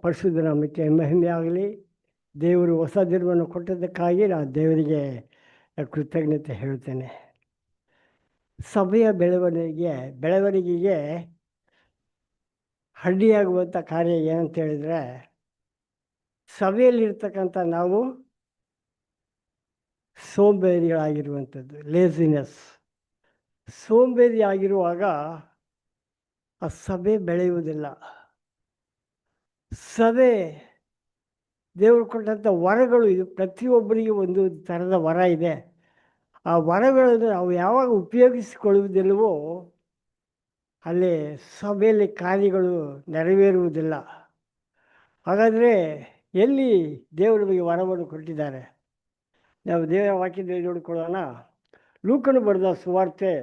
ಪರಿಶುದ್ಧ ನಾಮಕ್ಕೆ ಮಹಿಮೆ ಆಗಲಿ. ದೇವರು ಹೊಸ ದಿನವನ್ನು ಕೊಟ್ಟದ್ದಕ್ಕಾಗಿ ನಾನು ದೇವರಿಗೆ ಕೃತಜ್ಞತೆ ಹೇಳ್ತೇನೆ. ಸಭೆಯ ಬೆಳವಣಿಗೆಗೆ ಅಡ್ಡಿಯಾಗುವಂಥ ಕಾರ್ಯ ಏನಂತ ಹೇಳಿದರೆ, ಸಭೆಯಲ್ಲಿರ್ತಕ್ಕಂಥ ನಾವು ಸೋಂಬೇರಿಗಳಾಗಿರುವಂಥದ್ದು, ಲೇಸಿನೆಸ್. ಸೋಂಬೇರಿ ಆಗಿರುವಾಗ ಆ ಸಭೆ ಬೆಳೆಯುವುದಿಲ್ಲ. ಸಭೆ ದೇವರು ಕೊಟ್ಟಂಥ ವರಗಳು, ಇದು ಪ್ರತಿಯೊಬ್ಬರಿಗೆ ಒಂದು ಥರದ ವರ ಇದೆ. ಆ ವರಗಳನ್ನು ನಾವು ಯಾವಾಗ ಉಪಯೋಗಿಸಿಕೊಳ್ಳುವುದಿಲ್ಲವೋ ಅಲ್ಲಿ ಸಭೆಯಲ್ಲಿ ಕಾರ್ಯಗಳು ನೆರವೇರುವುದಿಲ್ಲ. ಹಾಗಾದರೆ ಎಲ್ಲಿ ದೇವರು ನಮಗೆ ವರವನ್ನು ಕೊಟ್ಟಿದ್ದಾರೆ? ನಾವು ದೇವರ ವಾಕ್ಯದಲ್ಲಿ ನೋಡಿಕೊಳ್ಳೋಣ. ಲೂಕನು ಬರೆದ ಸುವಾರ್ತೆ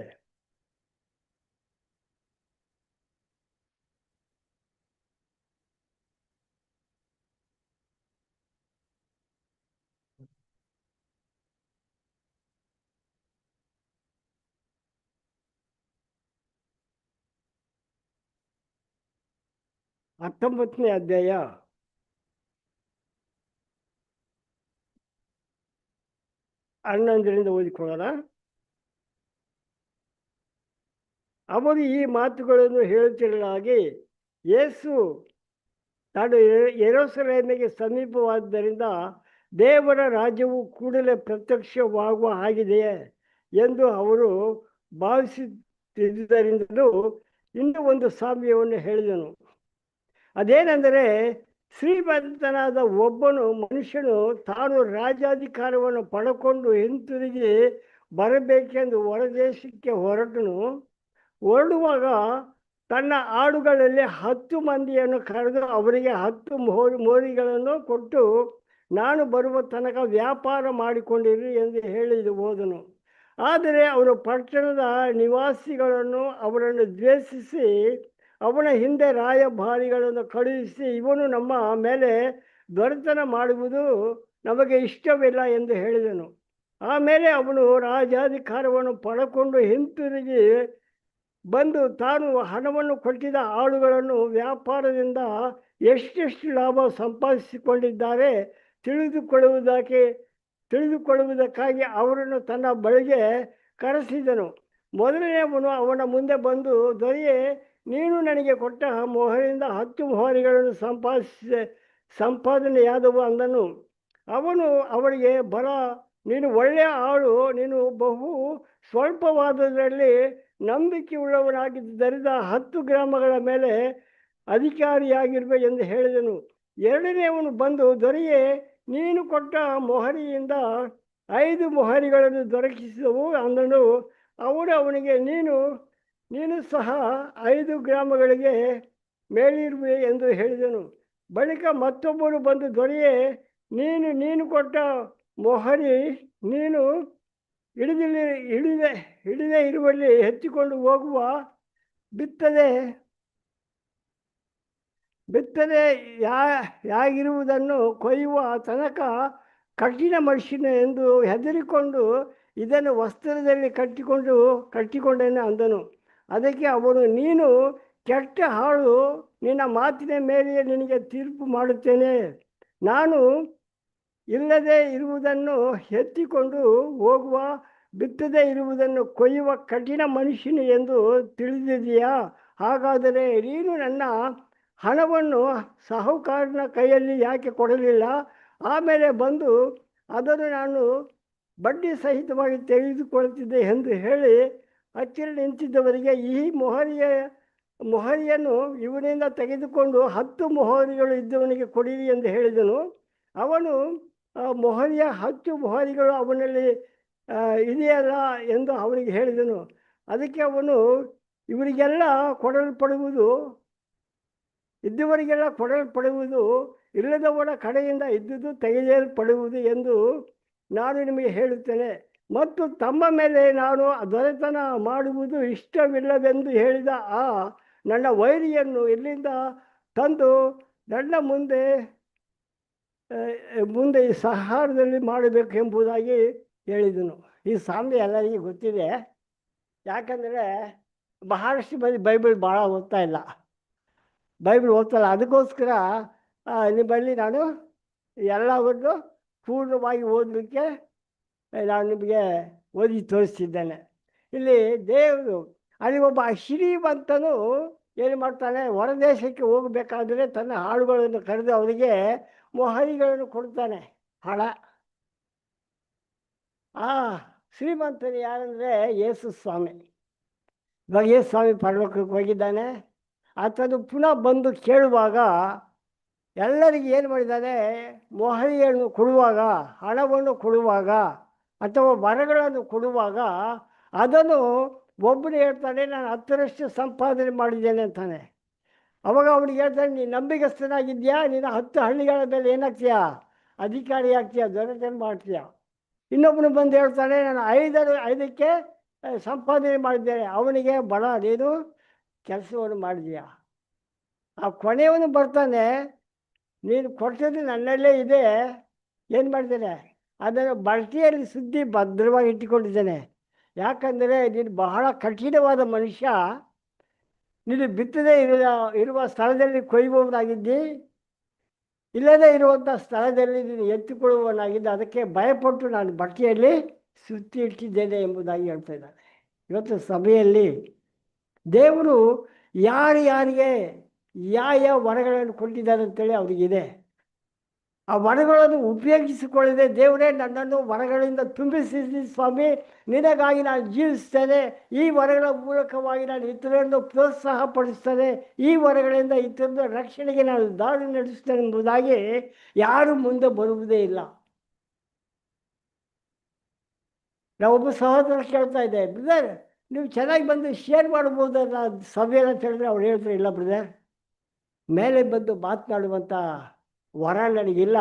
19ನೇ ಅಧ್ಯಾಯ 11ರಿಂದ ಓದಿಕೊಳ್ಳೋಣ. ಅವರು ಈ ಮಾತುಗಳನ್ನು ಹೇಳುತ್ತಿರಲಾಗಿ ಯೇಸು ತಾನು ಯೆರೂಸಲೇಮಿಗೆ ಸಮೀಪವಾದ್ದರಿಂದ ದೇವರ ರಾಜ್ಯವು ಕೂಡಲೇ ಪ್ರತ್ಯಕ್ಷವಾಗುವ ಹಾಗಿದೆಯೇ ಎಂದು ಅವರು ಭಾವಿಸುತ್ತಿದ್ದುದರಿಂದಲೂ ಇನ್ನೂ ಒಂದು ಸಾಮ್ಯವನ್ನು ಹೇಳಿದನು. ಅದೇನೆಂದರೆ, ಶ್ರೀಮಂತನಾದ ಒಬ್ಬನು ಮನುಷ್ಯನು ತಾನು ರಾಜ್ಯಾಧಿಕಾರವನ್ನು ಪಡ್ಕೊಂಡು ಹಿಂತಿರುಗಿ ಬರಬೇಕೆಂದು ಹೊರದೇಶಕ್ಕೆ ಹೊರಡುವಾಗ ತನ್ನ ಆಡುಗಳಲ್ಲಿ 10 ಮಂದಿಯನ್ನು ಕರೆದು ಅವರಿಗೆ 10 ಮೋರಿಗಳನ್ನು ಕೊಟ್ಟು, ನಾನು ಬರುವ ತನಕ ವ್ಯಾಪಾರ ಮಾಡಿಕೊಂಡಿರಿ ಎಂದು ಹೇಳಿ ಹೋದನು. ಆದರೆ ಅವನು ಪಟ್ಟಣದ ನಿವಾಸಿಗಳನ್ನು ಅವರನ್ನು ದ್ವೇಷಿಸಿ ಅವನ ಹಿಂದೆ ರಾಯಭಾರಿಗಳನ್ನು ಕಳುಹಿಸಿ, ಇವನು ನಮ್ಮ ಮೇಲೆ ದೊರೆತನ ಮಾಡುವುದು ನಮಗೆ ಇಷ್ಟವಿಲ್ಲ ಎಂದು ಹೇಳಿದನು. ಆಮೇಲೆ ಅವನು ರಾಜ್ಯಾಧಿಕಾರವನ್ನು ಪಡ್ಕೊಂಡು ಹಿಂತಿರುಗಿ ಬಂದು ತಾನು ಹಣವನ್ನು ಕೊಟ್ಟಿದ್ದ ಆಳುಗಳನ್ನು ವ್ಯಾಪಾರದಿಂದ ಎಷ್ಟೆಷ್ಟು ಲಾಭ ಸಂಪಾದಿಸಿಕೊಂಡಿದ್ದಾರೆ ತಿಳಿದುಕೊಳ್ಳುವುದಕ್ಕಾಗಿ ಅವರನ್ನು ತನ್ನ ಬಳಿಗೆ ಕರೆಸಿದನು. ಮೊದಲನೆಯವನು ಅವನ ಮುಂದೆ ಬಂದು, ದೊರೆಯೇ, ನೀನು ನನಗೆ ಕೊಟ್ಟ ಮೊಹರಿಯಿಂದ 10 ಮೊಹರಿಗಳನ್ನು ಸಂಪಾದನೆಯಾದವು ಅಂದನು. ಅವನು ಅವರಿಗೆ, ಬರ, ನೀನು ಒಳ್ಳೆಯ ಆಳು, ನೀನು ಬಹು ಸ್ವಲ್ಪವಾದದರಲ್ಲಿ ನಂಬಿಕೆಯುಳ್ಳವನಾಗಿದ್ದರಿಂದ 10 ಗ್ರಾಮಗಳ ಮೇಲೆ ಅಧಿಕಾರಿಯಾಗಿರುವೆ ಎಂದು ಹೇಳಿದನು. ಎರಡನೆಯವನು ಬಂದು, ದೊರೆಯೇ, ನೀನು ಕೊಟ್ಟ ಮೊಹರಿಯಿಂದ 5 ಮೊಹರಿಗಳನ್ನು ದೊರಕಿಸಿದವು ಅಂದನು. ಅವರು ಅವನಿಗೆ, ನೀನು ಸಹ 5 ಗ್ರಾಮಗಳಿಗೆ ಮೇಲಿರುವೆ ಎಂದು ಹೇಳಿದನು. ಬಳಿಕ ಮತ್ತೊಬ್ಬರು ಬಂದು, ದೊರೆಯೇ, ನೀನು ಕೊಟ್ಟ ಮೊಹರಿ ನೀನು ಹಿಡಿದೇ ಇರುವಲ್ಲಿ ಎತ್ತಿಕೊಂಡು ಹೋಗುವ, ಬಿತ್ತನೆ ಯಾಗಿರುವುದನ್ನು ಕೊಯ್ಯುವ ತನಕ ಕಠಿಣ ಮನುಷ್ಯನು ಎಂದು ಹೆದರಿಕೊಂಡು ಇದನ್ನು ವಸ್ತ್ರದಲ್ಲಿ ಕಟ್ಟಿಕೊಂಡೇನೆ ಅಂದನು. ಅದಕ್ಕೆ ಅವನು, ನೀನು ಕೆಟ್ಟ ಆಳು, ನಿನ್ನ ಮಾತಿನ ಮೇಲೆಯೇ ನಿನಗೆ ತೀರ್ಪು ಮಾಡುತ್ತೇನೆ. ನಾನು ಇಲ್ಲದೆ ಇರುವುದನ್ನು ಎತ್ತಿಕೊಂಡು ಹೋಗುವ, ಬಿತ್ತದೇ ಇರುವುದನ್ನು ಕೊಯ್ಯುವ ಕಠಿಣ ಮನುಷ್ಯನು ಎಂದು ತಿಳಿದಿದೆಯಾ? ಹಾಗಾದರೆ ನೀನು ನನ್ನ ಹಣವನ್ನು ಸಾಹುಕಾರನ ಕೈಯಲ್ಲಿ ಯಾಕೆ ಕೊಡಲಿಲ್ಲ? ಆಮೇಲೆ ಬಂದು ಅದನ್ನು ನಾನು ಬಡ್ಡಿ ಸಹಿತವಾಗಿ ತೆಗೆದುಕೊಳ್ತಿದ್ದೆ ಎಂದು ಹೇಳಿ ಹತ್ತಿರ ನಿಂತಿದ್ದವರಿಗೆ, ಈ ಮೊಹರಿಯನ್ನು ಇವನಿಂದ ತೆಗೆದುಕೊಂಡು 10 ಮೊಹರಿಗಳು ಇದ್ದವನಿಗೆ ಕೊಡಿರಿ ಎಂದು ಹೇಳಿದನು. ಅವನು, ಮೊಹರಿಯ 10 ಮೊಹರಿಗಳು ಅವನಲ್ಲಿ ಇದೆಯಲ್ಲ ಎಂದು ಅವನಿಗೆ ಹೇಳಿದನು. ಅದಕ್ಕೆ ಅವನು, ಇದ್ದವರಿಗೆಲ್ಲ ಕೊಡಲ್ಪಡುವುದು, ಇಲ್ಲದವರ ಕಡೆಯಿಂದ ಇದ್ದುದು ತೆಗೆಯಲ್ಪಡುವುದು ಎಂದು ನಾನು ನಿಮಗೆ ಹೇಳುತ್ತೇನೆ. ಮತ್ತು ತಮ್ಮ ಮೇಲೆ ನಾನು ದೊರೆತನ ಮಾಡುವುದು ಇಷ್ಟವಿಲ್ಲವೆಂದು ಹೇಳಿದ ಆ ನನ್ನ ವೈರಿಯನ್ನು ಇಲ್ಲಿಂದ ತಂದು ನನ್ನ ಮುಂದೆ ಈ ಸಹಾರದಲ್ಲಿ ಮಾಡಬೇಕೆಂಬುದಾಗಿ ಹೇಳಿದನು. ಈ ಸಾಮ್ಯ ಎಲ್ಲರಿಗೂ ಗೊತ್ತಿದೆ. ಯಾಕಂದರೆ ಬಹಳಷ್ಟು ಮಂದಿ ಬೈಬಲ್ ಭಾಳ ಓದ್ತಾ ಇಲ್ಲ. ಅದಕ್ಕೋಸ್ಕರ ನಿಮ್ಮಲ್ಲಿ ನಾನು ಎಲ್ಲವನ್ನು ಪೂರ್ಣವಾಗಿ ಓದಲಿಕ್ಕೆ ನಾನು ನಿಮಗೆ ಓದಿ ತೋರಿಸ್ತಿದ್ದೇನೆ. ಇಲ್ಲಿ ದೇವರು ಅಲ್ಲಿ ಒಬ್ಬ ಶ್ರೀಮಂತನು ಏನು ಮಾಡ್ತಾನೆ, ಹೊರದೇಶಕ್ಕೆ ಹೋಗಬೇಕಾದ್ರೆ ತನ್ನ ಆಳುಗಳನ್ನು ಕರೆದು ಅವರಿಗೆ ಮೊಹರಿಗಳನ್ನು ಕೊಡ್ತಾನೆ, ಹಣ. ಆ ಶ್ರೀಮಂತನು ಯಾರಂದರೆ ಯೇಸು ಸ್ವಾಮಿ. ಇವಾಗ ಯೇಸು ಸ್ವಾಮಿ ಪರಲೋಕಕ್ಕೆ ಹೋಗಿದ್ದಾನೆ. ಆತನು ಪುನಃ ಬಂದು ಕೇಳುವಾಗ ಎಲ್ಲರಿಗೆ ಏನು ಮಾಡಿದ್ದಾನೆ, ಮೊಹರಿಯನ್ನು ಕೊಡುವಾಗ, ಹಣವನ್ನು ಕೊಡುವಾಗ ಅಥವಾ ವರಗಳನ್ನು ಕೊಡುವಾಗ ಅದನ್ನು ಒಬ್ಬನು ಹೇಳ್ತಾನೆ, ನಾನು 10ರಷ್ಟು ಸಂಪಾದನೆ ಮಾಡಿದ್ದೇನೆ ಅಂತಾನೆ. ಅವಾಗ ಅವನಿಗೆ ಹೇಳ್ತಾನೆ, ನೀನು ನಂಬಿಗಸ್ತನಾಗಿದ್ಯಾ, ನೀನು 10 ಹಳ್ಳಿಗಳ ಮೇಲೆ ಏನಾಗ್ತೀಯಾ, ಅಧಿಕಾರಿ ಆಗ್ತೀಯ, ದೊರೆತನ ಮಾಡ್ತೀಯ. ಇನ್ನೊಬ್ಬನು ಬಂದು ಹೇಳ್ತಾನೆ, ನಾನು 5ಕ್ಕೆ ಸಂಪಾದನೆ ಮಾಡಿದ್ದೇನೆ. ಅವನಿಗೆ ಬಡ, ನೀನು ಕೆಲಸವನ್ನು ಮಾಡಿದೀಯಾ. ಆ ಕೊನೆಯವನು ಬರ್ತಾನೆ, ನೀನು ಕೊಟ್ಟದ್ದು ನನ್ನಲ್ಲೇ ಇದೆ, ಏನು ಮಾಡಿದ್ದೇನೆ, ಅದನ್ನು ಬಳ್ತಿಯಲ್ಲಿ ಸುದ್ದಿ ಭದ್ರವಾಗಿ ಇಟ್ಟುಕೊಂಡಿದ್ದೇನೆ. ಯಾಕಂದರೆ ನೀನು ಬಹಳ ಕಠಿಣವಾದ ಮನುಷ್ಯ, ನೀನು ಬಿತ್ತದೇ ಇರುವ ಸ್ಥಳದಲ್ಲಿ ಕೊಯ್ಯುವವನಾಗಿದ್ದಿ, ಇಲ್ಲದೇ ಇರುವಂಥ ಸ್ಥಳದಲ್ಲಿ ನೀನು ಎತ್ತಿಕೊಳ್ಳುವವನಾಗಿದ್ದ. ಅದಕ್ಕೆ ಭಯಪಟ್ಟು ನಾನು ಬಟ್ಟೆಯಲ್ಲಿ ಸುತ್ತಿ ಇಟ್ಟಿದ್ದೇನೆ ಎಂಬುದಾಗಿ ಹೇಳ್ತಾ ಇದ್ದಾನೆ. ಇವತ್ತು ಸಭೆಯಲ್ಲಿ ದೇವರು ಯಾರಿಗೆ ಯಾವ ವರಗಳನ್ನು ಕೊಟ್ಟಿದ್ದಾರೆ ಅಂತೇಳಿ ಅವರಿಗಿದೆ. ಆ ವರಗಳನ್ನು ಉಪಯೋಗಿಸಿಕೊಳ್ಳದೆ, ದೇವರೇ ನನ್ನನ್ನು ವರಗಳಿಂದ ತುಂಬಿಸಿದ್ದಿ ಸ್ವಾಮಿ, ನಿನಗಾಗಿ ನಾನು ಜೀವಿಸ್ತೇನೆ, ಈ ವರಗಳ ಮೂಲಕವಾಗಿ ನಾನು ಇತರರನ್ನು ಪ್ರೋತ್ಸಾಹ ಪಡಿಸ್ತೇನೆ, ಈ ವರಗಳಿಂದ ಇತರರ ರಕ್ಷಣೆಗೆ ನಾನು ದಾರಿ ನಡೆಸ್ತೇನೆ ಎಂಬುದಾಗಿ ಯಾರು ಮುಂದೆ ಬರುವುದೇ ಇಲ್ಲ. ನಾವೊಬ್ಬ ಸಹೋದರ ಕೇಳ್ತಾ ಇದ್ದೆ, ಬ್ರದರ್ ನೀವು ಚೆನ್ನಾಗಿ ಬಂದು ಶೇರ್ ಮಾಡ್ಬೋದಲ್ಲ ಸಭೆಯನ್ನು ಅಂತ ಹೇಳಿದ್ರೆ ಅವ್ರು ಹೇಳಿದ್ರು, ಇಲ್ಲ ಬ್ರದರ್, ಮೇಲೆ ಬಂದು ಮಾತನಾಡುವಂಥ ವರ ನನಗಿಲ್ಲ.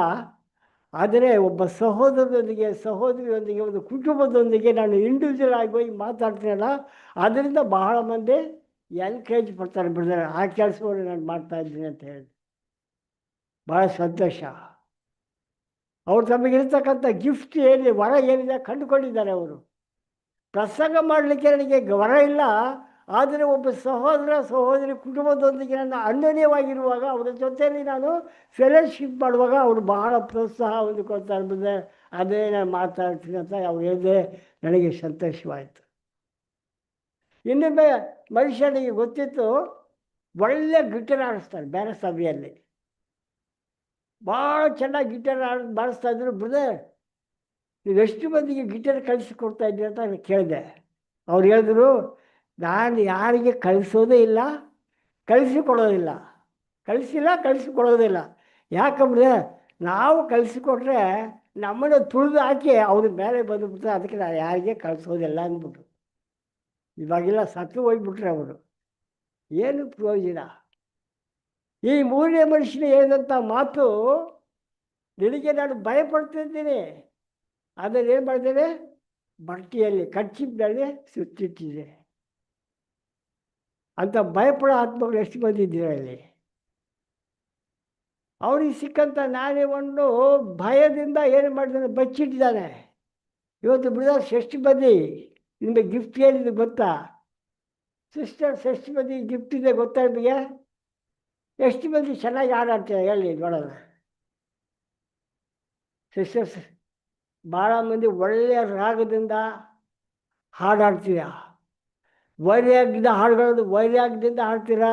ಆದರೆ ಒಬ್ಬ ಸಹೋದರರೊಂದಿಗೆ, ಸಹೋದರಿಯೊಂದಿಗೆ, ಒಂದು ಕುಟುಂಬದೊಂದಿಗೆ ನಾನು ಇಂಡಿವಿಜುವಲ್ ಆಗಿ ಹೋಗಿ ಮಾತಾಡ್ತೀನಲ್ಲ, ಅದರಿಂದ ಬಹಳ ಮಂದಿ ಎನ್ಕರೇಜ್ ಪಡ್ತಾರೆ ಬ್ರದರ್, ಆ ಕೆಲಸವನ್ನು ನಾನು ಮಾಡ್ತಾಯಿದ್ದೀನಿ ಅಂತ ಹೇಳಿ. ಭಾಳ ಸಂತೋಷ. ಅವ್ರು ತಮಗಿರ್ತಕ್ಕಂಥ ಗಿಫ್ಟ್ ಏನಿದೆ, ವರ ಏನಿದೆ ಕಂಡುಕೊಂಡಿದ್ದಾರೆ. ಅವರು ಪ್ರಸಂಗ ಮಾಡಲಿಕ್ಕೆ ನನಗೆ ವರ ಇಲ್ಲ, ಆದರೆ ಒಬ್ಬ ಸಹೋದರ ಸಹೋದರಿ ಕುಟುಂಬದೊಂದಿಗೆ ನಾನು ಅನ್ಯೋನ್ಯವಾಗಿರುವಾಗ, ಅವರ ಜೊತೆಯಲ್ಲಿ ನಾನು ಫೆಲೋಶಿಪ್ ಮಾಡುವಾಗ ಅವರು ಬಹಳ ಪ್ರೋತ್ಸಾಹ ಹೊಂದಿಕೊಳ್ತಾರೆ ಬ್ರದರ್, ಅದೇ ನಾನು ಮಾತಾಡ್ತೀನಿ ಅಂತ ಅವ್ರು ಹೇಳಿದೆ. ನನಗೆ ಸಂತೋಷವಾಯಿತು. ಇನ್ನೊಮ್ಮೆ ಮನುಷ್ಯನಿಗೆ ಗೊತ್ತಿತ್ತು, ಒಳ್ಳೆ ಗಿಟಾರ್ ಆಡಿಸ್ತಾರೆ ಬೇರೆ ಸಭೆಯಲ್ಲಿ, ಭಾಳ ಚೆನ್ನಾಗಿ ಗಿಟಾರ್ ಬಾರಿಸ್ತಾ ಇದ್ರು. ಬ್ರದರ್ ನೀವು ಎಷ್ಟು ಮಂದಿಗೆ ಗಿಟಾರ್ ಕಲಿಸಿಕೊಡ್ತಾ ಇದ್ದೀರಿ ಅಂತ ನಾನು ಕೇಳಿದೆ. ಅವ್ರು ಹೇಳಿದ್ರು, ನಾನು ಯಾರಿಗೆ ಕಲಿಸೋದೇ ಇಲ್ಲ, ಕಲಿಸಿಕೊಡೋದಿಲ್ಲ, ಕಲಿಸಿಕೊಡೋದಿಲ್ಲ. ಯಾಕಂದರೆ ನಾವು ಕಲಿಸಿಕೊಟ್ರೆ ನಮ್ಮನ್ನು ತುಳಿದು ಹಾಕಿ ಅವ್ರ ಮೇಲೆ ಬಂದುಬಿಟ್ರೆ, ಅದಕ್ಕೆ ನಾನು ಯಾರಿಗೆ ಕಲಿಸೋದಿಲ್ಲ ಅಂದ್ಬಿಟ್ಟು. ಇವಾಗೆಲ್ಲ ಸತ್ತು ಹೋಗ್ಬಿಟ್ರೆ ಅವರು, ಏನು ಪ್ರಯೋಜನ. ಈ 3ನೇ ಮನುಷ್ಯನ ಹೇಳಿದಂಥ ಮಾತು, ನಿನಗೆ ನಾನು ಭಯಪಡ್ತಿದ್ದೀನಿ, ಅದನ್ನು ಏನು ಮಾಡ್ತೇನೆ, ಬಟ್ಟೆಯಲ್ಲಿ ಕಚ್ಚಿನಲ್ಲಿ ಸುತ್ತಿಟ್ಟಿದೆ ಅಂತ ಭಯಪಡೋ ಆತ್ಮಗಳು ಎಷ್ಟು ಬಂದಿದ್ದೀರ ಇಲ್ಲಿ. ಅವ್ರಿಗೆ ಸಿಕ್ಕಂಥ ನಾಣ್ಯವನ್ನು ಭಯದಿಂದ ಏನು ಮಾಡಿದ್ದಾನೆ, ಬಚ್ಚಿಟ್ಟಿದ್ದಾನೆ. ಇವತ್ತು ಬ್ರದರ್ ಷಷ್ಠಿ ಬದಿ ನಿಮಗೆ ಗಿಫ್ಟ್ ಏನಿದೆ ಗೊತ್ತಾ, ಸಿಸ್ಟರ್ ಷಷ್ಠಿ ಬದಿ ಗಿಫ್ಟ್ ಇದೆ ಗೊತ್ತಾ ನಿಮಗೆ? ಎಷ್ಟು ಮಂದಿ ಚೆನ್ನಾಗಿ ಹಾಡಾಡ್ತಾರೆ ಹೇಳಿ ನೋಡೋಣ. ಸಿಸ್ಟರ್ಸ್ ಭಾಳ ಮಂದಿ ಒಳ್ಳೆಯ ರಾಗದಿಂದ ಹಾಡಾಡ್ತೀರಾ, ವೈರಾಗ್ಯದ ಹಾಡುಗಳನ್ನು ವೈರಾಗ್ಯದಿಂದ ಹಾಡ್ತೀರಾ,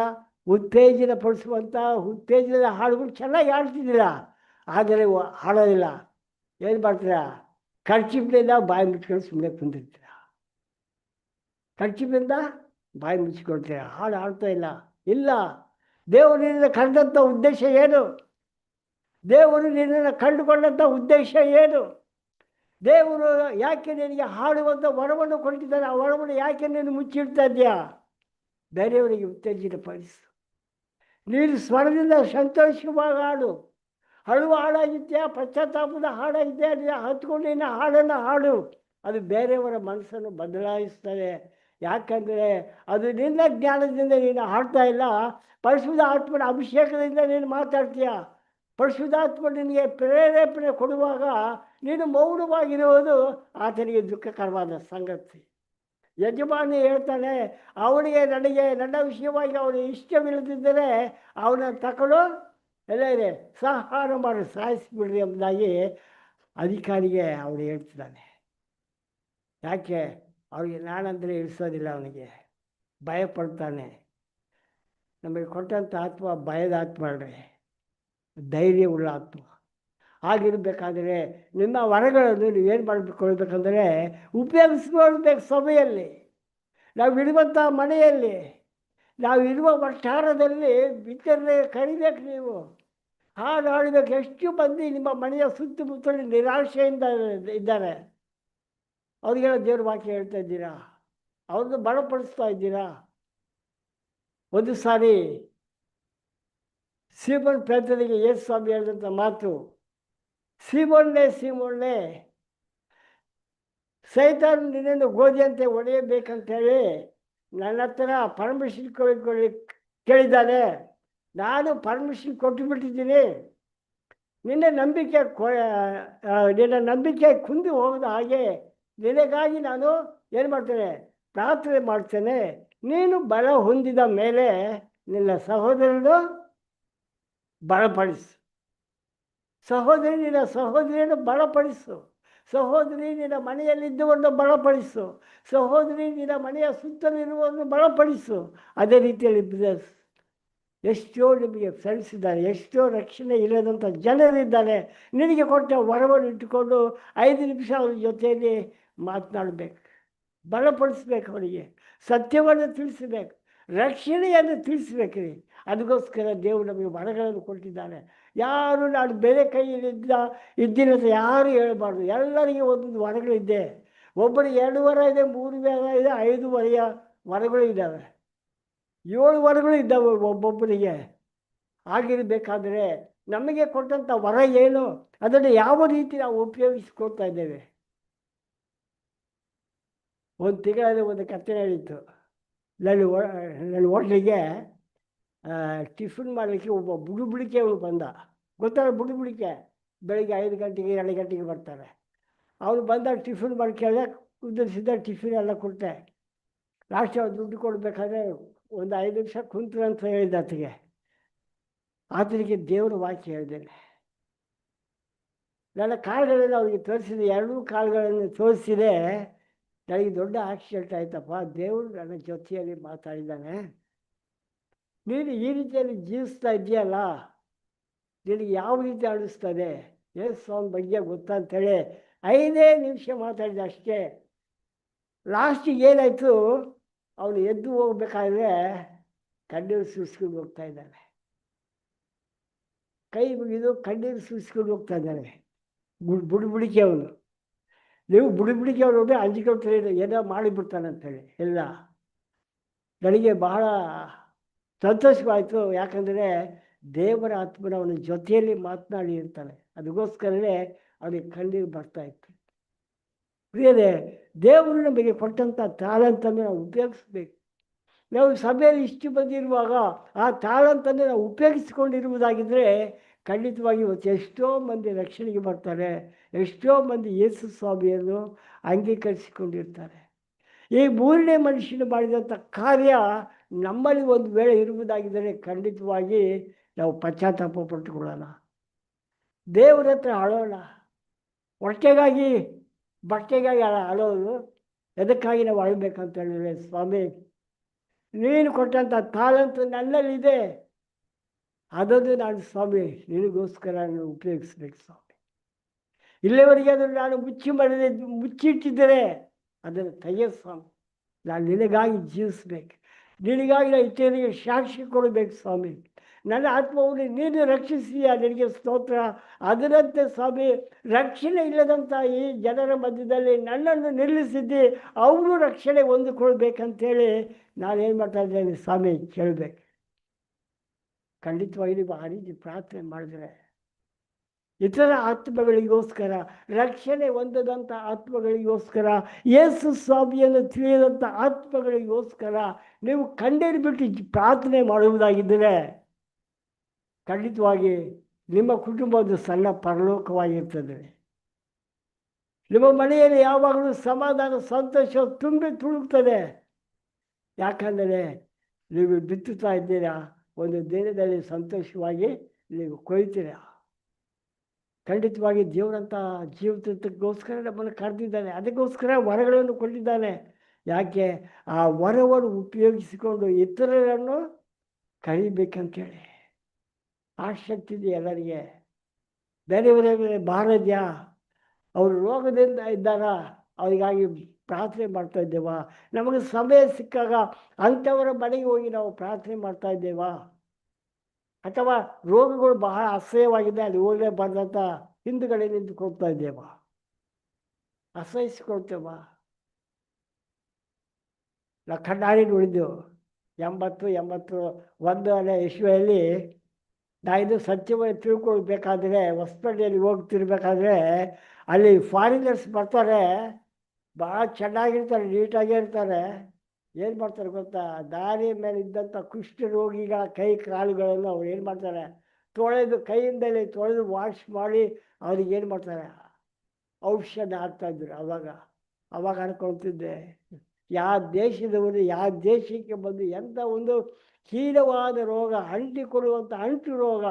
ಉತ್ತೇಜನ ಪಡಿಸುವಂಥ ಉತ್ತೇಜನದ ಹಾಡುಗಳು ಚೆನ್ನಾಗಿ ಹಾಡ್ತಿದ್ದೀರಾ. ಆದರೆ ಹಾಡೋದಿಲ್ಲ. ಏನು ಮಾಡ್ತೀರಾ, ಖರ್ಚಿಪಿನಿಂದ ಬಾಯಿ ಮುಚ್ಕೊಂಡು ಸುಮ್ಮನೆ ಕುಂದಿರ್ತೀರ, ಖರ್ಚಿಪಿನಿಂದ ಬಾಯಿ ಮುಚ್ಚಿಕೊಳ್ತೀರ, ಹಾಡು ಹಾಡ್ತಾ ಇಲ್ಲ. ಇಲ್ಲ, ದೇವರು ನಿನ್ನನ್ನು ಕರೆದಂಥ ಉದ್ದೇಶ ಏನು? ದೇವರು ನಿನ್ನನ್ನು ಕಂಡುಕೊಂಡಂಥ ಉದ್ದೇಶ ಏನು? ದೇವರು ಯಾಕೆ ನಿನಗೆ ಹಾಡುವಂಥ ವರವನ್ನು ಕೊಟ್ಟಿದ್ದಾನೆ? ಆ ವರವನ್ನು ಯಾಕೆ ನೀನು ಮುಚ್ಚಿಡ್ತಾ ಇದೆಯಾ? ಬೇರೆಯವರಿಗೆ ಉತ್ತೇಜನ ಪಡಿಸು. ನೀನು ಸ್ವರದಿಂದ ಸಂತೋಷವಾಗಿ ಹಾಡು. ಹಳುವ ಹಾಡಾಗಿದೆಯಾ, ಪಶ್ಚಾತ್ತಾಪದ ಹಾಡಾಗಿದೆಯಾ, ನೀನು ಹತ್ಕೊಂಡು ನಿನ್ನ ಹಾಡನ್ನು ಹಾಡು. ಅದು ಬೇರೆಯವರ ಮನಸ್ಸನ್ನು ಬದಲಾಯಿಸ್ತದೆ. ಯಾಕಂದರೆ ಅದು ನಿನ್ನ ಜ್ಞಾನದಿಂದ ನೀನು ಹಾಡ್ತಾ ಇಲ್ಲ, ಪರಿಶುದ್ಧ ಆತ್ಮನ ಅಭಿಷೇಕದಿಂದ ನೀನು ಮಾತಾಡ್ತೀಯ. ಪರಿಶುದ್ಧಾತ್ಮ ನಿನಗೆ ಪ್ರೇರೇಪಣೆ ಕೊಡುವಾಗ ನೀನು ಮೌನವಾಗಿರುವುದು ಆತನಿಗೆ ದುಃಖಕರವಾದ ಸಂಗತಿ. ಯಜಮಾನಿ ಹೇಳ್ತಾನೆ, ಅವನಿಗೆ ನನ್ನ ವಿಷಯವಾಗಿ ಅವನು ಇಷ್ಟವಿಲ್ಲದಿದ್ದರೆ ಅವನ ತಕೊಂಡು ಎಲ್ಲ ಇದೆ, ಸಂಹಾರ ಮಾಡಿ ಸಾಯಿಸಿಬಿಡ್ರಿ ಎಂಬುದಾಗಿ ಅಧಿಕಾರಿಗೆ ಅವನು ಹೇಳ್ತಿದ್ದಾನೆ. ಯಾಕೆ? ಅವನಿಗೆ ನಾನಂದರೆ ಇಳಿಸೋದಿಲ್ಲ, ಅವನಿಗೆ ಭಯ ಪಡ್ತಾನೆ. ನಮಗೆ ಕೊಟ್ಟಂಥ ಆತ್ಮ ಭಯದ ಆತ್ಮ ಅಲ್ರಿ, ಧೈರ್ಯವುಳ್ಳ ಆತ್ಮ. ಆಗಿರಬೇಕಾದ್ರೆ ನಿಮ್ಮ ವರಗಳನ್ನು ನೀವೇನು ಮಾಡಿಕೊಳ್ಬೇಕಂದ್ರೆ ಉಪಯೋಗಿಸ್ಕೊಳ್ಬೇಕು. ಸಭೆಯಲ್ಲಿ ನಾವಿರುವಂಥ ಮನೆಯಲ್ಲಿ ನಾವಿರುವ ವಠಾರದಲ್ಲಿ ಬಿತ್ತನೆ ಕರಿಬೇಕು. ನೀವು ಹಾಡು ಹಾಡಬೇಕು. ಎಷ್ಟು ಮಂದಿ ನಿಮ್ಮ ಮನೆಯ ಸುತ್ತಮುತ್ತಲು ನಿರಾಶೆಯಿಂದ ಇದ್ದಾರೆ, ಅವ್ರಿಗೆಲ್ಲ ದೇವ್ರ ವಾಕ್ಯ ಹೇಳ್ತಾ ಇದ್ದೀರಾ, ಅವ್ರನ್ನ ಬಲಪಡಿಸ್ತಾ ಇದ್ದೀರಾ. ಒಂದು ಸಾರಿ ಸೀಮೋನ್ ಪೇತ್ರನಿಗೆ ಯೇಸು ಸ್ವಾಮಿ ಹೇಳಿದಂಥ ಮಾತು, ಸೀಮೋನ್ನೇ ಸೀಮೋನ್ನೇ, ಸೈತಾನ್ ನಿನ್ನನ್ನು ಗೋಧಿಯಂತೆ ಹೊಡೆಯಬೇಕಂತೇಳಿ ನನ್ನ ಹತ್ರ ಪರ್ಮಿಷನ್ ಕೇಳಿದ್ದಾನೆ. ನಾನು ಪರ್ಮಿಷನ್ ಕೊಟ್ಟುಬಿಟ್ಟಿದ್ದೀನಿ. ನಿನ್ನ ನಂಬಿಕೆ ಕುಂದಿ ಹೋಗದ ಹಾಗೆ ನಿನಗಾಗಿ ನಾನು ಏನು ಮಾಡ್ತೇನೆ? ಪ್ರಾರ್ಥನೆ ಮಾಡ್ತೇನೆ. ನೀನು ಬಲ ಹೊಂದಿದ ಮೇಲೆ ನಿನ್ನ ಸಹೋದರನು ಬಲಪಡಿಸು. ಸಹೋದರಿ ನಿನ್ನ ಸಹೋದರಿಯನ್ನು ಬಲಪಡಿಸು. ಸಹೋದರಿ ನಿನ್ನ ಮನೆಯಲ್ಲಿದ್ದವನ್ನು ಬಲಪಡಿಸು. ಸಹೋದರಿ ನಿನ್ನ ಮನೆಯ ಸುತ್ತಲಿರುವವನ್ನು ಬಲಪಡಿಸು. ಅದೇ ರೀತಿಯಲ್ಲಿ ಬ್ರದರ್ಸ್, ಎಷ್ಟೋ ನಿಮಗೆ ಫ್ರೆಂಡ್ಸ್ ಇದ್ದಾರೆ, ಎಷ್ಟೋ ರಕ್ಷಣೆ ಇಲ್ಲದಂಥ ಜನರಿದ್ದಾರೆ. ನಿನಗೆ ಕೊಟ್ಟ ವರವನ್ನು ಇಟ್ಟುಕೊಂಡು 5 ನಿಮಿಷ ಅವ್ರ ಜೊತೆಯಲ್ಲಿ ಮಾತನಾಡಬೇಕು, ಬಲಪಡಿಸ್ಬೇಕು, ಅವರಿಗೆ ಸತ್ಯವನ್ನು ತಿಳಿಸ್ಬೇಕು, ರಕ್ಷಣೆಯನ್ನು ತಿಳಿಸ್ಬೇಕ್ರಿ. ಅದಕ್ಕೋಸ್ಕರ ದೇವರು ನಮಗೆ ವರಗಳನ್ನು ಕೊಟ್ಟಿದ್ದಾನೆ. ಯಾರು ನಾನು ಬೇರೆ ಕೈಯಲ್ಲಿದ್ದ ಇದ್ದಿರಂತ ಯಾರು ಹೇಳಬಾರ್ದು. ಎಲ್ಲರಿಗೆ ಒಂದೊಂದು ವರಗಳಿದ್ದೆ. ಒಬ್ಬರಿಗೆ 2 ವರ ಇದೆ, 3 ವರ ಇದೆ, 5 ವರಗಳು ಇದ್ದಾವೆ, 7 ವರಗಳು ಇದ್ದಾವೆ ಒಬ್ಬೊಬ್ಬರಿಗೆ. ಆಗಿರಬೇಕಾದ್ರೆ ನಮಗೆ ಕೊಟ್ಟಂಥ ವರ ಏನು, ಅದನ್ನು ಯಾವ ರೀತಿ ನಾವು ಉಪಯೋಗಿಸ್ಕೊಳ್ತಾ ಇದ್ದೇವೆ. ಒಂದು ತಿಂಗಳಲ್ಲಿ ಒಂದು ಕಥೆ ಹೇಳಿತ್ತು. ನನ್ನ ಹೋಟ್ಲಿಗೆ ಟಿಫಿನ್ ಮಾಡಲಿಕ್ಕೆ ಒಬ್ಬ ಬುಡುಬುಡಿಕೆ ಅವನು ಬಂದ. ಗೊತ್ತಲ್ಲ ಬುಡುಬುಡಿಕೆ? ಬೆಳಿಗ್ಗೆ 5 ಗಂಟೆಗೆ 2 ಗಂಟೆಗೆ ಬರ್ತಾರೆ. ಅವನು ಬಂದಾಗ ಟಿಫಿನ್ ಮಾಡಿ ಕೇಳಿದೆ, ಕುದಿಸಿದ ಟಿಫಿನ್ ಎಲ್ಲ ಕೊಟ್ಟೆ. ಲಾಸ್ಟ್ ಅವ್ರು ದುಡ್ಡು ಕೊಡಬೇಕಾದ್ರೆ ಒಂದು 5 ನಿಮಿಷ ಕುಂತ್ರು ಅಂತ ಹೇಳಿದ್ದೆ ಆತನಿಗೆ. ಆತನಿಗೆ ದೇವರ ವಾಕ್ಯ ಹೇಳಿದ್ದೇನೆ. ನನ್ನ ಕಾಲುಗಳನ್ನು ಅವ್ರಿಗೆ ತೋರಿಸಿದೆ, 2 ಕಾಲುಗಳನ್ನು ತೋರಿಸಿದೆ. ನನಗೆ ದೊಡ್ಡ ಆಕ್ಸಿಡೆಂಟ್ ಆಯ್ತಪ್ಪ, ದೇವರು ನನ್ನ ಜೊತೆಯಲ್ಲಿ ಮಾತಾಡಿದ್ದಾನೆ. ನೀನು ಈ ರೀತಿಯಲ್ಲಿ ಜೀವಿಸ್ತಾ ಇದೆಯಲ್ಲ, ನಿನಗೆ ಯಾವ ರೀತಿ ಅನಿಸ್ತದೆ, ಯೇಸು ಅವನ ಬಗ್ಗೆ ಗೊತ್ತಾ ಅಂತೇಳಿ 5 ನಿಮಿಷ ಮಾತಾಡಿದ ಅಷ್ಟೇ. ಲಾಸ್ಟಿಗೆ ಏನಾಯಿತು, ಅವನು ಎದ್ದು ಹೋಗ್ಬೇಕಾದ್ರೆ ಕಣ್ಣೀರು ಸುರಿಸ್ಕೊಂಡು ಹೋಗ್ತಾ ಇದ್ದಾನೆ. ಕೈ ಮುಗಿದು ಕಣ್ಣೀರು ಸುರಿಸ್ಕೊಂಡು ಹೋಗ್ತಾ ಇದ್ದಾನೆ. ಬುಡುಬುಡಿಕೆ ಅವನು. ನೀವು ಬುಡುಬುಡಿಕೆ ಅವನು ಹೋಗಿ ಅಂಜಿಕೊಳ್ತಾರೆ, ಏನೋ ಮಾಡಿಬಿಡ್ತಾನೆ ಅಂತೇಳಿ. ಇಲ್ಲ, ನನಗೆ ಬಹಳ ಸಂತೋಷವಾಯಿತು. ಯಾಕಂದರೆ ದೇವರ ಆತ್ಮನ ಅವನ ಜೊತೆಯಲ್ಲಿ ಮಾತನಾಡಿ ಇರ್ತಾನೆ. ಅದಕ್ಕೋಸ್ಕರವೇ ಅವನಿಗೆ ಕಣ್ಣೀರು ಬರ್ತಾಯಿತ್ತು. ಪ್ರಿಯರೇ, ದೇವರು ನಮಗೆ ಕೊಟ್ಟಂಥ ತಾಳಂತನ್ನು ನಾವು ಉಪಯೋಗಿಸ್ಬೇಕು. ನಾವು ಸಭೆಯಲ್ಲಿ ಇಷ್ಟು ಬಂದಿರುವಾಗ ಆ ತಾಳಂತನ್ನು ನಾವು ಉಪಯೋಗಿಸ್ಕೊಂಡಿರುವುದಾಗಿದ್ದರೆ ಖಂಡಿತವಾಗಿ ಇವತ್ತು ಎಷ್ಟೋ ಮಂದಿ ರಕ್ಷಣೆಗೆ ಬರ್ತಾರೆ, ಎಷ್ಟೋ ಮಂದಿ ಯೇಸು ಸ್ವಾಮಿಯನ್ನು ಅಂಗೀಕರಿಸಿಕೊಂಡಿರ್ತಾರೆ. ಈ 3ನೇ ಮನುಷ್ಯನು ಮಾಡಿದಂಥ ಕಾರ್ಯ ನಮ್ಮಲ್ಲಿ ಒಂದು ವೇಳೆ ಇರುವುದಾಗಿದ್ದರೆ ಖಂಡಿತವಾಗಿ ನಾವು ಪಶ್ಚಾತ್ತಾಪ ಪಟ್ಟುಕೊಳ್ಳೋಣ, ದೇವರ ಹತ್ರ ಅಳೋಣ. ಹೊಟ್ಟೆಗಾಗಿ ಬಟ್ಟೆಗಾಗಿ ಅಳೋದು ಎದಕ್ಕಾಗಿ ನಾವು ಅಳಬೇಕಂತ ಹೇಳಿದ್ರೆ, ಸ್ವಾಮಿ ನೀನು ಕೊಟ್ಟಂಥ ತಾಳಂತ ನನ್ನಲ್ಲಿದೆ, ಅದನ್ನು ನಾನು ಸ್ವಾಮಿ ನಿನಗೋಸ್ಕರ ನಾನು ಉಪಯೋಗಿಸ್ಬೇಕು ಸ್ವಾಮಿ. ಇಲ್ಲಿವರೆಗೆ ಅದನ್ನು ನಾನು ಮುಚ್ಚಿಟ್ಟಿದ್ದರೆ ಅದನ್ನು ತೆಗೆಯ ಸ್ವಾಮಿ. ನಾನು ನಿನಗಾಗಿ ಜೀವಿಸ್ಬೇಕು, ನಿನಗಾಗಿ ನಾನು ಇತರರಿಗೆ ಸಾಕ್ಷಿ ಕೊಡಬೇಕು ಸ್ವಾಮಿ. ನನ್ನ ಆತ್ಮವನ್ನು ನೀನು ರಕ್ಷಿಸಿಯ, ನಿನಗೆ ಸ್ತೋತ್ರ. ಅದರಂತೆ ಸ್ವಾಮಿ, ರಕ್ಷಣೆ ಇಲ್ಲದಂಥ ಈ ಜನರ ಮಧ್ಯದಲ್ಲಿ ನನ್ನನ್ನು ನಿಲ್ಲಿಸಿದ್ದಿ, ಅವರು ರಕ್ಷಣೆ ಹೊಂದಿಕೊಳ್ಬೇಕಂತೇಳಿ ನಾನೇನು ಮಾಡ್ತಾ ಇದ್ದೇನೆ ಸ್ವಾಮಿ ಕೇಳಬೇಕು. ಖಂಡಿತವಾಗಿ ನೀವು ಆ ರೀತಿ ಪ್ರಾರ್ಥನೆ ಮಾಡಿದರೆ ಇತರ ಆತ್ಮಗಳಿಗೋಸ್ಕರ, ರಕ್ಷಣೆ ಹೊಂದದಂಥ ಆತ್ಮಗಳಿಗೋಸ್ಕರ, ಯೇಸು ಸ್ವಾಮಿಯನ್ನು ತಿಳಿಯದಂಥ ಆತ್ಮಗಳಿಗೋಸ್ಕರ ನೀವು ಕಣ್ಣೀರು ಬಿಟ್ಟು ಪ್ರಾರ್ಥನೆ ಮಾಡುವುದಾಗಿದ್ದರೆ ಖಂಡಿತವಾಗಿ ನಿಮ್ಮ ಕುಟುಂಬದ ಸಣ್ಣ ಪರಲೋಕವಾಗಿರ್ತದೆ. ನಿಮ್ಮ ಮನೆಯಲ್ಲಿ ಯಾವಾಗಲೂ ಸಮಾಧಾನ, ಸಂತೋಷ ತುಂಬಿ ತುಳುಕ್ತದೆ. ಯಾಕಂದರೆ ನೀವು ಬಿತ್ತುತ್ತಾ ಇದ್ದೀರಾ, ಒಂದು ದಿನದಲ್ಲಿ ಸಂತೋಷವಾಗಿ ನೀವು ಕೊಯ್ತೀರಾ. ಖಂಡಿತವಾಗಿ ದೇವರಂಥ ಜೀವಿತಕ್ಕೋಸ್ಕರ ನಮ್ಮನ್ನು ಕರೆದಿದ್ದಾನೆ. ಅದಕ್ಕೋಸ್ಕರ ವರಗಳನ್ನು ಕೊಟ್ಟಿದ್ದಾನೆ. ಯಾಕೆ? ಆ ವರವನ್ನು ಉಪಯೋಗಿಸಿಕೊಂಡು ಇತರರನ್ನು ಕರಿಬೇಕಂತೇಳಿ. ಆ ಶಕ್ತಿ ಇದೆ ಎಲ್ಲರಿಗೆ. ಬೇರೆಯವರೇ ಭಾರ ಇದೆಯಾ? ಅವರು ರೋಗದಿಂದ ಇದ್ದಾರ, ಅವರಿಗಾಗಿ ಪ್ರಾರ್ಥನೆ ಮಾಡ್ತಾ ಇದ್ದೇವಾ? ನಮಗೆ ಸಮಯ ಸಿಕ್ಕಾಗ ಅಂಥವರ ಮನೆಗೆ ಹೋಗಿ ನಾವು ಪ್ರಾರ್ಥನೆ ಮಾಡ್ತಾ ಇದ್ದೇವಾ? ಅಥವಾ ರೋಗಗಳು ಬಹಳ ಅಸಹ್ಯವಾಗಿದೆ, ಅಲ್ಲಿ ಹೋಗಲೇಬಾರ್ದಂತ ಹಿಂದುಗಡೆ ನಿಂತುಕೊಳ್ತಾ ಇದ್ದೇವಾ? ಅಸಹಿಸಿಕೊಳ್ತೇವಾ? ನಾವು ಕಣ್ಣಾಡಿ ನೋಡಿದ್ದೆವು 81 ಇಸ್ವಿಯಲ್ಲಿ. ಇದು ಸತ್ಯವಾಗಿ ತಿಳ್ಕೊಳ್ಬೇಕಾದ್ರೆ ಹೊಸಪೇಟೆಯಲ್ಲಿ ಹೋಗ್ತಿರ್ಬೇಕಾದ್ರೆ ಅಲ್ಲಿ ಫಾರಿನರ್ಸ್ ಬರ್ತಾರೆ, ಭಾಳ ಚೆನ್ನಾಗಿರ್ತಾರೆ, ನೀಟಾಗೇ ಇರ್ತಾರೆ. ಏನು ಮಾಡ್ತಾರೆ ಗೊತ್ತಾ? ದಾರಿಯ ಮೇಲೆ ಇದ್ದಂಥ ಕುಷ್ಠ ರೋಗಿಗಳ ಕೈ ಕಾಲುಗಳನ್ನು ಅವ್ರು ಏನು ಮಾಡ್ತಾರೆ, ತೊಳೆದು ಕೈಯಿಂದಲೇ ತೊಳೆದು ವಾಶ್ ಮಾಡಿ ಅವ್ರಿಗೆ ಏನು ಮಾಡ್ತಾರೆ, ಔಷಧ ಹಾಕ್ತಾಯಿದ್ರು. ಅವಾಗ ಅನ್ಕೊಳ್ತಿದ್ದೆ, ಯಾವ ದೇಶದವರು ಯಾವ ದೇಶಕ್ಕೆ ಬಂದು ಎಂಥ ಒಂದು ಹೀನವಾದ ರೋಗ, ಅಂಟಿಕೊಳ್ಳುವಂಥ ಅಂಟು ರೋಗ,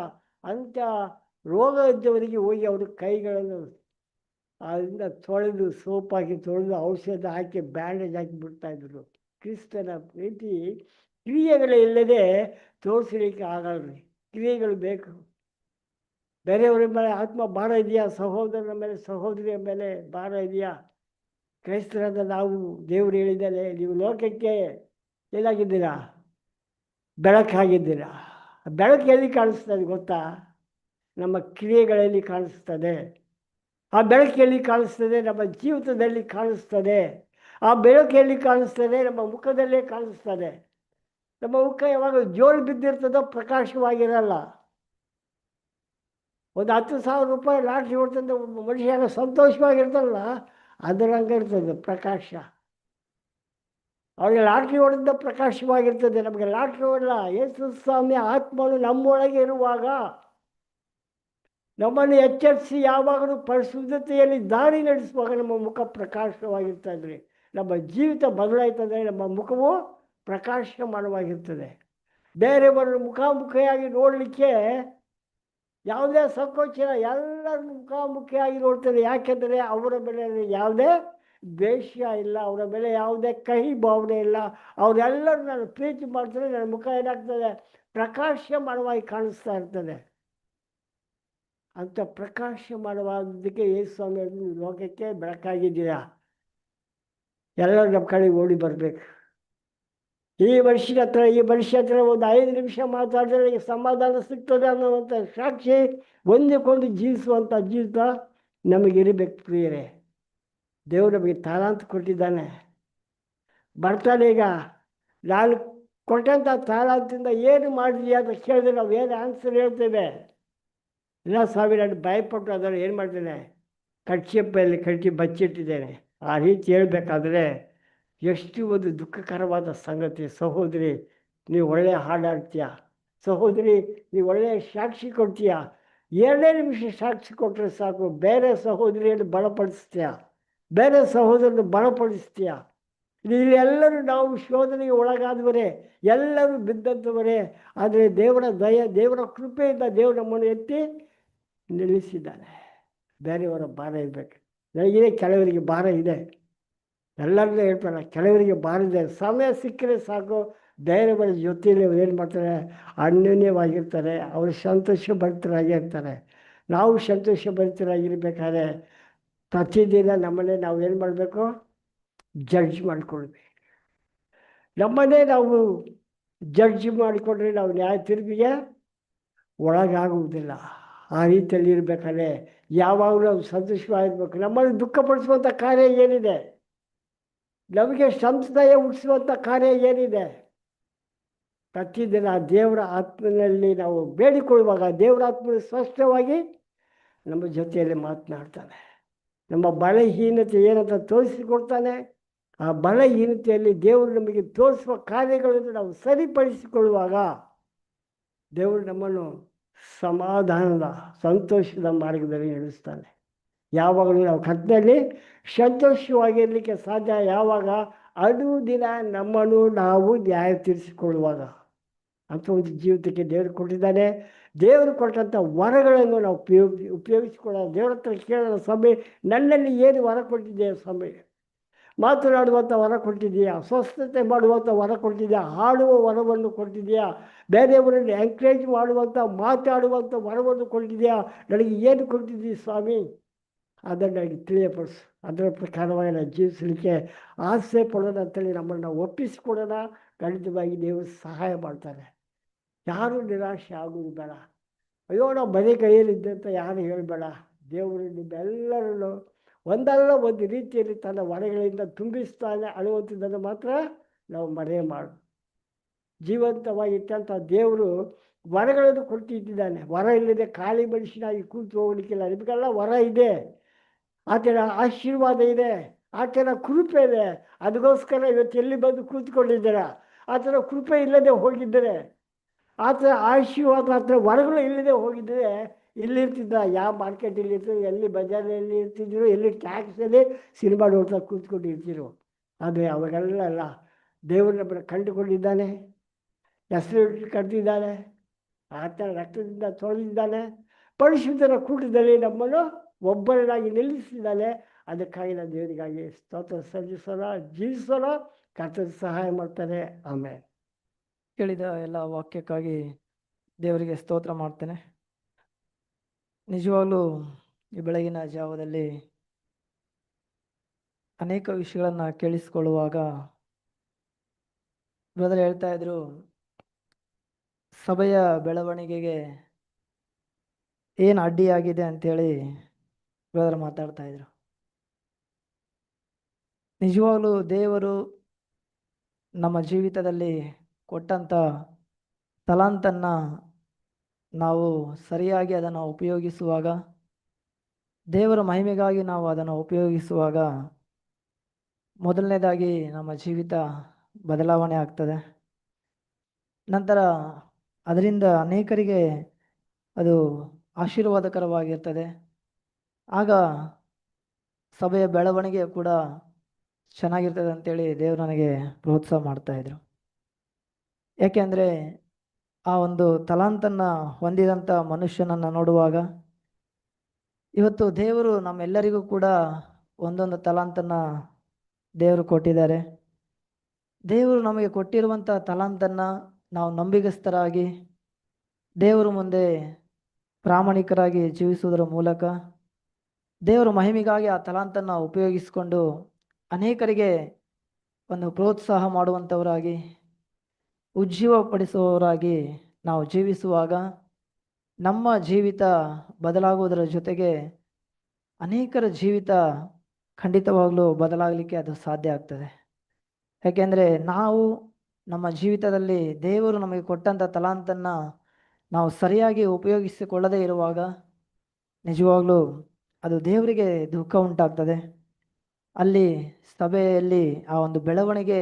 ಅಂಥ ರೋಗ ಇದ್ದವರಿಗೆ ಹೋಗಿ ಅವ್ರ ಕೈಗಳನ್ನು ಅದರಿಂದ ತೊಳೆದು ಸೋಪಾಕಿ ತೊಳೆದು ಔಷಧ ಹಾಕಿ ಬ್ಯಾಂಡೇಜ್ ಹಾಕಿ ಬಿಡ್ತಾಯಿದ್ರು. ಕ್ರಿಸ್ತನ ಪ್ರೀತಿ ಕ್ರಿಯೆಗಳಿಲ್ಲದೆ ತೋರಿಸಲಿಕ್ಕೆ ಆಗಲ್ರಿ. ಕ್ರಿಯೆಗಳು ಬೇಕು. ಬೇರೆಯವರ ಮೇಲೆ ಆತ್ಮ ಭಾರ ಇದೆಯಾ? ಸಹೋದರನ ಮೇಲೆ ಸಹೋದರಿಯ ಮೇಲೆ ಭಾರ ಇದೆಯಾ? ಕ್ರೈಸ್ತರಾದ ನಾವು ದೇವರು ಹೇಳಿದ್ದಾರೆ, ನೀವು ಲೋಕಕ್ಕೆ ಏನಾಗಿದ್ದೀರಾ? ಬೆಳಕಾಗಿದ್ದೀರಾ. ಬೆಳಕು ಎಲ್ಲಿ ಕಾಣಿಸ್ತದೆ ಗೊತ್ತಾ? ನಮ್ಮ ಕ್ರಿಯೆಗಳಲ್ಲಿ ಕಾಣಿಸ್ತದೆ. ಆ ಬೆಳಕು ಎಲ್ಲಿ ಕಾಣಿಸ್ತದೆ? ನಮ್ಮ ಜೀವಿತದಲ್ಲಿ ಕಾಣಿಸ್ತದೆ. ಆ ಬೆಳಕು ಎಲ್ಲಿ ಕಾಣಿಸ್ತದೆ? ನಮ್ಮ ಮುಖದಲ್ಲೇ ಕಾಣಿಸ್ತದೆ. ನಮ್ಮ ಮುಖ ಯಾವಾಗ ಜೋಳು ಬಿದ್ದಿರ್ತದೋ ಪ್ರಕಾಶವಾಗಿರಲ್ಲ. ಒಂದು 10,000 ರೂಪಾಯಿ ಲಾಟ್ರಿ ಹೊಡ್ತಂದ್ರೆ ಮನುಷ್ಯನ ಸಂತೋಷವಾಗಿರ್ತಲ್ಲ, ಅದರಂಗೆ ಇರ್ತದೆ ಪ್ರಕಾಶ. ಅವರಿಗೆ ಲಾಟ್ರಿ ಹೊಡೆದ ಪ್ರಕಾಶವಾಗಿರ್ತದೆ, ನಮಗೆ ಲಾಟ್ರಿ ಹೊಡಲ್ಲ. ಯೇಸು ಸ್ವಾಮಿ ಆತ್ಮನು ನಮ್ಮೊಳಗೆ ಇರುವಾಗ ನಮ್ಮನ್ನು ಎಚ್ಚರಿಸಿ ಯಾವಾಗಲೂ ಪರಿಶುದ್ಧತೆಯಲ್ಲಿ ದಾರಿ ನಡೆಸುವಾಗ ನಮ್ಮ ಮುಖ ಪ್ರಕಾಶವಾಗಿರ್ತದೆ. ನಮ್ಮ ಜೀವಿತ ಬದಲಾಯ್ತದೆ, ನಮ್ಮ ಮುಖವು ಪ್ರಕಾಶಮಾನವಾಗಿರ್ತದೆ. ಬೇರೆಯವರು ಮುಖಾಮುಖಿಯಾಗಿ ನೋಡಲಿಕ್ಕೆ ಯಾವುದೇ ಸಂಕೋಚ, ಎಲ್ಲರೂ ಮುಖಾಮುಖಿಯಾಗಿ ನೋಡ್ತಾರೆ. ಯಾಕೆಂದರೆ ಅವರ ಮೇಲೆ ಯಾವುದೇ ದ್ವೇಷ ಇಲ್ಲ, ಅವರ ಮೇಲೆ ಯಾವುದೇ ಕಹಿ ಭಾವನೆ ಇಲ್ಲ. ಅವರೆಲ್ಲರೂ ನಾನು ಪ್ರೀತಿ ಮಾಡ್ತಾರೆ. ನನ್ನ ಮುಖ ಏನಾಗ್ತದೆ? ಪ್ರಕಾಶಮಾನವಾಗಿ ಕಾಣಿಸ್ತಾ ಇರ್ತದೆ. ಅಂಥ ಪ್ರಕಾಶಮಾನವಾದಕ್ಕೆ ಯೇಸು ಸ್ವಾಮಿ ಲೋಕಕ್ಕೆ ಬೆಳಕಾಗಿದ್ದೀರಾ. ಎಲ್ಲರೂ ನಮ್ಮ ಕಡೆಗೆ ಓಡಿ ಬರಬೇಕು. ಈ ಮನುಷ್ಯನ ಹತ್ರ ಒಂದು 5 ನಿಮಿಷ ಮಾತಾಡಿದ್ರೆ ನನಗೆ ಸಮಾಧಾನ ಸಿಗ್ತದೆ ಅನ್ನೋವಂಥ ಸಾಕ್ಷಿ ಒಂದಕ್ಕೊಂದು ಜೀವಿಸುವಂಥ ಜೀವಿತ ನಮಗಿರಬೇಕು ಪ್ರಿಯರೇ. ದೇವರು ನಮಗೆ ತಾಲಾಂತ ಕೊಟ್ಟಿದ್ದಾನೆ. ಬರ್ತಾನೆ ಈಗ. ನಾನು ಕೊಟ್ಟಂಥ ತಾಲಾಂತಿಂದ ಏನು ಮಾಡಿದೀಯ ಅಂತ ಕೇಳಿದ್ರೆ ನಾವು ಏನು ಆನ್ಸರ್ ಹೇಳ್ತೇವೆ? ಇಲ್ಲ ಸ್ವಾಮಿ, ನಾನು ಭಯಪಟ್ಟು ಅದನ್ನು ಏನು ಮಾಡ್ತೇನೆ, ಕಟ್ಚಿಪ್ಪಲ್ಲಿ ಕಟ್ಟಿ ಬಚ್ಚಿಟ್ಟಿದ್ದೇನೆ. ಆ ರೀತಿ ಹೇಳಬೇಕಾದ್ರೆ ಎಷ್ಟು ಒಂದು ದುಃಖಕರವಾದ ಸಂಗತಿ. ಸಹೋದರಿ, ನೀವು ಒಳ್ಳೆಯ ಹಾಡಾಡ್ತೀಯ. ಸಹೋದರಿ, ನೀವು ಒಳ್ಳೆಯ ಸಾಕ್ಷಿ ಕೊಡ್ತೀಯ. 2 ನಿಮಿಷ ಸಾಕ್ಷಿ ಕೊಟ್ಟರೆ ಸಾಕು, ಬೇರೆ ಸಹೋದರಿಯನ್ನು ಬಲಪಡಿಸ್ತೀಯ, ಬೇರೆ ಸಹೋದರನ್ನು ಬಲಪಡಿಸ್ತೀಯ. ಇಲ್ಲಿ ಎಲ್ಲರೂ ನಾವು ಶೋಧನೆಗೆ ಒಳಗಾದವರೇ, ಎಲ್ಲರೂ ಬಿದ್ದಂಥವರೇ. ಆದರೆ ದೇವರ ದಯೆ, ದೇವರ ಕೃಪೆಯಿಂದ ದೇವರು ನಮ್ಮನ್ನು ಎತ್ತಿ ನಿಲ್ಲಿಸಿದ್ದಾನೆ. ಬೇರೆಯವರ ಭಾರ ಇರಬೇಕು. ನನಗಿದೆ, ಕೆಲವರಿಗೆ ಭಾರ ಇದೆ. ಎಲ್ಲರನ್ನೂ ಹೇಳ್ತಾರೆ, ಕೆಲವರಿಗೆ ಭಾರ ಇದೆ. ಸಮಯ ಸಿಕ್ಕರೆ ಸಾಕು, ಧೈರ್ಯಗಳ ಜೊತೆಯಲ್ಲಿ ಏನು ಮಾಡ್ತಾರೆ, ಅನ್ಯೋನ್ಯವಾಗಿರ್ತಾರೆ. ಅವರು ಸಂತೋಷ ಭರಿತರಾಗಿರ್ತಾರೆ. ನಾವು ಸಂತೋಷ ಭರಿತರಾಗಿರ್ಬೇಕಾದ್ರೆ ಪ್ರತಿದಿನ ನಮ್ಮನ್ನೇ ನಾವು ಏನು ಮಾಡಬೇಕು? ಜಡ್ಜ್ ಮಾಡಿಕೊಳ್ಬೇಕು. ನಮ್ಮನ್ನೇ ನಾವು ಜಡ್ಜ್ ಮಾಡಿಕೊಂಡ್ರೆ ನಾವು ನ್ಯಾಯ ತೀರ್ಪಿಗೆ ಒಳಗಾಗುವುದಿಲ್ಲ. ಆ ರೀತಿಯಲ್ಲಿ ಇರಬೇಕಾದ್ರೆ ಯಾವಾಗಲೂ ನಾವು ಸಂತೋಷವಾಗಿರ್ಬೇಕು. ನಮ್ಮನ್ನು ದುಃಖಪಡಿಸುವಂಥ ಕಾರ್ಯ ಏನಿದೆ? ನಮಗೆ ಸಂಶಯ ಹುಟ್ಟಿಸುವಂಥ ಕಾರ್ಯ ಏನಿದೆ? ಪ್ರತಿದಿನ ದೇವರ ಆತ್ಮನಲ್ಲಿ ನಾವು ಬೇಡಿಕೊಳ್ಳುವಾಗ ದೇವರ ಆತ್ಮ ಸ್ಪಷ್ಟವಾಗಿ ನಮ್ಮ ಜೊತೆಯಲ್ಲಿ ಮಾತನಾಡ್ತಾನೆ. ನಮ್ಮ ಬಲಹೀನತೆ ಏನಂತ ತೋರಿಸಿಕೊಡ್ತಾನೆ. ಆ ಬಲಹೀನತೆಯಲ್ಲಿ ದೇವರು ನಮಗೆ ತೋರಿಸುವ ಕಾರ್ಯಗಳನ್ನು ನಾವು ಸರಿಪಡಿಸಿಕೊಳ್ಳುವಾಗ ದೇವರು ನಮ್ಮನ್ನು ಸಮಾಧಾನದ ಸಂತೋಷದ ಮಾರ್ಗದಲ್ಲಿ ನಡೆಸ್ತಾನೆ. ಯಾವಾಗಲೂ ನಾವು ಕರ್ತನಲ್ಲಿ ಸಂತೋಷವಾಗಿರಲಿಕ್ಕೆ ಸಾಧ್ಯ ಯಾವಾಗ? ಅನುದಿನ ನಮ್ಮನ್ನು ನಾವು ನ್ಯಾಯ ತೀರಿಸಿಕೊಳ್ಳುವಾಗ. ಅಂಥ ಒಂದು ಜೀವಿತಕ್ಕೆ ದೇವರು ಕೊಟ್ಟಿದ್ದಾನೆ. ದೇವರು ಕೊಟ್ಟಂಥ ವರಗಳನ್ನು ನಾವು ಉಪಯೋಗಿಸಿಕೊಳ್ಳೋಣ. ದೇವರ ಹತ್ರ ಕೇಳೋಣ, ಸ್ವಾಮಿ ನನ್ನಲ್ಲಿ ಏನು ವರ ಕೊಟ್ಟಿದೆಯಾ ಸ್ವಾಮಿ? ಮಾತನಾಡುವಂಥ ವರ ಕೊಟ್ಟಿದೆಯಾ? ಸ್ವಸ್ಥತೆ ಮಾಡುವಂಥ ವರ ಕೊಟ್ಟಿದೆಯಾ? ಹಾಡುವ ವರವನ್ನು ಕೊಟ್ಟಿದೆಯಾ? ಬೇರೆಯವರನ್ನು ಎಂಕರೇಜ್ ಮಾಡುವಂಥ, ಮಾತಾಡುವಂಥ ವರವನ್ನು ಕೊಟ್ಟಿದೆಯಾ? ನನಗೆ ಏನು ಕೊಟ್ಟಿದ್ದೀವಿ ಸ್ವಾಮಿ? ಅದನ್ನು ನನಗೆ ತಿಳಿಯಪಡಿಸು. ಅದರ ಪ್ರಕಾರವಾಗಿ ನಾನು ಜೀವಿಸಲಿಕ್ಕೆ ಆಸೆ ಪಡೋಣ ಅಂತೇಳಿ ನಮ್ಮನ್ನು ನಾವು ಒಪ್ಪಿಸಿಕೊಡೋಣ. ಖಂಡಿತವಾಗಿ ದೇವರು ಸಹಾಯ ಮಾಡ್ತಾರೆ. ಯಾರೂ ನಿರಾಶೆ ಆಗುವುದು ಬೇಡ. ಅಯ್ಯೋ ನಾವು ಮನೆ ಕೈಯಲ್ಲಿದ್ದೆ ಅಂತ ಯಾರು ಹೇಳಬೇಡ. ದೇವರು ನಿಮ್ಮೆಲ್ಲರನ್ನು ಒಂದಲ್ಲ ಒಂದು ರೀತಿಯಲ್ಲಿ ತನ್ನ ವರಗಳಿಂದ ತುಂಬಿಸ್ತಾನೆ ಅನ್ನುವಂಥದ್ದನ್ನು ಮಾತ್ರ ನಾವು ಮರೆ ಮಾಡು. ಜೀವಂತವಾಗಿಟ್ಟಂಥ ದೇವರು ವರಗಳನ್ನು ಕೊಟ್ಟಿದ್ದಾನೆ. ವರ ಇಲ್ಲದೆ ಖಾಲಿ ಮನುಷ್ಯನಾಗಿ ಕೂತು ಹೋಗ್ಲಿಕ್ಕಿಲ್ಲ. ನಿಮಗೆಲ್ಲ ವರ ಇದೆ, ಆತನ ಆಶೀರ್ವಾದ ಇದೆ, ಆತನ ಕೃಪೆ ಇದೆ. ಅದಕ್ಕೋಸ್ಕರ ಇವತ್ತು ಎಲ್ಲಿ ಬಂದು ಕೂತ್ಕೊಂಡಿದ್ದೀರ. ಆತನ ಕೃಪೆ ಇಲ್ಲದೆ ಹೋಗಿದ್ದರೆ, ಆತನ ಆಶೀರ್ವಾದ, ಆತನ ವರಗಳು ಇಲ್ಲದೆ ಹೋಗಿದ್ದರೆ ಇಲ್ಲಿರ್ತಿದ್ದ? ಯಾವ ಮಾರ್ಕೆಟಲ್ಲಿ ಇರ್ತಿದ್ರು, ಎಲ್ಲಿ ಬಜಾರಲ್ಲಿ ಇರ್ತಿದ್ರು, ಎಲ್ಲಿ ಟ್ಯಾಕ್ಸಲ್ಲಿ ಸಿನಿಮಾ ನೋಡ್ತಾ ಕೂತ್ಕೊಂಡು ಇರ್ತಿರು. ಆದರೆ ಅವಾಗೆಲ್ಲ ಅಲ್ಲ. ದೇವರು ನಮ್ಮನ್ನು ಕಂಡುಕೊಂಡಿದ್ದಾನೆ, ಹೆಸರು ಕರೆದಿದ್ದಾನೆ, ಆತನ ರಕ್ತದಿಂದ ತೊಳೆದಿದ್ದಾನೆ, ಪರಿಶುದ್ಧರ ಕೂಟದಲ್ಲಿ ನಮ್ಮನ್ನು ಒಬ್ಬರನ್ನಾಗಿ ನಿಲ್ಲಿಸಿದ್ದಾನೆ. ಅದಕ್ಕಾಗಿ ನಾವು ದೇವರಿಗಾಗಿ ಸ್ತೋತ್ರ ಸಲ್ಲಿಸೋಣ, ಜೀವಿಸೋಣ. ಕರ್ತನ ಸಹಾಯ ಮಾಡ್ತಾನೆ. ಆಮೇಲೆ ಕೇಳಿದ ಎಲ್ಲ ವಾಕ್ಯಕ್ಕಾಗಿ ದೇವರಿಗೆ ಸ್ತೋತ್ರ ಮಾಡ್ತೇನೆ. ನಿಜವಾಗ್ಲೂ ಈ ಬೆಳಗಿನ ಜಾವದಲ್ಲಿ ಅನೇಕ ವಿಷಯಗಳನ್ನು ಕೇಳಿಸಿಕೊಳ್ಳುವಾಗ ಬ್ರದರ್ ಹೇಳ್ತಾ ಇದ್ರು, ಸಭೆಯ ಬೆಳವಣಿಗೆಗೆ ಏನು ಅಡ್ಡಿಯಾಗಿದೆ ಅಂಥೇಳಿ ಬ್ರದರ್ ಮಾತಾಡ್ತಾ ಇದ್ರು. ನಿಜವಾಗ್ಲೂ ದೇವರು ನಮ್ಮ ಜೀವಿತದಲ್ಲಿ ಕೊಟ್ಟಂಥ ತಲಾಂತನ್ನು ನಾವು ಸರಿಯಾಗಿ ಅದನ್ನು ಉಪಯೋಗಿಸುವಾಗ, ದೇವರ ಮಹಿಮೆಗಾಗಿ ನಾವು ಅದನ್ನು ಉಪಯೋಗಿಸುವಾಗ, ಮೊದಲನೇದಾಗಿ ನಮ್ಮ ಜೀವಿತ ಬದಲಾವಣೆ ಆಗ್ತದೆ. ನಂತರ ಅದರಿಂದ ಅನೇಕರಿಗೆ ಅದು ಆಶೀರ್ವಾದಕರವಾಗಿರ್ತದೆ. ಆಗ ಸಭೆಯ ಬೆಳವಣಿಗೆ ಕೂಡ ಚೆನ್ನಾಗಿರ್ತದೆ ಅಂತೇಳಿ ದೇವರು ನನಗೆ ಪ್ರೋತ್ಸಾಹ ಮಾಡ್ತಾಯಿದ್ರು. ಯಾಕೆಂದರೆ ಆ ಒಂದು ತಲಾಂತನ್ನು ಹೊಂದಿದಂಥ ಮನುಷ್ಯನನ್ನು ನೋಡುವಾಗ, ಇವತ್ತು ದೇವರು ನಮ್ಮೆಲ್ಲರಿಗೂ ಕೂಡ ಒಂದೊಂದು ತಲಾಂತನ್ನು ದೇವರು ಕೊಟ್ಟಿದ್ದಾರೆ. ದೇವರು ನಮಗೆ ಕೊಟ್ಟಿರುವಂಥ ತಲಾಂತನ್ನು ನಾವು ನಂಬಿಗಸ್ತರಾಗಿ ದೇವರ ಮುಂದೆ ಪ್ರಾಮಾಣಿಕರಾಗಿ ಜೀವಿಸುವುದರ ಮೂಲಕ ದೇವರ ಮಹಿಮೆಗಾಗಿ ಆ ತಲಾಂತನ್ನು ಉಪಯೋಗಿಸಿಕೊಂಡು ಅನೇಕರಿಗೆ ಒಂದು ಪ್ರೋತ್ಸಾಹ ಮಾಡುವಂಥವರಾಗಿ, ಉಜ್ಜೀವಪಡಿಸುವವರಾಗಿ ನಾವು ಜೀವಿಸುವಾಗ ನಮ್ಮ ಜೀವಿತ ಬದಲಾಗುವುದರ ಜೊತೆಗೆ ಅನೇಕರ ಜೀವಿತ ಖಂಡಿತವಾಗಲೂ ಬದಲಾಗಲಿಕ್ಕೆ ಅದು ಸಾಧ್ಯ ಆಗ್ತದೆ. ಯಾಕೆಂದರೆ ನಾವು ನಮ್ಮ ಜೀವಿತದಲ್ಲಿ ದೇವರು ನಮಗೆ ಕೊಟ್ಟಂಥ ತಲಾಂತನ್ನು ನಾವು ಸರಿಯಾಗಿ ಉಪಯೋಗಿಸಿಕೊಳ್ಳದೇ ಇರುವಾಗ ನಿಜವಾಗ್ಲೂ ಅದು ದೇವರಿಗೆ ದುಃಖ ಉಂಟಾಗ್ತದೆ. ಅಲ್ಲಿ ಸಭೆಯಲ್ಲಿ ಆ ಒಂದು ಬೆಳವಣಿಗೆ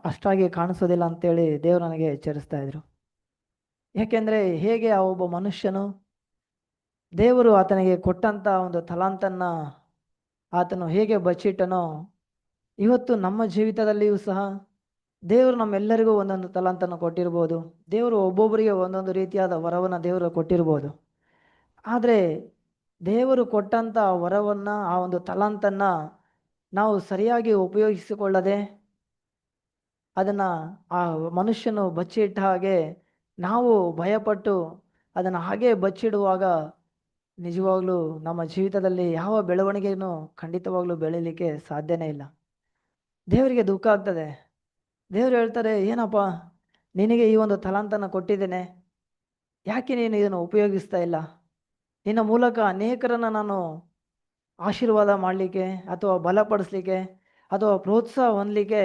ಅಷ್ಟಾಗಿ ಕಾಣಿಸೋದಿಲ್ಲ ಅಂತೇಳಿ ದೇವರು ನನಗೆ ಎಚ್ಚರಿಸ್ತಾ ಇದ್ರು. ಯಾಕೆಂದರೆ ಹೇಗೆ ಆ ಒಬ್ಬ ಮನುಷ್ಯನು ದೇವರು ಆತನಿಗೆ ಕೊಟ್ಟಂಥ ಒಂದು ತಲಾಂತನ್ನು ಆತನು ಹೇಗೆ ಬಚ್ಚಿಟ್ಟನೋ, ಇವತ್ತು ನಮ್ಮ ಜೀವಿತದಲ್ಲಿಯೂ ಸಹ ದೇವರು ನಮ್ಮೆಲ್ಲರಿಗೂ ಒಂದೊಂದು ತಲಾಂತನ್ನು ಕೊಟ್ಟಿರ್ಬೋದು. ದೇವರು ಒಬ್ಬೊಬ್ಬರಿಗೆ ಒಂದೊಂದು ರೀತಿಯಾದ ವರವನ್ನು ದೇವರು ಕೊಟ್ಟಿರ್ಬೋದು. ಆದರೆ ದೇವರು ಕೊಟ್ಟಂಥ ವರವನ್ನು, ಆ ಒಂದು ತಲಾಂತನ್ನು ನಾವು ಸರಿಯಾಗಿ ಉಪಯೋಗಿಸಿಕೊಳ್ಳದೆ ಅದನ್ನು ಆ ಮನುಷ್ಯನು ಬಚ್ಚಿಟ್ಟ ಹಾಗೆ ನಾವು ಭಯಪಟ್ಟು ಅದನ್ನು ಹಾಗೆ ಬಚ್ಚಿಡುವಾಗ ನಿಜವಾಗ್ಲೂ ನಮ್ಮ ಜೀವಿತದಲ್ಲಿ ಯಾವ ಬೆಳವಣಿಗೆಯೂ ಖಂಡಿತವಾಗ್ಲೂ ಬೆಳೀಲಿಕ್ಕೆ ಸಾಧ್ಯನೇ ಇಲ್ಲ. ದೇವರಿಗೆ ದುಃಖ ಆಗ್ತದೆ. ದೇವರು ಹೇಳ್ತಾರೆ, ಏನಪ್ಪ ನಿನಗೆ ಈ ಒಂದು ತಲಾಂತನ ಕೊಟ್ಟಿದ್ದೇನೆ, ಯಾಕೆ ನೀನು ಇದನ್ನು ಉಪಯೋಗಿಸ್ತಾ ಇಲ್ಲ? ನಿನ್ನ ಮೂಲಕ ಅನೇಕರನ್ನು ನಾನು ಆಶೀರ್ವಾದ ಮಾಡಲಿಕ್ಕೆ ಅಥವಾ ಬಲಪಡಿಸ್ಲಿಕ್ಕೆ ಅಥವಾ ಪ್ರೋತ್ಸಾಹ ಹೊಂದಲಿಕ್ಕೆ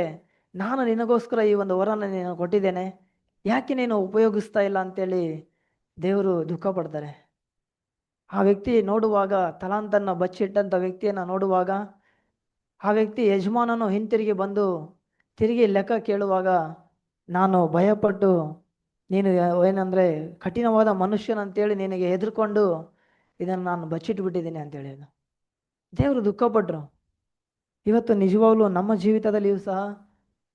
ನಾನು ನಿನಗೋಸ್ಕರ ಈ ಒಂದು ವರನ ನೀನು ಕೊಟ್ಟಿದ್ದೇನೆ, ಯಾಕೆ ನೀನು ಉಪಯೋಗಿಸ್ತಾ ಇಲ್ಲ ಅಂತೇಳಿ ದೇವರು ದುಃಖ ಪಡ್ತಾರೆ. ಆ ವ್ಯಕ್ತಿ ನೋಡುವಾಗ, ತಲಾಂತನ್ನು ಬಚ್ಚಿಟ್ಟಂಥ ವ್ಯಕ್ತಿಯನ್ನು ನೋಡುವಾಗ, ಆ ವ್ಯಕ್ತಿ ಯಜಮಾನನು ಹಿಂತಿರುಗಿ ಬಂದು ತಿರುಗಿ ಲೆಕ್ಕ ಕೇಳುವಾಗ, ನಾನು ಭಯಪಟ್ಟು ನೀನು ಏನಂದರೆ ಕಠಿಣವಾದ ಮನುಷ್ಯನಂತೇಳಿ ನಿನಗೆ ಹೆದರ್ಕೊಂಡು ಇದನ್ನು ನಾನು ಬಚ್ಚಿಟ್ಬಿಟ್ಟಿದ್ದೀನಿ ಅಂತೇಳಿ ದೇವರು ದುಃಖಪಟ್ಟರು. ಇವತ್ತು ನಿಜವಾಗ್ಲೂ ನಮ್ಮ ಜೀವಿತದಲ್ಲಿಯೂ ಸಹ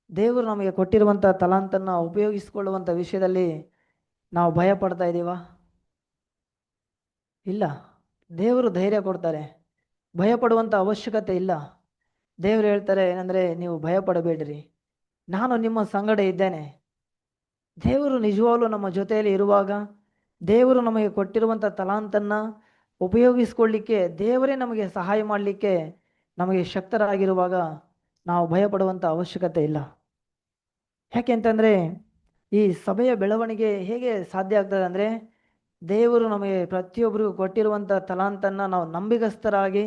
ದೇವರು ನಮಗೆ ಕೊಟ್ಟಿರುವಂಥ ತಲಾಂತನ್ನು ಉಪಯೋಗಿಸಿಕೊಳ್ಳುವಂಥ ವಿಷಯದಲ್ಲಿ ನಾವು ಭಯ ಪಡ್ತಾ ಇದ್ದೀವಾ? ಇಲ್ಲ. ದೇವರು ಧೈರ್ಯ ಕೊಡ್ತಾರೆ. ಭಯ ಪಡುವಂಥ ಅವಶ್ಯಕತೆ ಇಲ್ಲ. ದೇವರು ಹೇಳ್ತಾರೆ ಏನಂದರೆ, ನೀವು ಭಯ ಪಡಬೇಡಿರಿ, ನಾನು ನಿಮ್ಮ ಸಂಗಡ ಇದ್ದೇನೆ. ದೇವರು ನಿಜವಾಗ್ಲೂ ನಮ್ಮ ಜೊತೆಯಲ್ಲಿ ಇರುವಾಗ, ದೇವರು ನಮಗೆ ಕೊಟ್ಟಿರುವಂಥ ತಲಾಂತನ್ನು ಉಪಯೋಗಿಸ್ಕೊಳ್ಳಿಕ್ಕೆ ದೇವರೇ ನಮಗೆ ಸಹಾಯ ಮಾಡಲಿಕ್ಕೆ ನಮಗೆ ಶಕ್ತರಾಗಿರುವಾಗ ನಾವು ಭಯಪಡುವಂಥ ಅವಶ್ಯಕತೆ ಇಲ್ಲ. ಯಾಕೆ ಅಂತಂದರೆ, ಈ ಸಭೆಯ ಬೆಳವಣಿಗೆ ಹೇಗೆ ಸಾಧ್ಯ ಆಗ್ತದೆ ಅಂದರೆ, ದೇವರು ನಮಗೆ ಪ್ರತಿಯೊಬ್ಬರಿಗೂ ಕೊಟ್ಟಿರುವಂಥ ತಲಾಂತನ್ನು ನಾವು ನಂಬಿಗಸ್ತರಾಗಿ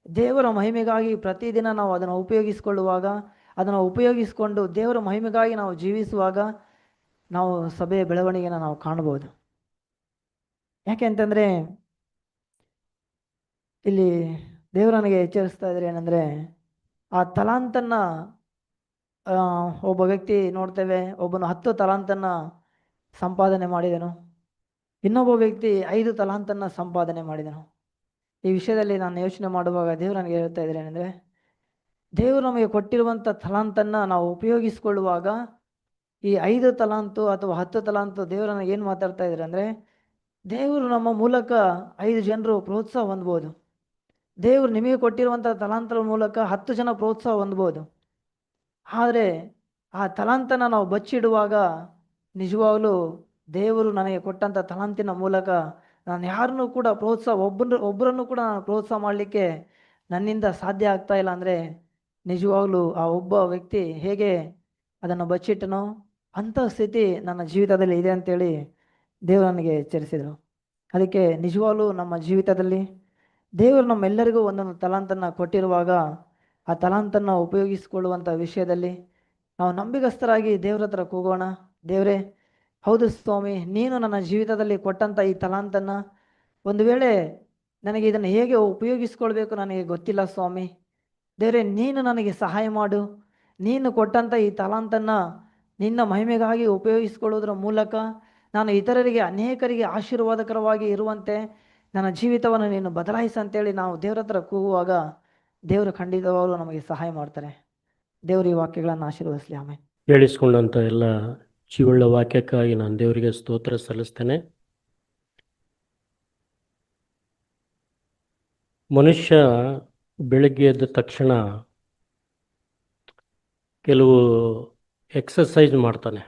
ದೇವರ ಮಹಿಮೆಗಾಗಿ ಪ್ರತಿದಿನ ನಾವು ಅದನ್ನು ಉಪಯೋಗಿಸಿಕೊಳ್ಳುವಾಗ, ಅದನ್ನು ಉಪಯೋಗಿಸಿಕೊಂಡು ದೇವರ ಮಹಿಮೆಗಾಗಿ ನಾವು ಜೀವಿಸುವಾಗ ನಾವು ಸಭೆಯ ಬೆಳವಣಿಗೆನ ನಾವು ಕಾಣ್ಬೋದು. ಯಾಕೆ ಅಂತಂದರೆ, ಇಲ್ಲಿ ದೇವರು ನನಗೆ ಎಚ್ಚರಿಸ್ತಾ ಇದ್ದಾರೆ ಏನಂದರೆ, ಆ ತಲಾಂತನ್ನು ಒಬ್ಬ ವ್ಯಕ್ತಿ ನೋಡ್ತೇವೆ, ಒಬ್ಬನು 10 ತಲಾಂತನ್ನು ಸಂಪಾದನೆ ಮಾಡಿದನು, ಇನ್ನೊಬ್ಬ ವ್ಯಕ್ತಿ 5 ತಲಾಂತನ್ನು ಸಂಪಾದನೆ ಮಾಡಿದನು. ಈ ವಿಷಯದಲ್ಲಿ ನಾನು ಯೋಚನೆ ಮಾಡುವಾಗ ದೇವರು ನನಗೆ ಹೇಳ್ತಾ ಇದ್ದಾರೆ ಏನಂದರೆ, ದೇವರು ನಮಗೆ ಕೊಟ್ಟಿರುವಂಥ ತಲಾಂತನ್ನು ನಾವು ಉಪಯೋಗಿಸಿಕೊಳ್ಳುವಾಗ ಈ 5 ತಲಾಂತು ಅಥವಾ 10 ತಲಾಂತು ದೇವರು ನನಗೆ ಏನು ಮಾತಾಡ್ತಾ ಇದ್ದಾರೆ ಅಂದರೆ, ದೇವರು ನಮ್ಮ ಮೂಲಕ 5 ಜನರು ಪ್ರೋತ್ಸಾಹ ಹೊಂದ್ಬೋದು. ದೇವರು ನಿಮಗೆ ಕೊಟ್ಟಿರುವಂಥ ತಲಾಂತರ ಮೂಲಕ 10 ಜನ ಪ್ರೋತ್ಸಾಹ ಹೊಂದ್ಬೋದು. ಆದರೆ ಆ ತಲಾಂತನ ನಾವು ಬಚ್ಚಿಡುವಾಗ ನಿಜವಾಗಲೂ ದೇವರು ನನಗೆ ಕೊಟ್ಟಂಥ ತಲಾಂತಿನ ಮೂಲಕ ನಾನು ಯಾರನ್ನೂ ಕೂಡ ಒಬ್ಬರನ್ನು ಕೂಡ ನಾನು ಪ್ರೋತ್ಸಾಹ ಮಾಡಲಿಕ್ಕೆ ನನ್ನಿಂದ ಸಾಧ್ಯ ಆಗ್ತಾ ಇಲ್ಲ ಅಂದರೆ, ನಿಜವಾಗ್ಲೂ ಆ ಒಬ್ಬ ವ್ಯಕ್ತಿ ಹೇಗೆ ಅದನ್ನು ಬಚ್ಚಿಟ್ಟನೋ ಅಂಥ ಸ್ಥಿತಿ ನನ್ನ ಜೀವಿತದಲ್ಲಿ ಇದೆ ಅಂತೇಳಿ ದೇವರು ನನಗೆ ಎಚ್ಚರಿಸಿದರು. ಅದಕ್ಕೆ ನಿಜವಾಗ್ಲೂ ನಮ್ಮ ಜೀವಿತದಲ್ಲಿ ದೇವರು ನಮ್ಮೆಲ್ಲರಿಗೂ ಒಂದೊಂದು ತಲಾಂತನ್ನು ಕೊಟ್ಟಿರುವಾಗ ಆ ತಲಾಂತನ್ನು ಉಪಯೋಗಿಸಿಕೊಳ್ಳುವಂಥ ವಿಷಯದಲ್ಲಿ ನಾವು ನಂಬಿಗಸ್ತರಾಗಿ ದೇವ್ರ ಹತ್ರ ಕೂಗೋಣ. ದೇವರೇ, ಹೌದು ಸ್ವಾಮಿ, ನೀನು ನನ್ನ ಜೀವಿತದಲ್ಲಿ ಕೊಟ್ಟಂಥ ಈ ತಲಾಂತನ್ನು ಒಂದು ವೇಳೆ ನನಗೆ ಇದನ್ನು ಹೇಗೆ ಉಪಯೋಗಿಸ್ಕೊಳ್ಬೇಕು ನನಗೆ ಗೊತ್ತಿಲ್ಲ ಸ್ವಾಮಿ. ದೇವರೇ, ನೀನು ನನಗೆ ಸಹಾಯ ಮಾಡು. ನೀನು ಕೊಟ್ಟಂಥ ಈ ತಲಾಂತನ್ನು ನಿನ್ನ ಮಹಿಮೆಗಾಗಿ ಉಪಯೋಗಿಸಿಕೊಳ್ಳುವುದರ ಮೂಲಕ ನಾನು ಇತರರಿಗೆ ಅನೇಕರಿಗೆ ಆಶೀರ್ವಾದಕರವಾಗಿ ಇರುವಂತೆ ನನ್ನ ಜೀವಿತವನ್ನು ನೀನು ಬದಲಾಯಿಸಂತೇಳಿ ನಾವು ದೇವರ ಹತ್ರ ಕೂಗುವಾಗ ದೇವರು ಖಂಡಿತವಾಗಲೂ ನಮಗೆ ಸಹಾಯ ಮಾಡ್ತಾರೆ. ದೇವರು ಈ ವಾಕ್ಯಗಳನ್ನು ಆಶೀರ್ವದಿಸಲಿ. ಆಮೇಲೆ ಹೇಳಿಸ್ಕೊಂಡಂಥ ಎಲ್ಲ ಜೀವಳ್ಳ ವಾಕ್ಯಕ್ಕಾಗಿ ನಾನು ದೇವರಿಗೆ ಸ್ತೋತ್ರ ಸಲ್ಲಿಸ್ತೇನೆ. ಮನುಷ್ಯ ಬೆಳಗ್ಗೆ ಎದ್ದ ತಕ್ಷಣ ಕೆಲವು ಎಕ್ಸಸೈಸ್ ಮಾಡ್ತಾನೆ.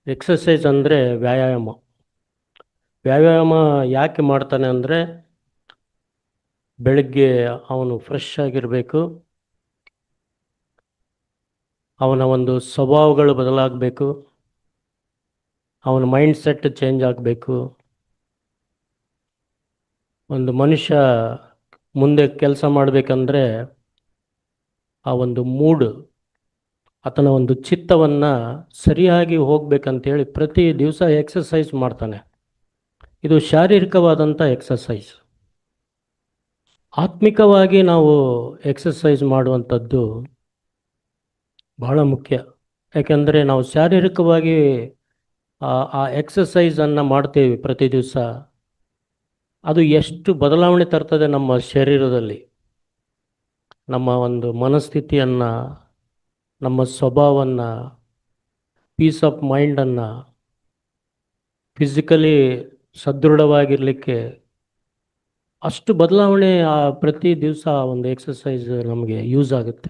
ಎಕ್ಸಸೈಸ್ ಅಂದರೆ ವ್ಯಾಯಾಮ. ವ್ಯಾಯಾಮ ಯಾಕೆ ಮಾಡ್ತಾನೆ ಅಂದರೆ, ಬೆಳಗ್ಗೆ ಅವನು ಫ್ರೆಶ್ ಆಗಿರಬೇಕು, ಅವನ ಒಂದು ಸ್ವಭಾವಗಳು ಬದಲಾಗಬೇಕು, ಅವನ ಮೈಂಡ್ ಸೆಟ್ ಚೇಂಜ್ ಆಗಬೇಕು. ಒಂದು ಮನುಷ್ಯ ಮುಂದೆ ಕೆಲಸ ಮಾಡಬೇಕಂದ್ರೆ ಆ ಒಂದು ಮೂಡ್, ಆತನ ಒಂದು ಚಿತ್ತವನ್ನು ಸರಿಯಾಗಿ ಹೋಗ್ಬೇಕಂತೇಳಿ ಪ್ರತಿ ದಿವಸ ಎಕ್ಸಸೈಸ್ ಮಾಡ್ತಾನೆ. ಇದು ಶಾರೀರಿಕವಾದಂಥ ಎಕ್ಸಸೈಸ್. ಆತ್ಮಿಕವಾಗಿ ನಾವು ಎಕ್ಸಸೈಸ್ ಮಾಡುವಂಥದ್ದು ಬಹಳ ಮುಖ್ಯ. ಯಾಕೆಂದರೆ ನಾವು ಶಾರೀರಿಕವಾಗಿ ಆ ಎಕ್ಸಸೈಸನ್ನು ಮಾಡ್ತೀವಿ ಪ್ರತಿ ದಿವಸ, ಅದು ಎಷ್ಟು ಬದಲಾವಣೆ ತರ್ತದೆ ನಮ್ಮ ಶರೀರದಲ್ಲಿ, ನಮ್ಮ ಒಂದು ಮನಸ್ಥಿತಿಯನ್ನು, ನಮ್ಮ ಸ್ವಭಾವವನ್ನು, ಪೀಸ್ ಆಫ್ ಮೈಂಡನ್ನು, ಫಿಸಿಕಲಿ ಸದೃಢವಾಗಿರಲಿಕ್ಕೆ ಅಷ್ಟು ಬದಲಾವಣೆ ಪ್ರತಿ ದಿವಸ ಒಂದು ಎಕ್ಸಸೈಸ್ ನಮಗೆ ಯೂಸ್ ಆಗುತ್ತೆ.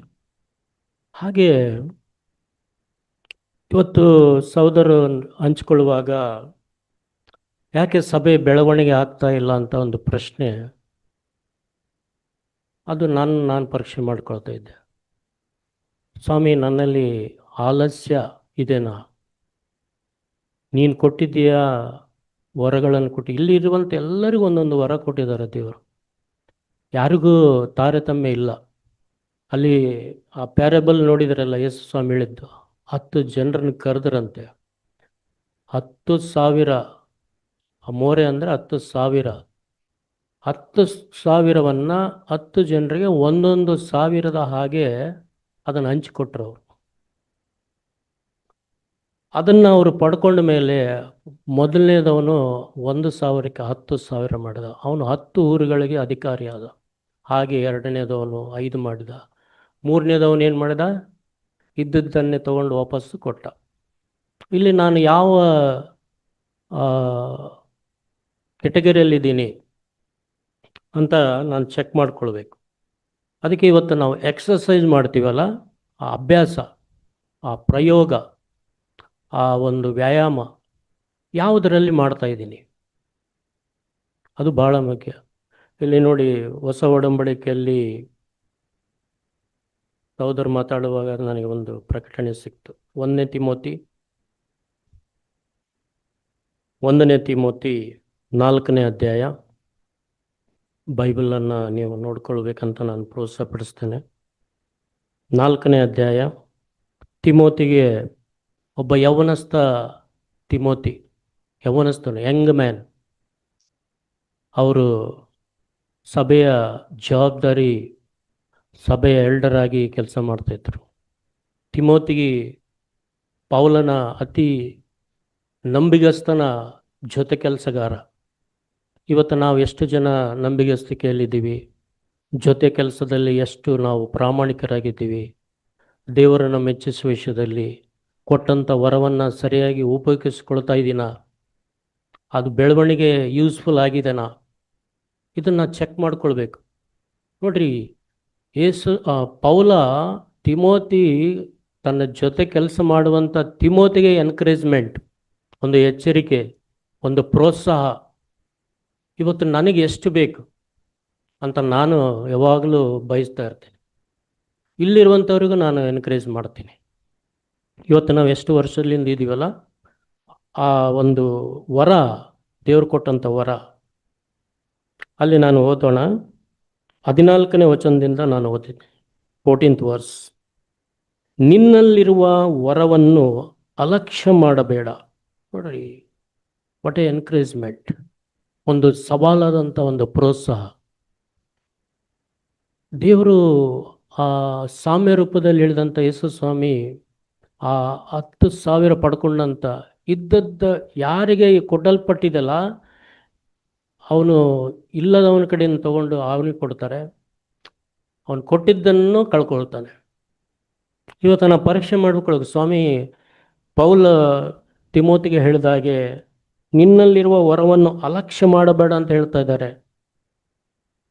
ಹಾಗೆ ಇವತ್ತು ಸಹೋದರರು ಹಂಚ್ಕೊಳ್ಳುವಾಗ ಯಾಕೆ ಸಭೆ ಬೆಳವಣಿಗೆ ಆಗ್ತಾ ಇಲ್ಲ ಅಂತ ಒಂದು ಪ್ರಶ್ನೆ, ಅದು ನಾನು ಪರೀಕ್ಷೆ ಮಾಡ್ಕೊಳ್ತಾ ಇದ್ದೆ. ಸ್ವಾಮಿ, ನನ್ನಲ್ಲಿ ಆಲಸ್ಯ ಇದೆನಾ? ನೀನು ಕೊಟ್ಟಿದ್ದೀಯಾ ವರಗಳನ್ನು ಕೊಟ್ಟು? ಇಲ್ಲಿ ಇರುವಂಥ ಎಲ್ಲರಿಗೂ ಒಂದೊಂದು ವರ ಕೊಟ್ಟಿದ್ದಾರೆ ದೇವರು, ಯಾರಿಗೂ ತಾರತಮ್ಯ ಇಲ್ಲ. ಅಲ್ಲಿ ಆ ಪ್ಯಾರಬಲ್ ನೋಡಿದ್ರಲ್ಲ, ಯೇಸು ಸ್ವಾಮಿ ಹೇಳಿದ್ದು, 10 ಜನರನ್ನು ಕರೆದ್ರಂತೆ. 10,000 ಮೋರೆ ಅಂದರೆ 10,000. 10,000ವನ್ನು 10 ಜನರಿಗೆ 1,1,000 ಹಾಗೆ ಅದನ್ನು ಹಂಚಿಕೊಟ್ರು ಅವರು. ಅದನ್ನು ಅವರು ಪಡ್ಕೊಂಡ ಮೇಲೆ ಮೊದಲನೇದವನು 1,000ಕ್ಕೆ 10,000 ಮಾಡಿದ. ಅವನು 10 ಊರುಗಳಿಗೆ ಅಧಿಕಾರಿ ಆದ. ಹಾಗೆ ಎರಡನೇದವನು 5 ಮಾಡಿದ. ಮೂರನೇದವನು ಏನು ಮಾಡಿದ? ಇದ್ದದ್ದನ್ನೇ ತೊಗೊಂಡು ವಾಪಸ್ಸು ಕೊಟ್ಟ. ಇಲ್ಲಿ ನಾನು ಯಾವ ಕೆಟಗರಿಯಲ್ಲಿದ್ದೀನಿ ಅಂತ ನಾನು ಚೆಕ್ ಮಾಡ್ಕೊಳ್ಬೇಕು. ಅದಕ್ಕೆ ಇವತ್ತು ನಾವು ಎಕ್ಸಸೈಸ್ ಮಾಡ್ತೀವಲ್ಲ, ಆ ಅಭ್ಯಾಸ, ಆ ಪ್ರಯೋಗ, ಆ ಒಂದು ವ್ಯಾಯಾಮ ಯಾವುದರಲ್ಲಿ ಮಾಡ್ತಾ ಇದ್ದೀನಿ ಅದು ಭಾಳ ಮುಖ್ಯ. ಇಲ್ಲಿ ನೋಡಿ, ಹೊಸ ಒಡಂಬಡಿಕೆಯಲ್ಲಿ ಸಹೋದರ ಮಾತಾಡುವಾಗ ನನಗೆ ಒಂದು ಪ್ರಕಟಣೆ ಸಿಕ್ತು. 1 ತಿಮೋತಿ 4ನೇ ಅಧ್ಯಾಯ. ಬೈಬಲನ್ನು ನೀವು ನೋಡ್ಕೊಳ್ಬೇಕಂತ ನಾನು ಪ್ರೋತ್ಸಾಹಪಡಿಸ್ತೇನೆ. 4ನೇ ಅಧ್ಯಾಯ. ತಿಮೋತಿಗೆ ಒಬ್ಬ ಯೌವನಸ್ಥ ತಿಮೋತಿ, ಯೌವನಸ್ಥನು, ಯಂಗ್ ಮ್ಯಾನ್. ಅವರು ಸಭೆಯ ಜವಾಬ್ದಾರಿ, ಸಭೆಯ ಎಲ್ಡರ್ ಆಗಿ ಕೆಲಸ ಮಾಡ್ತಾಯಿದ್ರು. ತಿಮೋತಿಗೆ ಪೌಲನ ಅತಿ ನಂಬಿಗಸ್ತನ ಜೊತೆ ಕೆಲಸಗಾರ. ಇವತ್ತು ನಾವು ಎಷ್ಟು ಜನ ನಂಬಿಗಸ್ತಿಕೆಯಲ್ಲಿದ್ದೀವಿ, ಜೊತೆ ಕೆಲಸದಲ್ಲಿ ಎಷ್ಟು ನಾವು ಪ್ರಾಮಾಣಿಕರಾಗಿದ್ದೀವಿ, ದೇವರನ್ನು ಮೆಚ್ಚಿಸುವ ವಿಷಯದಲ್ಲಿ ಕೊಟ್ಟಂಥ ವರವನ್ನು ಸರಿಯಾಗಿ ಉಪಯೋಗಿಸ್ಕೊಳ್ತಾ ಇದ್ದೀನಾ, ಅದು ಬೆಳವಣಿಗೆ ಯೂಸ್ಫುಲ್ ಆಗಿದೆನಾ, ಇದನ್ನು ಚೆಕ್ ಮಾಡ್ಕೊಳ್ಬೇಕು. ನೋಡ್ರಿ, ಪೌಲ ತಿಮೋತಿ ತನ್ನ ಜೊತೆ ಕೆಲಸ ಮಾಡುವಂಥ ತಿಮೋತಿಗೆ ಎನ್ಕರೇಜ್ಮೆಂಟ್, ಒಂದು ಎಚ್ಚರಿಕೆ, ಒಂದು ಪ್ರೋತ್ಸಾಹ ಇವತ್ತು ನನಗೆ ಎಷ್ಟು ಬೇಕು ಅಂತ ನಾನು ಯಾವಾಗಲೂ ಬಯಸ್ತಾ ಇರ್ತೇನೆ. ಇಲ್ಲಿರುವಂಥವ್ರಿಗೂ ನಾನು ಎನ್ಕರೇಜ್ ಮಾಡ್ತೀನಿ. ಇವತ್ತು ನಾವು ಎಷ್ಟು ವರ್ಷದಿಂದ ಇದ್ದೀವಲ್ಲ, ಆ ಒಂದು ವರ, ದೇವ್ರು ಕೊಟ್ಟಂಥ ವರ. ಅಲ್ಲಿ ನಾನು ಓದೋಣ, 14ನೇ ವಚನದಿಂದ ನಾನು ಓದಿದ್ದೆ, 14th ವರ್ಸ್. ನಿನ್ನಲ್ಲಿರುವ ವರವನ್ನು ಅಲಕ್ಷ್ಯ ಮಾಡಬೇಡ. ನೋಡ್ರಿ, ವಾಟ್ ಎ ಎನ್ಕರೇಜ್ಮೆಂಟ್, ಒಂದು ಸವಾಲಾದಂಥ ಒಂದು ಪ್ರೋತ್ಸಾಹ. ದೇವರು ಆ ಸಾಮ್ಯ ರೂಪದಲ್ಲಿ ಹೇಳಿದಂಥ ಯೇಸು ಸ್ವಾಮಿ ಆ 10,000 ಪಡ್ಕೊಂಡಂಥ ಇದ್ದದ್ದ ಯಾರಿಗೆ ಕೊಡಲ್ಪಟ್ಟಿದೆಲ್ಲ ಅವನು ಇಲ್ಲದವನ ಕಡೆಯಿಂದ ತಗೊಂಡು ಅವನಿಗೆ ಕೊಡ್ತಾರೆ, ಅವನು ಕೊಟ್ಟಿದ್ದನ್ನು ಕಳ್ಕೊಳ್ತಾನೆ. ಇವತ್ತು ನಾವು ಪರೀಕ್ಷೆ ಮಾಡ್ಕೊಳ್ಳೋದು. ಸ್ವಾಮಿ ಪೌಲ ತಿಮೋತಿಗೆ ಹೇಳಿದ ಹಾಗೆ ನಿನ್ನಲ್ಲಿರುವ ವರವನ್ನು ಅಲಕ್ಷ್ಯ ಮಾಡಬೇಡ ಅಂತ ಹೇಳ್ತಾ ಇದ್ದಾರೆ.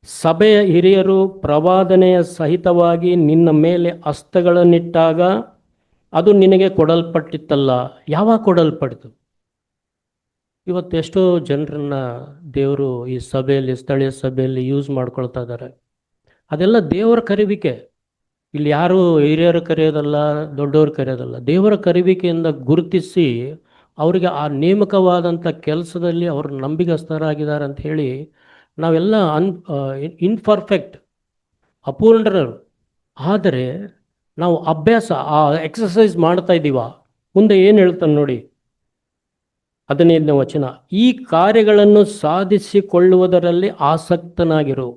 ಸಭೆಯ ಹಿರಿಯರು ಪ್ರವಾದನೆಯ ಸಹಿತವಾಗಿ ನಿನ್ನ ಮೇಲೆ ಹಸ್ತಗಳನ್ನಿಟ್ಟಾಗ ಅದು ನಿನಗೆ ಕೊಡಲ್ಪಟ್ಟಿತ್ತಲ್ಲ. ಯಾವಾಗ ಕೊಡಲ್ಪಡ್ತು? ಇವತ್ತು ಎಷ್ಟೋ ಜನರನ್ನ ದೇವರು ಈ ಸಭೆಯಲ್ಲಿ, ಸ್ಥಳೀಯ ಸಭೆಯಲ್ಲಿ ಯೂಸ್ ಮಾಡ್ಕೊಳ್ತಾ ಇದ್ದಾರೆ. ಅದೆಲ್ಲ ದೇವರ ಕರಿವಿಕೆ. ಇಲ್ಲಿ ಯಾರು ಹಿರಿಯರು ಕರೆಯೋದಲ್ಲ, ದೊಡ್ಡವರು ಕರೆಯೋದಲ್ಲ. ದೇವರ ಕರಿವಿಕೆಯಿಂದ ಗುರುತಿಸಿ ಅವರಿಗೆ ಆ ನೇಮಕವಾದಂಥ ಕೆಲಸದಲ್ಲಿ ಅವರು ನಂಬಿಗಸ್ತರಾಗಿದ್ದಾರೆ ಅಂತ ಹೇಳಿ ನಾವೆಲ್ಲ ಇನ್ಪರ್ಫೆಕ್ಟ್, ಅಪೂರ್ಣರು. ಆದರೆ ನಾವು ಅಭ್ಯಾಸ, ಆ ಎಕ್ಸಸೈಸ್ ಮಾಡ್ತಾ ಇದ್ದೀವ. ಮುಂದೆ ಏನು ಹೇಳ್ತಾನೆ ನೋಡಿ, 15ನೇ ವಚನ. ಈ ಕಾರ್ಯಗಳನ್ನು ಸಾಧಿಸಿಕೊಳ್ಳುವುದರಲ್ಲಿ ಆಸಕ್ತನಾಗಿರು.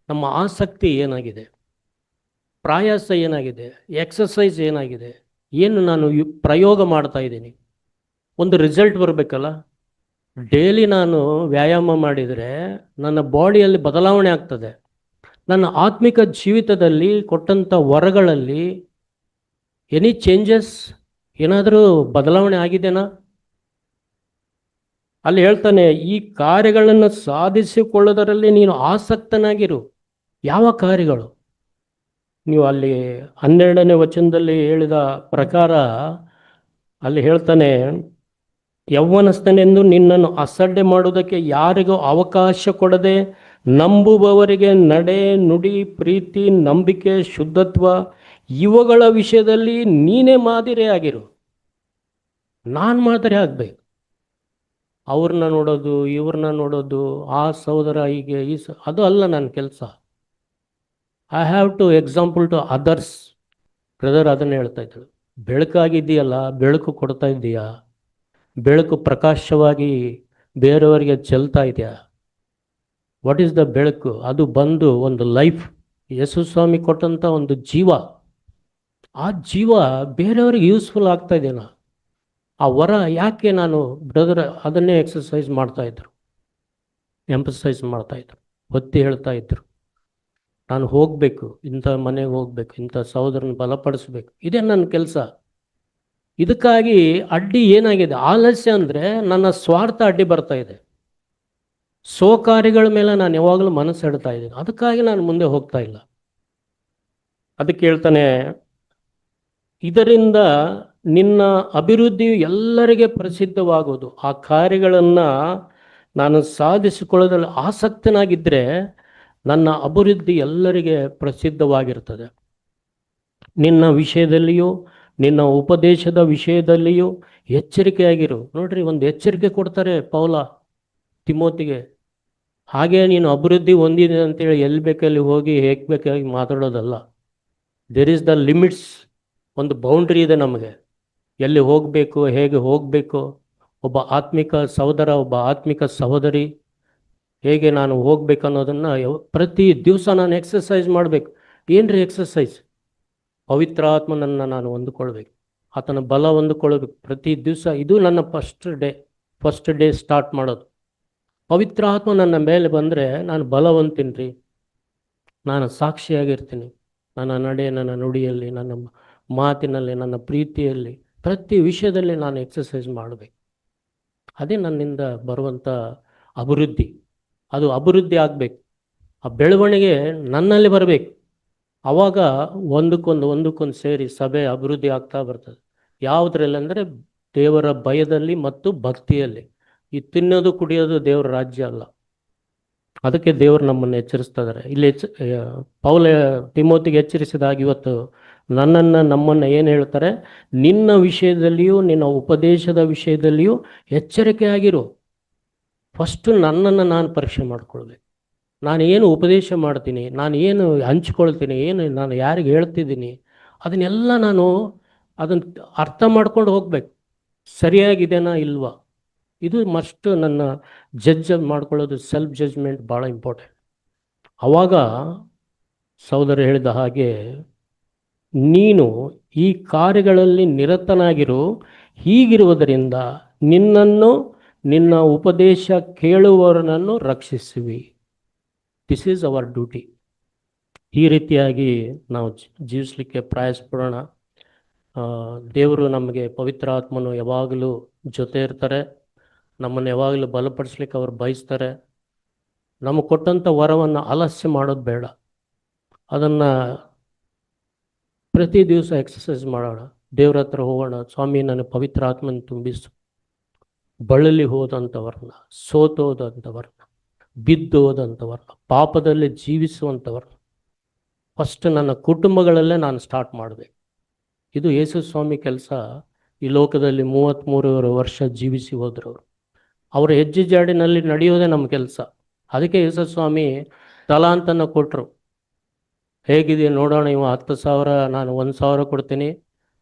ನಮ್ಮ ಆಸಕ್ತಿ ಏನಾಗಿದೆ, ಪ್ರಯಾಸ ಏನಾಗಿದೆ, ಎಕ್ಸಸೈಸ್ ಏನಾಗಿದೆ, ಏನು ನಾನು ಪ್ರಯೋಗ ಮಾಡ್ತಾ ಇದ್ದೀನಿ, ಒಂದು ರಿಸಲ್ಟ್ ಬರಬೇಕಲ್ಲ. ಡೈಲಿ ನಾನು ವ್ಯಾಯಾಮ ಮಾಡಿದರೆ ನನ್ನ ಬಾಡಿಯಲ್ಲಿ ಬದಲಾವಣೆ ಆಗ್ತದೆ. ನನ್ನ ಆತ್ಮಿಕ ಜೀವಿತದಲ್ಲಿ ಕೊಟ್ಟಂಥ ವರಗಳಲ್ಲಿ ಎನಿ ಚೇಂಜಸ್, ಏನಾದರೂ ಬದಲಾವಣೆ ಆಗಿದೆನಾ? ಅಲ್ಲಿ ಹೇಳ್ತಾನೆ, ಈ ಕಾರ್ಯಗಳನ್ನು ಸಾಧಿಸಿಕೊಳ್ಳೋದರಲ್ಲಿ ನೀನು ಆಸಕ್ತನಾಗಿರು. ಯಾವ ಕಾರ್ಯಗಳು? ನೀವು ಅಲ್ಲಿ 12ನೇ ವಚನದಲ್ಲಿ ಹೇಳಿದ ಪ್ರಕಾರ ಅಲ್ಲಿ ಹೇಳ್ತಾನೆ, ಯೌವನಸ್ಥನೆಂದು ನಿನ್ನನ್ನು ಅಸಡ್ಡೆ ಮಾಡುವುದಕ್ಕೆ ಯಾರಿಗೂ ಅವಕಾಶ ಕೊಡದೆ ನಂಬುವವರಿಗೆ ನಡೆ, ನುಡಿ, ಪ್ರೀತಿ, ನಂಬಿಕೆ, ಶುದ್ಧತ್ವ ಇವುಗಳ ವಿಷಯದಲ್ಲಿ ನೀನೇ ಮಾದರಿಯಾಗಿರು. ನಾನು ಮಾದರಿ ಆಗಬೇಕು. ಅವ್ರನ್ನ ನೋಡೋದು, ಇವ್ರನ್ನ ನೋಡೋದು, ಆ ಸಹೋದರ ಹೀಗೆ, ಅದು ಅಲ್ಲ ನನ್ನ ಕೆಲಸ. I have to example to others. Brother ಅದನ್ನು ಹೇಳ್ತಾ ಇದ್ರು. ಬೆಳಕಾಗಿದ್ದೀಯಲ್ಲ, ಬೆಳಕು ಕೊಡ್ತಾ ಇದ್ದೀಯಾ, ಬೆಳಕು ಪ್ರಕಾಶವಾಗಿ ಬೇರೆಯವರಿಗೆ ಚೆಲ್ತಾ ಇದೆಯಾ? ವಾಟ್ ಈಸ್ ದ ಬೆಳಕು? ಅದು ಬಂದು ಒಂದು ಲೈಫ್, ಯೇಸು ಸ್ವಾಮಿ ಕೊಟ್ಟಂಥ ಒಂದು ಜೀವ. ಆ ಜೀವ ಬೇರೆಯವ್ರಿಗೆ ಯೂಸ್ಫುಲ್ ಆಗ್ತಾ ಇದೆಯಾ? ಆ ವರ ಯಾಕೆ? ನಾನು ಬ್ರದರ್ ಅದನ್ನೇ ಎಕ್ಸಸೈಸ್ ಮಾಡ್ತಾಯಿದ್ರು, ಎಂಫಸೈಸ್ ಮಾಡ್ತಾಯಿದ್ರು, ಒತ್ತಿ ಹೇಳ್ತಾ ಇದ್ರು. ನಾನು ಹೋಗಬೇಕು, ಇಂಥ ಮನೆಗೆ ಹೋಗಬೇಕು, ಇಂಥ ಸಹೋದರನ ಬಲಪಡಿಸ್ಬೇಕು. ಇದೇ ನನ್ನ ಕೆಲಸ. ಇದಕ್ಕಾಗಿ ಅಡ್ಡಿ ಏನಾಗಿದೆ? ಆಲಸ್ಯ ಅಂದರೆ ನನ್ನ ಸ್ವಾರ್ಥ ಅಡ್ಡಿ ಬರ್ತಾ ಇದೆ. ಕಾರ್ಯಗಳ ಮೇಲೆ ನಾನು ಯಾವಾಗಲೂ ಮನಸ್ಸು ಇಡ್ತಾ ಇದ್ದೀನಿ, ಅದಕ್ಕಾಗಿ ನಾನು ಮುಂದೆ ಹೋಗ್ತಾ ಇಲ್ಲ. ಅದಕ್ಕೆ ಹೇಳ್ತಾನೆ, ಇದರಿಂದ ನಿನ್ನ ಅಭಿವೃದ್ಧಿಯು ಎಲ್ಲರಿಗೆ ಪ್ರಸಿದ್ಧವಾಗುವುದು. ಆ ಕಾರ್ಯಗಳನ್ನು ನಾನು ಸಾಧಿಸಿಕೊಳ್ಳೋದ್ರಲ್ಲಿ ಆಸಕ್ತನಾಗಿದ್ದರೆ ನನ್ನ ಅಭಿವೃದ್ಧಿ ಎಲ್ಲರಿಗೆ ಪ್ರಸಿದ್ಧವಾಗಿರ್ತದೆ. ನಿನ್ನ ವಿಷಯದಲ್ಲಿಯೂ ನಿನ್ನ ಉಪದೇಶದ ವಿಷಯದಲ್ಲಿಯೂ ಎಚ್ಚರಿಕೆಯಾಗಿರು. ನೋಡ್ರಿ, ಒಂದು ಎಚ್ಚರಿಕೆ ಕೊಡ್ತಾರೆ ಪೌಲ ತಿಮೋತಿಗೆ. ಹಾಗೆ ನೀನು ಅಭಿವೃದ್ಧಿ ಹೊಂದಿದೆ ಅಂತೇಳಿ ಎಲ್ಲಿ ಬೇಕಲ್ಲಿ ಹೋಗಿ ಹೇಗೆ ಬೇಕಾಗಿ ಮಾತಾಡೋದಲ್ಲ. There is the limits. ಒಂದು ಬೌಂಡ್ರಿ ಇದೆ ನಮಗೆ, ಎಲ್ಲಿ ಹೋಗಬೇಕು, ಹೇಗೆ ಹೋಗಬೇಕು. ಒಬ್ಬ ಆತ್ಮಿಕ ಸಹೋದರ, ಒಬ್ಬ ಆತ್ಮಿಕ ಸಹೋದರಿ ಹೇಗೆ ನಾನು ಹೋಗ್ಬೇಕು ಅನ್ನೋದನ್ನು ಪ್ರತಿ ದಿವಸ ನಾನು ಎಕ್ಸಸೈಸ್ ಮಾಡಬೇಕು. ಏನ್ರಿ ಎಕ್ಸಸೈಸ್? ಪವಿತ್ರ ಆತ್ಮನನ್ನು ನಾನು ಹೊಂದಿಕೊಳ್ಬೇಕು, ಆತನ ಬಲ ಹೊಂದಿಕೊಳ್ಬೇಕು ಪ್ರತಿ ದಿವಸ. ಇದು ನನ್ನ ಫಸ್ಟ್ ಡೇ ಸ್ಟಾರ್ಟ್ ಮಾಡೋದು. ಪವಿತ್ರ ಆತ್ಮ ನನ್ನ ಮೇಲೆ ಬಂದರೆ ನಾನು ಬಲ ಹೊಂದ್ತೀನಿ ರೀ. ನಾನು ಸಾಕ್ಷಿಯಾಗಿರ್ತೀನಿ. ನನ್ನ ನಡೆ, ನನ್ನ ನುಡಿಯಲ್ಲಿ, ನನ್ನ ಮಾತಿನಲ್ಲಿ, ನನ್ನ ಪ್ರೀತಿಯಲ್ಲಿ, ಪ್ರತಿ ವಿಷಯದಲ್ಲಿ ನಾನು ಎಕ್ಸಸೈಸ್ ಮಾಡಬೇಕು. ಅದೇ ನನ್ನಿಂದ ಬರುವಂಥ ಅಭಿವೃದ್ಧಿ. ಅದು ಅಭಿವೃದ್ಧಿ ಆಗಬೇಕು, ಆ ಬೆಳವಣಿಗೆ ನನ್ನಲ್ಲಿ ಬರಬೇಕು. ಆವಾಗ ಒಂದಕ್ಕೊಂದು ಸೇರಿ ಸಭೆ ಅಭಿವೃದ್ಧಿ ಆಗ್ತಾ ಬರ್ತದೆ. ಯಾವುದ್ರಲ್ಲಿ ಅಂದರೆ ದೇವರ ಭಯದಲ್ಲಿ ಮತ್ತು ಭಕ್ತಿಯಲ್ಲಿ. ಈ ತಿನ್ನೋದು ಕುಡಿಯೋದು ದೇವರ ರಾಜ್ಯ ಅಲ್ಲ. ಅದಕ್ಕೆ ದೇವರು ನಮ್ಮನ್ನು ಎಚ್ಚರಿಸ್ತಾ ಇದ್ದಾರೆ. ಇಲ್ಲಿ ಪೌಲ ತಿಮೋತಿಗೆ ಎಚ್ಚರಿಸಿದಾಗ ಇವತ್ತು ನಮ್ಮನ್ನು ಏನು ಹೇಳ್ತಾರೆ? ನಿನ್ನ ವಿಷಯದಲ್ಲಿಯೂ ನಿನ್ನ ಉಪದೇಶದ ವಿಷಯದಲ್ಲಿಯೂ ಎಚ್ಚರಿಕೆಯಾಗಿರು. ಫಸ್ಟು ನನ್ನನ್ನು ನಾನು ಪರೀಕ್ಷೆ ಮಾಡ್ಕೊಳ್ಬೇಕು. ನಾನು ಏನು ಉಪದೇಶ ಮಾಡ್ತೀನಿ, ನಾನು ಏನು ಹಂಚ್ಕೊಳ್ತೀನಿ, ಏನು ನಾನು ಯಾರಿಗೆ ಹೇಳ್ತಿದ್ದೀನಿ, ಅದನ್ನೆಲ್ಲ ನಾನು ಅದನ್ನು ಅರ್ಥ ಮಾಡ್ಕೊಂಡು ಹೋಗ್ಬೇಕು. ಸರಿಯಾಗಿದೆನಾ ಇಲ್ವಾ? ಇದು ಮಸ್ಟ್ ನನ್ನ ಜಡ್ಜ್ ಮಾಡ್ಕೊಳ್ಳೋದು. ಸೆಲ್ಫ್ ಜಡ್ಜ್ಮೆಂಟ್ ಭಾಳ ಇಂಪಾರ್ಟೆಂಟ್. ಆವಾಗ ಸಹೋದರ ಹೇಳಿದ ಹಾಗೆ ನೀನು ಈ ಕಾರ್ಯಗಳಲ್ಲಿ ನಿರತನಾಗಿರು. ಹೀಗಿರುವುದರಿಂದ ನಿನ್ನನ್ನು ನಿನ್ನ ಉಪದೇಶ ಕೇಳುವವರನ್ನು ರಕ್ಷಿಸುವಿ. This is our duty. ಈ ರೀತಿಯಾಗಿ ನಾವು ಜೀವಿಸಲಿಕ್ಕೆ ಪ್ರಯಾಸಪಡೋಣ. ದೇವರು ನಮಗೆ ಪವಿತ್ರ ಆತ್ಮನು ಯಾವಾಗಲೂ ಜೊತೆ ಇರ್ತಾರೆ. ನಮ್ಮನ್ನು ಯಾವಾಗಲೂ ಬಲಪಡಿಸ್ಲಿಕ್ಕೆ ಅವರು ಬಯಸ್ತಾರೆ. ನಮಗೆ ಕೊಟ್ಟಂಥ ವರವನ್ನು ಆಲಸ್ಯ ಮಾಡೋದು ಬೇಡ. ಅದನ್ನು ಪ್ರತಿ ದಿವಸ ಎಕ್ಸಸೈಸ್ ಮಾಡೋಣ. ದೇವ್ರ ಹತ್ರ ಹೋಗೋಣ. ಸ್ವಾಮಿ, ನನಗೆ ಪವಿತ್ರ ಆತ್ಮನ ತುಂಬಿಸು. ಬಳಲಿ ಹೋದಂಥವ್ರನ್ನ, ಸೋತೋದಂಥವ್ರನ್ನ, ಬಿದ್ದು ಹೋದಂಥವ್ರನ್ನ, ಪಾಪದಲ್ಲಿ ಜೀವಿಸುವಂಥವ್ರನ್ನ ಫಸ್ಟ್ ನನ್ನ ಕುಟುಂಬಗಳಲ್ಲೇ ನಾನು ಸ್ಟಾರ್ಟ್ ಮಾಡಬೇಕು. ಇದು ಯೇಸು ಸ್ವಾಮಿ ಕೆಲಸ. ಈ ಲೋಕದಲ್ಲಿ 33 ವರ್ಷ ಜೀವಿಸಿ ಹೋದ್ರವರು. ಅವರ ಹೆಜ್ಜೆ ಜಾಡಿನಲ್ಲಿ ನಡೆಯೋದೇ ನಮ್ಮ ಕೆಲಸ. ಅದಕ್ಕೆ ಯೇಸು ಸ್ವಾಮಿ ತಲಾಂತನ ಕೊಟ್ಟರು. ಹೇಗಿದೆ ನೋಡೋಣ, ಇವ 10,000, ನಾನು 1,000 ಕೊಡ್ತೀನಿ,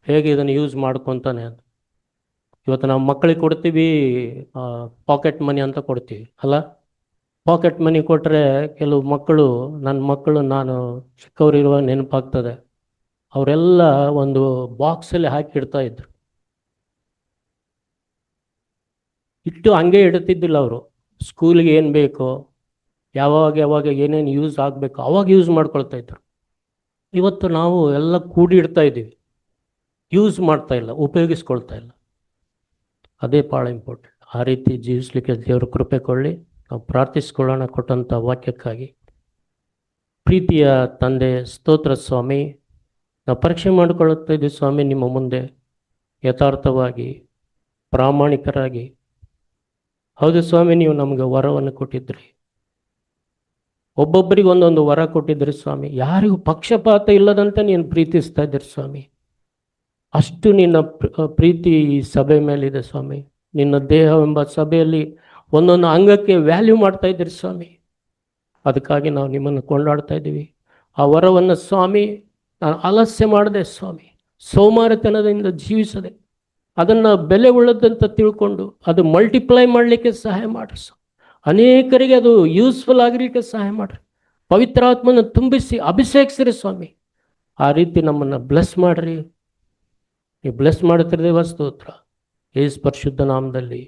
ಹೇಗೆ ಇದನ್ನು ಯೂಸ್ ಮಾಡ್ಕೊತಾನೆ ಅಂತ. ಇವತ್ತು ನಾವು ಮಕ್ಕಳಿಗೆ ಕೊಡ್ತೀವಿ ಪಾಕೆಟ್ ಮನಿ ಅಂತ ಕೊಡ್ತೀವಿ ಅಲ್ಲ. ಪಾಕೆಟ್ ಮನಿ ಕೊಟ್ಟರೆ ಕೆಲವು ಮಕ್ಕಳು, ನನ್ನ ಮಕ್ಕಳು ನಾನು ಚಿಕ್ಕವರಿರುವ ನೆನಪಾಗ್ತದೆ, ಅವರೆಲ್ಲ ಒಂದು ಬಾಕ್ಸಲ್ಲಿ ಹಾಕಿಡ್ತಾ ಇದ್ರು. ಇಟ್ಟು ಹಂಗೆ ಇಡ್ತಿದ್ದಿಲ್ಲ ಅವರು. ಸ್ಕೂಲಿಗೆ ಏನು ಬೇಕೋ, ಯಾವಾಗ ಏನೇನು ಯೂಸ್ ಆಗಬೇಕು ಅವಾಗ ಯೂಸ್ ಮಾಡ್ಕೊಳ್ತಾ ಇದ್ರು. ಇವತ್ತು ನಾವು ಎಲ್ಲ ಕೂಡಿ ಇಡ್ತಾ ಇದ್ದೀವಿ, ಯೂಸ್ ಮಾಡ್ತಾ ಇಲ್ಲ, ಉಪಯೋಗಿಸ್ಕೊಳ್ತಾ ಇಲ್ಲ. ಅದೇ ಭಾಳ ಇಂಪಾರ್ಟೆಂಟ್. ಆ ರೀತಿ ಜೀವಿಸಲಿಕ್ಕೆ ದೇವರು ಕೃಪೆ ಕೊಳ್ಳಿ. ನಾವು ಪ್ರಾರ್ಥಿಸ್ಕೊಳ್ಳೋಣ ಕೊಟ್ಟಂಥ ವಾಕ್ಯಕ್ಕಾಗಿ. ಪ್ರೀತಿಯ ತಂದೆ, ಸ್ತೋತ್ರ ಸ್ವಾಮಿ. ನಾವು ಪರೀಕ್ಷೆ ಮಾಡಿಕೊಳ್ಳುತ್ತಾ ಇದ್ದೀವಿ ಸ್ವಾಮಿ ನಿಮ್ಮ ಮುಂದೆ, ಯಥಾರ್ಥವಾಗಿ, ಪ್ರಾಮಾಣಿಕರಾಗಿ. ಹೌದು ಸ್ವಾಮಿ, ನೀವು ನಮಗೆ ವರವನ್ನು ಕೊಟ್ಟಿದ್ರಿ. ಒಬ್ಬೊಬ್ಬರಿಗೆ ಒಂದೊಂದು ವರ ಕೊಟ್ಟಿದ್ರಿ ಸ್ವಾಮಿ. ಯಾರಿಗೂ ಪಕ್ಷಪಾತ ಇಲ್ಲದಂತೆ ನೀನು ಪ್ರೀತಿಸ್ತಾ ಇದ್ದೀರಿ ಸ್ವಾಮಿ. ಅಷ್ಟು ನಿನ್ನ ಪ್ರೀತಿ ಈ ಸಭೆ ಮೇಲಿದೆ ಸ್ವಾಮಿ. ನಿನ್ನ ದೇಹವೆಂಬ ಸಭೆಯಲ್ಲಿ ಒಂದೊಂದು ಅಂಗಕ್ಕೆ ವ್ಯಾಲ್ಯೂ ಮಾಡ್ತಾ ಇದ್ದೀರಿ ಸ್ವಾಮಿ. ಅದಕ್ಕಾಗಿ ನಾವು ನಿಮ್ಮನ್ನು ಕೊಂಡಾಡ್ತಾ ಇದ್ದೀವಿ. ಆ ವರವನ್ನು ಸ್ವಾಮಿ ನಾನು ಆಲಸ್ಯ ಮಾಡದೆ ಸ್ವಾಮಿ, ಸೋಮಾರಿತನದಿಂದ ಜೀವಿಸದೆ ಅದನ್ನು ಬೆಲೆ ಉಳ್ಳದಂತ ತಿಳ್ಕೊಂಡು ಅದು ಮಲ್ಟಿಪ್ಲೈ ಮಾಡಲಿಕ್ಕೆ ಸಹಾಯ ಮಾಡಿರಿ ಸ್ವಾಮಿ. ಅನೇಕರಿಗೆ ಅದು ಯೂಸ್ಫುಲ್ ಆಗಿರಲಿಕ್ಕೆ ಸಹಾಯ ಮಾಡಿರಿ. ಪವಿತ್ರಾತ್ಮನ ತುಂಬಿಸಿ ಅಭಿಷೇಕಿಸಿರಿ ಸ್ವಾಮಿ. ಆ ರೀತಿ ನಮ್ಮನ್ನು ಬ್ಲೆಸ್ ಮಾಡಿರಿ. ನೀವು ಬ್ಲೆಸ್ ಮಾಡುತ್ತಿದ್ದೇವೆ, ಸ್ತೋತ್ರ. ಯೇಸು ಪರಿಶುದ್ಧ ನಾಮದಲ್ಲಿ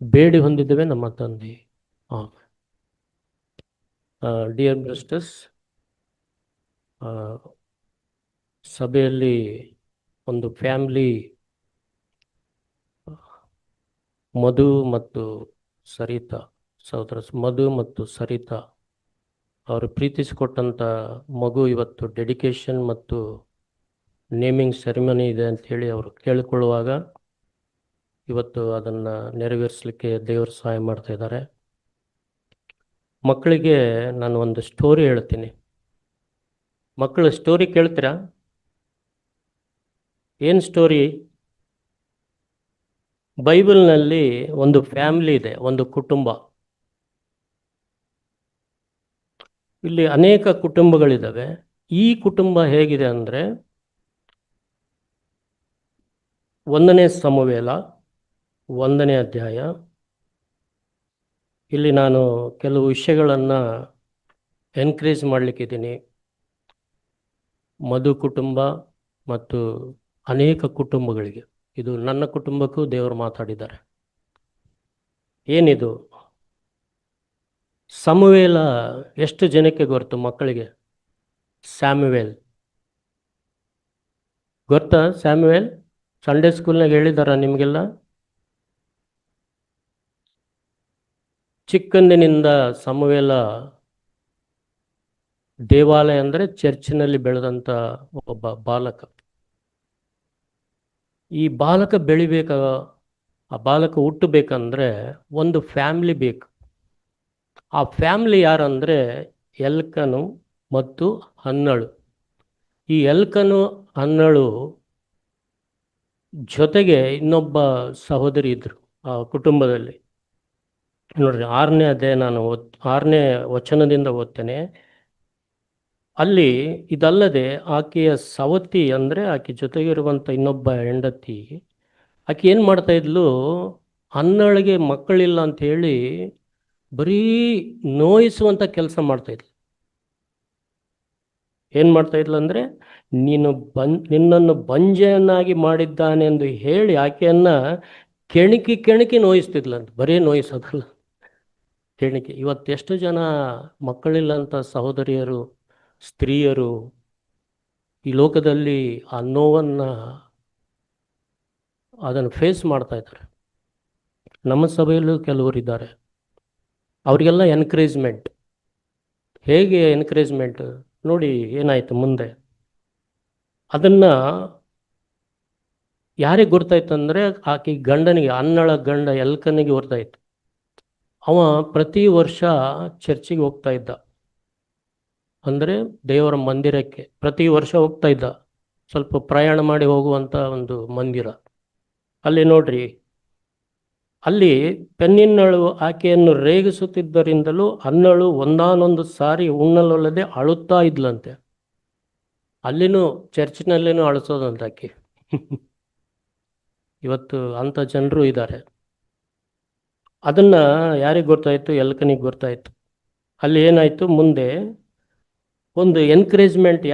ಬೇಡಿ ಹೊಂದಿದ್ದೇವೆ ನಮ್ಮ ತಂದೆ, ಆಮೆನ್. ಡಿಯರ್ ಬ್ರಸ್ಟರ್ಸ್, ಸಭೆಯಲ್ಲಿ ಒಂದು ಫ್ಯಾಮಿಲಿ ಮಧು ಮತ್ತು ಸರಿತಾ ಮಧು ಮತ್ತು ಸರಿತಾ ಅವರು ಪ್ರೀತಿಸಿಕೊಟ್ಟಂಥ ಮಗು ಇವತ್ತು ಡೆಡಿಕೇಶನ್ ಮತ್ತು ನೇಮಿಂಗ್ ಸೆರೆಮನಿ ಇದೆ ಅಂಥೇಳಿ ಅವರು ಕೇಳಿಕೊಳ್ಳುವಾಗ ಇವತ್ತು ಅದನ್ನು ನೆರವೇರಿಸಲಿಕ್ಕೆ ದೇವರು ಸಹಾಯ ಮಾಡ್ತಾ ಇದ್ದಾರೆ. ಮಕ್ಕಳಿಗೆ ನಾನು ಒಂದು ಸ್ಟೋರಿ ಹೇಳ್ತೀನಿ. ಮಕ್ಕಳು ಸ್ಟೋರಿ ಕೇಳ್ತೀರಾ? ಏನು ಸ್ಟೋರಿ? ಬೈಬಲ್ನಲ್ಲಿ ಒಂದು ಫ್ಯಾಮಿಲಿ ಇದೆ, ಒಂದು ಕುಟುಂಬ. ಇಲ್ಲಿ ಅನೇಕ ಕುಟುಂಬಗಳಿದ್ದಾವೆ. ಈ ಕುಟುಂಬ ಹೇಗಿದೆ ಅಂದರೆ 1ನೇ ಸಮುವೇಲ 1ನೇ ಅಧ್ಯಾಯ. ಇಲ್ಲಿ ನಾನು ಕೆಲವು ವಿಷಯಗಳನ್ನು ಎನ್ಕರೇಜ್ ಮಾಡಲಿಕ್ಕಿದ್ದೀನಿ. ಮಧು ಕುಟುಂಬ ಮತ್ತು ಅನೇಕ ಕುಟುಂಬಗಳಿಗೆ, ಇದು ನನ್ನ ಕುಟುಂಬಕ್ಕೂ ದೇವರು ಮಾತಾಡಿದ್ದಾರೆ. ಏನಿದು? ಸಮುವೇಲ ಎಷ್ಟು ಜನಕ್ಕೆ ಗೊತ್ತು ಮಕ್ಕಳಿಗೆ? ಸ್ಯಾಮುವೇಲ್ ಗೊತ್ತಾ? ಸ್ಯಾಮುವೇಲ್ ಸಂಡೇ ಸ್ಕೂಲ್ನಾಗ ಹೇಳಿದಾರ ನಿಮಗೆಲ್ಲ? ಚಿಕ್ಕಂದಿನಿಂದ ಸಮುವೇಲ ದೇವಾಲಯ ಅಂದರೆ ಚರ್ಚಿನಲ್ಲಿ ಬೆಳೆದಂಥ ಒಬ್ಬ ಬಾಲಕ. ಈ ಬಾಲಕ ಬೆಳಿಬೇಕ, ಆ ಬಾಲಕ ಹುಟ್ಟಬೇಕಂದ್ರೆ ಒಂದು ಫ್ಯಾಮಿಲಿ ಬೇಕು. ಆ ಫ್ಯಾಮಿಲಿ ಯಾರಂದರೆ ಎಲ್ಕನು ಮತ್ತು ಹನ್ನಳು. ಈ ಎಲ್ಕನು ಹನ್ನಳು ಜೊತೆಗೆ ಇನ್ನೊಬ್ಬ ಸಹೋದರಿ ಇದ್ದರು ಆ ಕುಟುಂಬದಲ್ಲಿ. ನೋಡ್ರಿ, 6ನೇ ಅಧ್ಯಾಯ ನಾನು 6ನೇ ವಚನದಿಂದ ಓದ್ತೇನೆ. ಅಲ್ಲಿ ಇದಲ್ಲದೆ ಆಕೆಯ ಸವತಿ ಅಂದರೆ ಆಕೆ ಜೊತೆಗಿರುವಂಥ ಇನ್ನೊಬ್ಬ ಹೆಂಡತಿ, ಆಕೆ ಏನು ಮಾಡ್ತಾ ಇದ್ಲು? ಹನ್ನಳಿಗೆ ಮಕ್ಕಳಿಲ್ಲ ಅಂತ ಹೇಳಿ ಬರೀ ನೋಯಿಸುವಂಥ ಕೆಲಸ ಮಾಡ್ತಾಯಿದ್ಲು. ಏನು ಮಾಡ್ತಾಯಿದ್ಲು ಅಂದರೆ, ನಿನ್ನನ್ನು ಬಂಜೆಯನ್ನಾಗಿ ಮಾಡಿದ್ದಾನೆಂದು ಹೇಳಿ ಆಕೆಯನ್ನು ಕೆಣಕಿ ನೋಯಿಸ್ತಿದ್ಲಂತ. ಬರೀ ನೋಯಿಸೋದಲ್ಲ, ಕೆಣಕಿ. ಇವತ್ತೆಷ್ಟು ಜನ ಮಕ್ಕಳಿಲ್ಲಂಥ ಸಹೋದರಿಯರು, ಸ್ತ್ರೀಯರು ಈ ಲೋಕದಲ್ಲಿ ಆ ನೋವನ್ನು ಅದನ್ನು ಫೇಸ್ ಮಾಡ್ತಾ ಇದ್ದಾರೆ. ನಮ್ಮ ಸಭೆಯಲ್ಲೂ ಕೆಲವರಿದ್ದಾರೆ. ಅವರಿಗೆಲ್ಲ ಎನ್ಕರೇಜ್ಮೆಂಟ್. ಹೇಗೆ ಎನ್ಕರೇಜ್ಮೆಂಟ್ ನೋಡಿ ಏನಾಯಿತು ಮುಂದೆ. ಅದನ್ನು ಯಾರಿಗೆ ಗೊತ್ತಾಯ್ತು ಅಂದರೆ ಆಕೆ ಗಂಡನಿಗೆ, ಹನ್ನಳ ಗಂಡ ಎಲ್ಕನಿಗೆ ಗೊತ್ತಾಯಿತು. ಅವ ಪ್ರತಿ ವರ್ಷ ಚರ್ಚಿಗೆ ಹೋಗ್ತಾ ಇದ್ದ, ಅಂದರೆ ದೇವರ ಮಂದಿರಕ್ಕೆ ಪ್ರತಿ ವರ್ಷ ಹೋಗ್ತಾ ಇದ್ದ. ಸ್ವಲ್ಪ ಪ್ರಯಾಣ ಮಾಡಿ ಹೋಗುವಂಥ ಒಂದು ಮಂದಿರ. ಅಲ್ಲಿ ನೋಡ್ರಿ, ಅಲ್ಲಿ ಪೆನ್ನಿನ್ನಳು ಆಕೆಯನ್ನು ರೇಗಿಸುತ್ತಿದ್ದರಿಂದಲೂ ಹನ್ನಳು ಒಂದಾನೊಂದು ಸಾರಿ ಉಣ್ಣಲೊಲ್ಲದೆ ಅಳುತ್ತಾ ಇದ್ಲಂತೆ. ಅಲ್ಲಿನೂ ಚರ್ಚಿನಲ್ಲಿನೂ ಅಳಿಸೋದಂತ ಆಕೆ. ಇವತ್ತು ಅಂಥ ಜನರು ಇದ್ದಾರೆ. ಅದನ್ನು ಯಾರಿಗೆ ಗೊತ್ತಾಯಿತು? ಎಲ್ಕನಿಗೆ ಗೊತ್ತಾಯಿತು. ಅಲ್ಲಿ ಏನಾಯಿತು ಮುಂದೆ? ಒಂದು ಎನ್ಕರೇಜ್ಮೆಂಟ್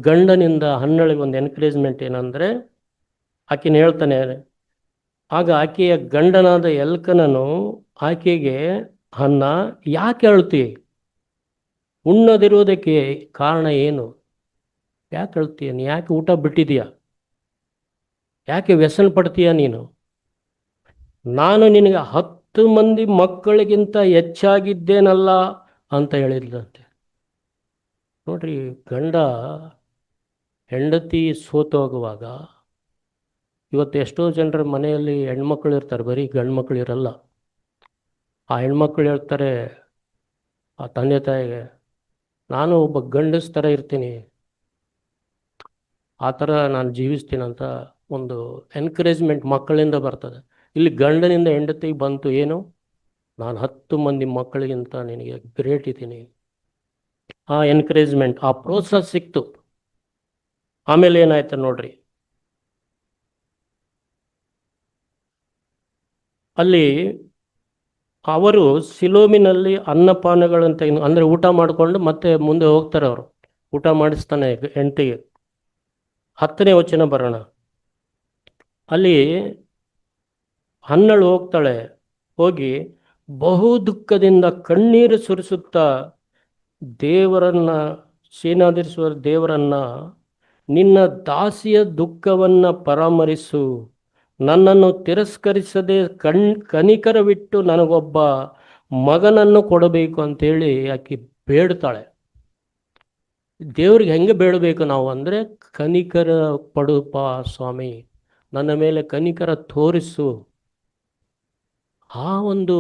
ಗಂಡನಿಂದ ಹನ್ನಳಿಗೆ ಒಂದು ಎನ್ಕರೇಜ್ಮೆಂಟ್ ಏನಂದರೆ, ಆಕೆನ ಹೇಳ್ತಾನೆ. ಆಗ ಆಕೆಯ ಗಂಡನಾದ ಎಲ್ಕನನು ಆಕೆಗೆ, ಹನ್ನ ಯಾಕೆ ಅಳ್ತಿ? ಉಣ್ಣದಿರುವುದಕ್ಕೆ ಕಾರಣ ಏನು? ಯಾಕೆ ಅಳ್ತೀಯ? ನೀ ಯಾಕೆ ಊಟ ಬಿಟ್ಟಿದೀಯ? ಯಾಕೆ ವ್ಯಸನ ಪಡ್ತೀಯ ನೀನು? ನಾನು ನಿನಗೆ 10 ಮಂದಿ ಮಕ್ಕಳಿಗಿಂತ ಹೆಚ್ಚಾಗಿದ್ದೇನಲ್ಲ ಅಂತ ಹೇಳಿದ್ಲಂತೆ. ನೋಡ್ರಿ, ಗಂಡ ಹೆಂಡತಿ ಸೋತೋಗುವಾಗ ಇವತ್ತು ಎಷ್ಟೋ ಜನರ ಮನೆಯಲ್ಲಿ ಹೆಣ್ಮಕ್ಳು ಇರ್ತಾರೆ, ಬರೀ ಗಂಡು ಮಕ್ಕಳು ಇರಲ್ಲ. ಆ ಹೆಣ್ಮಕ್ಳು ಹೇಳ್ತಾರೆ ಆ ತಂದೆ ತಾಯಿಗೆ, ನಾನು ಒಬ್ಬ ಗಂಡಸ್ ಥರ ಇರ್ತೀನಿ, ಆ ಥರ ನಾನು ಜೀವಿಸ್ತೀನಂತ ಒಂದು ಎನ್ಕರೇಜ್ಮೆಂಟ್ ಮಕ್ಕಳಿಂದ ಬರ್ತದೆ. ಇಲ್ಲಿ ಗಂಡನಿಂದ ಹೆಂಡತಿಗೆ ಬಂತು ಏನು? ನಾನು 10 ಮಂದಿ ಮಕ್ಕಳಿಗಿಂತ ನಿನಗೆ ಗ್ರೇಟ್ ಇದ್ದೀನಿ. ಆ ಎನ್ಕರೇಜ್ಮೆಂಟ್, ಆ ಪ್ರೋತ್ಸಾಹ ಸಿಕ್ತು. ಆಮೇಲೆ ಏನಾಯ್ತು ನೋಡ್ರಿ, ಅಲ್ಲಿ ಅವರು ಸಿಲೋಮಿನಲ್ಲಿ ಅನ್ನಪಾನಗಳಂತ, ಅಂದರೆ ಊಟ ಮಾಡಿಕೊಂಡು ಮತ್ತೆ ಮುಂದೆ ಹೋಗ್ತಾರೆ. ಅವರು ಊಟ ಮಾಡಿಸ್ತಾನೆ ಹೆಂಡತಿಗೆ. 10ನೇ ವಚನ ಬರೋಣ. ಅಲ್ಲಿ ಹನ್ನಳು ಹೋಗ್ತಾಳೆ, ಹೋಗಿ ಬಹು ದುಃಖದಿಂದ ಕಣ್ಣೀರು ಸುರಿಸುತ್ತಾ ದೇವರನ್ನ, ಸೇನಾಧೀಶ್ವರ ದೇವರನ್ನ, ನಿನ್ನ ದಾಸಿಯ ದುಃಖವನ್ನು ಪರಾಮರಿಸು, ನನ್ನನ್ನು ತಿರಸ್ಕರಿಸದೆ ಕನಿಕರವಿಟ್ಟು ನನಗೊಬ್ಬ ಮಗನನ್ನು ಕೊಡಬೇಕು ಅಂತೇಳಿ ಆಕೆ ಬೇಡ್ತಾಳೆ. ದೇವ್ರಿಗೆ ಹೆಂಗೆ ಬೇಡಬೇಕು ನಾವು ಅಂದರೆ, ಕನಿಕರ ಪಡುಪ ಸ್ವಾಮಿ, ನನ್ನ ಮೇಲೆ ಕನಿಕರ ತೋರಿಸು. ಆ ಒಂದು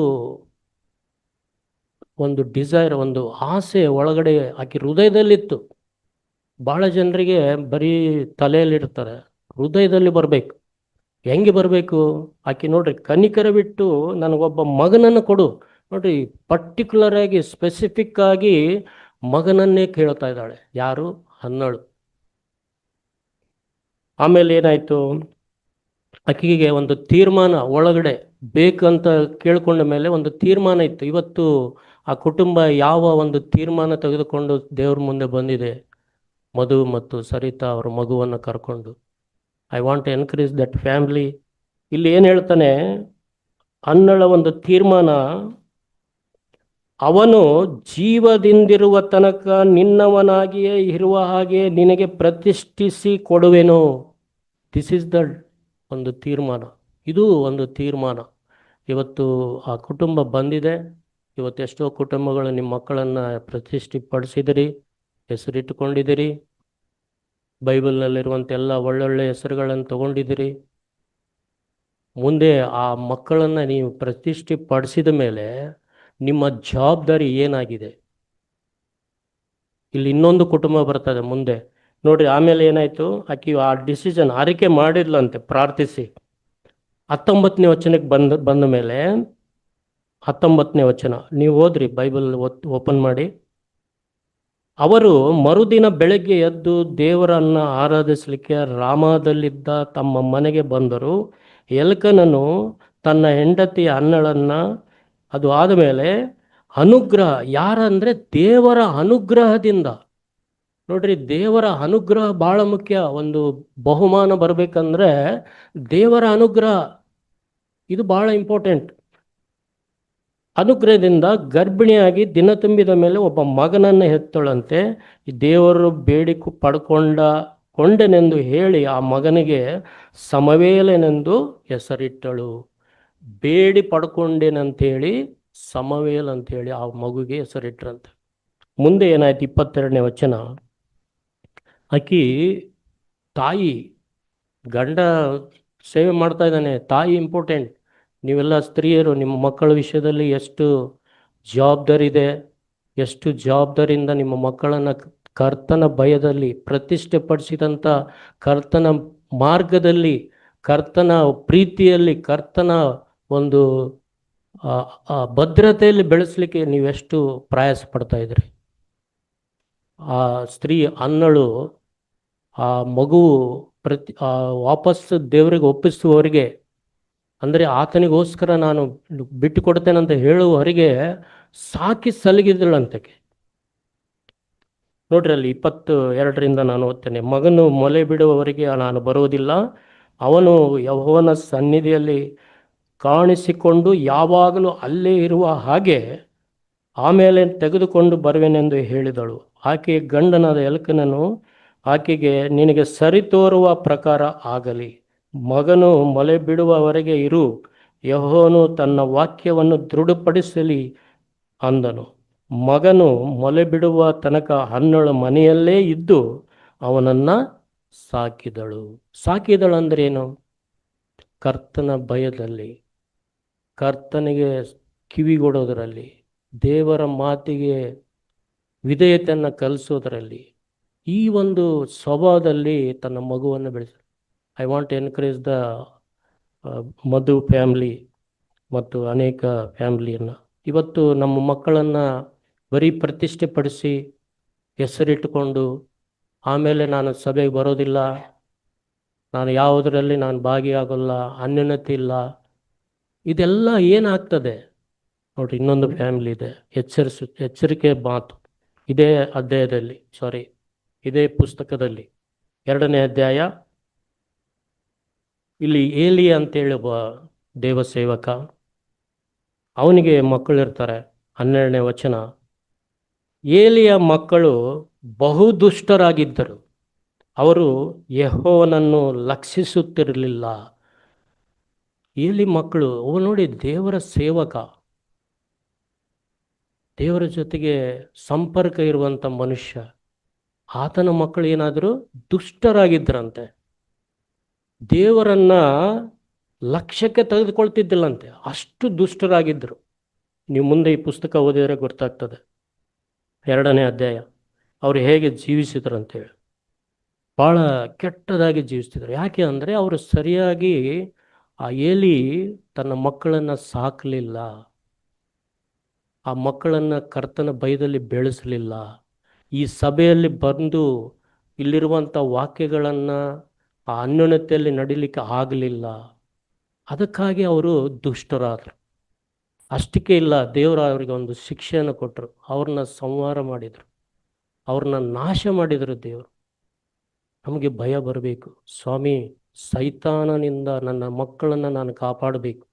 ಡಿಸೈರ್, ಒಂದು ಆಸೆ ಒಳಗಡೆ ಆಕೆ ಹೃದಯದಲ್ಲಿತ್ತು. ಭಾಳ ಜನರಿಗೆ ಬರೀ ತಲೆಯಲ್ಲಿರ್ತಾರೆ, ಹೃದಯದಲ್ಲಿ ಬರಬೇಕು. ಹೆಂಗೆ ಬರಬೇಕು? ಆಕೆ ನೋಡ್ರಿ, ಕನಿಕರ ಬಿಟ್ಟು ನನಗೊಬ್ಬ ಮಗನನ್ನು ಕೊಡು. ನೋಡ್ರಿ, ಪರ್ಟಿಕ್ಯುಲರ್ ಆಗಿ ಸ್ಪೆಸಿಫಿಕ್ ಆಗಿ ಮಗನನ್ನೇ ಕೇಳ್ತಾ ಇದ್ದಾಳೆ. ಯಾರು? ಹನ್ನಳು. ಆಮೇಲೆ ಏನಾಯಿತು, ಆಕೆಗೆ ಒಂದು ತೀರ್ಮಾನ ಒಳಗಡೆ ಬೇಕಂತ ಕೇಳ್ಕೊಂಡ ಮೇಲೆ ಒಂದು ತೀರ್ಮಾನ ಇತ್ತು. ಇವತ್ತು ಆ ಕುಟುಂಬ ಯಾವ ಒಂದು ತೀರ್ಮಾನ ತೆಗೆದುಕೊಂಡು ದೇವ್ರ ಮುಂದೆ ಬಂದಿದೆ, ಮಧು ಮತ್ತು ಸರಿತಾ ಅವರ ಮಗುವನ್ನು ಕರ್ಕೊಂಡು. I want to encourage that family. ಇಲ್ಲಿ ಏನು ಹೇಳ್ತಾನೆ, ಹನ್ನಳ ಒಂದು ತೀರ್ಮಾನ, ಅವನು ಜೀವದಿಂದಿರುವ ತನಕ ನಿನ್ನವನಾಗಿಯೇ ಇರುವ ಹಾಗೆ ನಿನಗೆ ಪ್ರತಿಷ್ಠಿಸಿ ಕೊಡುವೆನು. ದಿಸ್ ಇಸ್ ದ ಒಂದು ತೀರ್ಮಾನ. ಇದು ಒಂದು ತೀರ್ಮಾನ. ಇವತ್ತು ಆ ಕುಟುಂಬ ಬಂದಿದೆ. ಇವತ್ತು ಎಷ್ಟೋ ಕುಟುಂಬಗಳು ನಿಮ್ಮ ಮಕ್ಕಳನ್ನು ಪ್ರತಿಷ್ಠಿಪಡಿಸಿದಿರಿ, ಹೆಸರಿಟ್ಟುಕೊಂಡಿದ್ದೀರಿ, ಬೈಬಲ್ನಲ್ಲಿರುವಂಥ ಎಲ್ಲ ಒಳ್ಳೊಳ್ಳೆ ಹೆಸರುಗಳನ್ನು ತಗೊಂಡಿದ್ದೀರಿ. ಮುಂದೆ ಆ ಮಕ್ಕಳನ್ನು ನೀವು ಪ್ರತಿಷ್ಠಿಪಡಿಸಿದ ಮೇಲೆ ನಿಮ್ಮ ಜವಾಬ್ದಾರಿ ಏನಾಗಿದೆ? ಇಲ್ಲಿ ಇನ್ನೊಂದು ಕುಟುಂಬ ಬರ್ತದೆ ಮುಂದೆ ನೋಡ್ರಿ. ಆಮೇಲೆ ಏನಾಯಿತು, ಆಕೆ ಆ ಡಿಸಿಷನ್ ಆರೈಕೆ ಮಾಡಿದ್ಲಂತೆ ಪ್ರಾರ್ಥಿಸಿ. 19ನೇ ವಚನಕ್ಕೆ ಬಂದ ಮೇಲೆ 19ನೇ ವಚನ ನೀವು ಓದ್ರಿ, ಬೈಬಲ್ ಓಪನ್ ಮಾಡಿ. ಅವರು ಮರುದಿನ ಬೆಳಗ್ಗೆ ಎದ್ದು ದೇವರನ್ನು ಆರಾಧಿಸಲಿಕ್ಕೆ ರಾಮದಲ್ಲಿದ್ದ ತಮ್ಮ ಮನೆಗೆ ಬಂದರು. ಎಲ್ಕನನು ತನ್ನ ಹೆಂಡತಿ ಹನ್ನಳನ್ನು, ಅದು ಆದಮೇಲೆ ಅನುಗ್ರಹ, ಯಾರಂದರೆ ದೇವರ ಅನುಗ್ರಹದಿಂದ. ನೋಡ್ರಿ, ದೇವರ ಅನುಗ್ರಹ ಭಾಳ ಮುಖ್ಯ. ಒಂದು ಬಹುಮಾನ ಬರಬೇಕಂದ್ರೆ ದೇವರ ಅನುಗ್ರಹ, ಇದು ಭಾಳ ಇಂಪಾರ್ಟೆಂಟ್. ಅನುಗ್ರಹದಿಂದ ಗರ್ಭಿಣಿಯಾಗಿ ದಿನ ತುಂಬಿದ ಮೇಲೆ ಒಬ್ಬ ಮಗನನ್ನು ಹೆತ್ತಳಂತೆ. ದೇವರು ಬೇಡಿಕೆ ಕೊಂಡೆನೆಂದು ಹೇಳಿ ಆ ಮಗನಿಗೆ ಸಮವೇಲನೆಂದು ಹೆಸರಿಟ್ಟಳು. ಬೇಡಿ ಪಡ್ಕೊಂಡೇನಂತೇಳಿ ಸಮವೇಲ್ ಅಂತೇಳಿ ಆ ಮಗುಗೆ ಹೆಸರಿಟ್ರಂತೆ. ಮುಂದೆ ಏನಾಯ್ತು, 22ನೇ ವಚನ, ಆಕಿ ತಾಯಿ, ಗಂಡ ಸೇವೆ ಮಾಡ್ತಾ ಇದ್ದಾನೆ, ತಾಯಿ ಇಂಪಾರ್ಟೆಂಟ್. ನೀವೆಲ್ಲ ಸ್ತ್ರೀಯರು ನಿಮ್ಮ ಮಕ್ಕಳ ವಿಷಯದಲ್ಲಿ ಎಷ್ಟು ಜವಾಬ್ದಾರಿ ಇದೆ, ಎಷ್ಟು ಜವಾಬ್ದಾರಿಯಿಂದ ನಿಮ್ಮ ಮಕ್ಕಳನ್ನು ಕರ್ತನ ಭಯದಲ್ಲಿ ಪ್ರತಿಷ್ಠೆಪಡಿಸಿದಂಥ ಕರ್ತನ ಮಾರ್ಗದಲ್ಲಿ, ಕರ್ತನ ಪ್ರೀತಿಯಲ್ಲಿ, ಕರ್ತನ ಒಂದು ಭದ್ರತೆಯಲ್ಲಿ ಬೆಳೆಸಲಿಕ್ಕೆ ನೀವೆಷ್ಟು ಪ್ರಯಾಸ ಪಡ್ತಾ ಇದ್ರಿ. ಆ ಸ್ತ್ರೀ ಹನ್ನಳು ಆ ಮಗು ವಾಪಸ್ ದೇವರಿಗೆ ಒಪ್ಪಿಸುವವರಿಗೆ, ಅಂದರೆ ಆತನಿಗೋಸ್ಕರ ನಾನು ಬಿಟ್ಟು ಕೊಡ್ತೇನೆ ಅಂತ ಹೇಳುವವರಿಗೆ ಸಾಕಿ ಸಲಗಿದಳಂತಕ್ಕೆ. ನೋಡ್ರಿ, ಅಲ್ಲಿ 22ರಿಂದ ನಾನು ಓದ್ತೇನೆ. ಮಗನು ಮೊಲೆ ಬಿಡುವವರೆಗೆ ನಾನು ಬರುವುದಿಲ್ಲ, ಅವನು ಯೆಹೋವನ ಸನ್ನಿಧಿಯಲ್ಲಿ ಕಾಣಿಸಿಕೊಂಡು ಯಾವಾಗಲೂ ಅಲ್ಲೇ ಇರುವ ಹಾಗೆ ಆಮೇಲೆ ತೆಗೆದುಕೊಂಡು ಬರುವೆನೆಂದು ಹೇಳಿದಳು. ಆಕೆ ಗಂಡನಾದ ಎಲ್ಕನನು ಆಕೆಗೆ, ನಿನಗೆ ಸರಿ ತೋರುವ ಪ್ರಕಾರ ಆಗಲಿ, ಮಗನು ಮೊಲೆ ಬಿಡುವವರೆಗೆ ಇರು, ಯೆಹೋವನು ತನ್ನ ವಾಕ್ಯವನ್ನು ದೃಢಪಡಿಸಲಿ ಅಂದನು. ಮಗನು ಮೊಲೆ ಬಿಡುವ ತನಕ ಹನ್ನಳು ಮನೆಯಲ್ಲೇ ಇದ್ದು ಅವನನ್ನು ಸಾಕಿದಳು ಅಂದ್ರೆ ಏನು? ಕರ್ತನ ಭಯದಲ್ಲಿ, ಕರ್ತನಿಗೆ ಕಿವಿಗೊಡೋದರಲ್ಲಿ, ದೇವರ ಮಾತಿಗೆ ವಿಧೇಯತೆಯನ್ನು ಕಲಿಸೋದರಲ್ಲಿ, ಈ ಒಂದು ಸ್ವಭಾವದಲ್ಲಿ ತನ್ನ ಮಗುವನ್ನು ಬೆಳೆಸ. I want encourage the Madhu family ಮತ್ತು ಅನೇಕ ಫ್ಯಾಮ್ಲಿಯನ್ನು. ಇವತ್ತು ನಮ್ಮ ಮಕ್ಕಳನ್ನು ಬರೀ ಪ್ರತಿಷ್ಠೆಪಡಿಸಿ ಹೆಸರಿಟ್ಟುಕೊಂಡು ಆಮೇಲೆ ನಾನು ಸಭೆಗೆ ಬರೋದಿಲ್ಲ, ನಾನು ಯಾವುದರಲ್ಲಿ ನಾನು ಭಾಗಿಯಾಗಲ್ಲ, ಅನ್ಯೋನ್ಯತೆ ಇಲ್ಲ, ಇದೆಲ್ಲ ಏನಾಗ್ತದೆ ನೋಡ್ರಿ. ಇನ್ನೊಂದು ಫ್ಯಾಮಿಲಿ ಇದೆ, ಎಚ್ಚರಿಕೆ ಮಾತು ಇದೇ ಅಧ್ಯಾಯದಲ್ಲಿ, ಇದೇ ಪುಸ್ತಕದಲ್ಲಿ 2ನೇ ಅಧ್ಯಾಯ. ಇಲ್ಲಿ ಏಲಿ ಅಂತೇಳಿ ಒಬ್ಬ ದೇವಸೇವಕ, ಅವನಿಗೆ ಮಕ್ಕಳಿರ್ತಾರೆ. 12ನೇ ವಚನ, ಏಲಿಯ ಮಕ್ಕಳು ಬಹು ದುಷ್ಟರಾಗಿದ್ದರು, ಅವರು ಯೆಹೋವನನ್ನು ಲಕ್ಷಿಸುತ್ತಿರಲಿಲ್ಲ. ಇಲ್ಲಿ ಮಕ್ಕಳು ಅವು ನೋಡಿ, ದೇವರ ಸೇವಕ, ದೇವರ ಜೊತೆಗೆ ಸಂಪರ್ಕ ಇರುವಂಥ ಮನುಷ್ಯ, ಆತನ ಮಕ್ಕಳು ಏನಾದರೂ ದುಷ್ಟರಾಗಿದ್ದರಂತೆ. ದೇವರನ್ನ ಲಕ್ಷ್ಯಕ್ಕೆ ತೆಗೆದುಕೊಳ್ತಿದ್ದಿಲ್ಲಂತೆ, ಅಷ್ಟು ದುಷ್ಟರಾಗಿದ್ದರು. ನೀವು ಮುಂದೆ ಈ ಪುಸ್ತಕ ಓದಿದರೆ ಗೊತ್ತಾಗ್ತದೆ, 2ನೇ ಅಧ್ಯಾಯ ಅವರು ಹೇಗೆ ಜೀವಿಸಿದ್ರು ಅಂತೇಳಿ. ಭಾಳ ಕೆಟ್ಟದಾಗಿ ಜೀವಿಸ್ತಿದ್ರು. ಯಾಕೆ ಅಂದರೆ ಅವರು ಸರಿಯಾಗಿ ಆ ಏಲಿ ತನ್ನ ಮಕ್ಕಳನ್ನು ಸಾಕಲಿಲ್ಲ, ಆ ಮಕ್ಕಳನ್ನು ಕರ್ತನ ಭಯದಲ್ಲಿ ಬೆಳೆಸಲಿಲ್ಲ, ಈ ಸಭೆಯಲ್ಲಿ ಬಂದು ಇಲ್ಲಿರುವಂಥ ವಾಕ್ಯಗಳನ್ನು ಆ ಅನ್ಯೋನ್ಯತೆಯಲ್ಲಿ ನಡಿಲಿಕ್ಕೆ ಆಗಲಿಲ್ಲ. ಅದಕ್ಕಾಗಿ ಅವರು ದುಷ್ಟರಾದರು. ಅಷ್ಟಕ್ಕೆ ಇಲ್ಲ, ದೇವರು ಅವರಿಗೆ ಒಂದು ಶಿಕ್ಷೆಯನ್ನು ಕೊಟ್ಟರು, ಅವ್ರನ್ನ ಸಂಹಾರ ಮಾಡಿದರು, ಅವ್ರನ್ನ ನಾಶ ಮಾಡಿದರು ದೇವರು. ನಮಗೆ ಭಯ ಬರಬೇಕು, ಸ್ವಾಮಿ ಸೈತಾನನಿಂದ ನನ್ನ ಮಕ್ಕಳನ್ನು ನಾನು ಕಾಪಾಡಬೇಕು,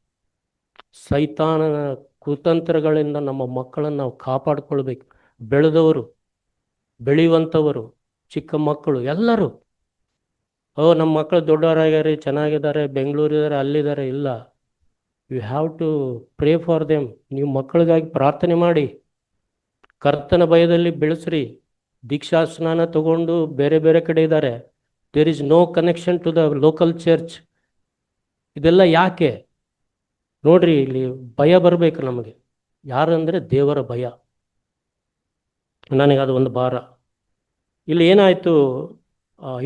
ಸೈತಾನನ ಕುತಂತ್ರಗಳಿಂದ ನಮ್ಮ ಮಕ್ಕಳನ್ನು ನಾವು ಕಾಪಾಡಿಕೊಳ್ಬೇಕು. ಬೆಳೆದವರು, ಬೆಳೆಯುವಂಥವರು, ಚಿಕ್ಕ ಮಕ್ಕಳು ಎಲ್ಲರೂ, ನಮ್ಮ ಮಕ್ಕಳು ದೊಡ್ಡವರಾಗ್ಯಾರೆ, ಚೆನ್ನಾಗಿದ್ದಾರೆ, ಬೆಂಗಳೂರಿದ್ದಾರೆ, ಅಲ್ಲಿದ್ದಾರೆ, ಇಲ್ಲ. You have to pray for them. ನೀವು ಮಕ್ಕಳಿಗಾಗಿ ಪ್ರಾರ್ಥನೆ ಮಾಡಿ, ಕರ್ತನ ಭಯದಲ್ಲಿ ಬೆಳೆಸ್ರಿ. ದೀಕ್ಷಾ ಸ್ನಾನ ತಗೊಂಡು ಬೇರೆ ಬೇರೆ ಕಡೆ ಇದ್ದಾರೆ. There is no connection to the local church. ಇದೆಲ್ಲ ಯಾಕೆ ನೋಡ್ರಿ, ಇಲ್ಲಿ ಭಯ ಬರಬೇಕು ನಮಗೆ. ಯಾರಂದರೆ ದೇವರ ಭಯ. ನನಗದು ಒಂದು ಭಾರ. ಇಲ್ಲಿ ಏನಾಯಿತು,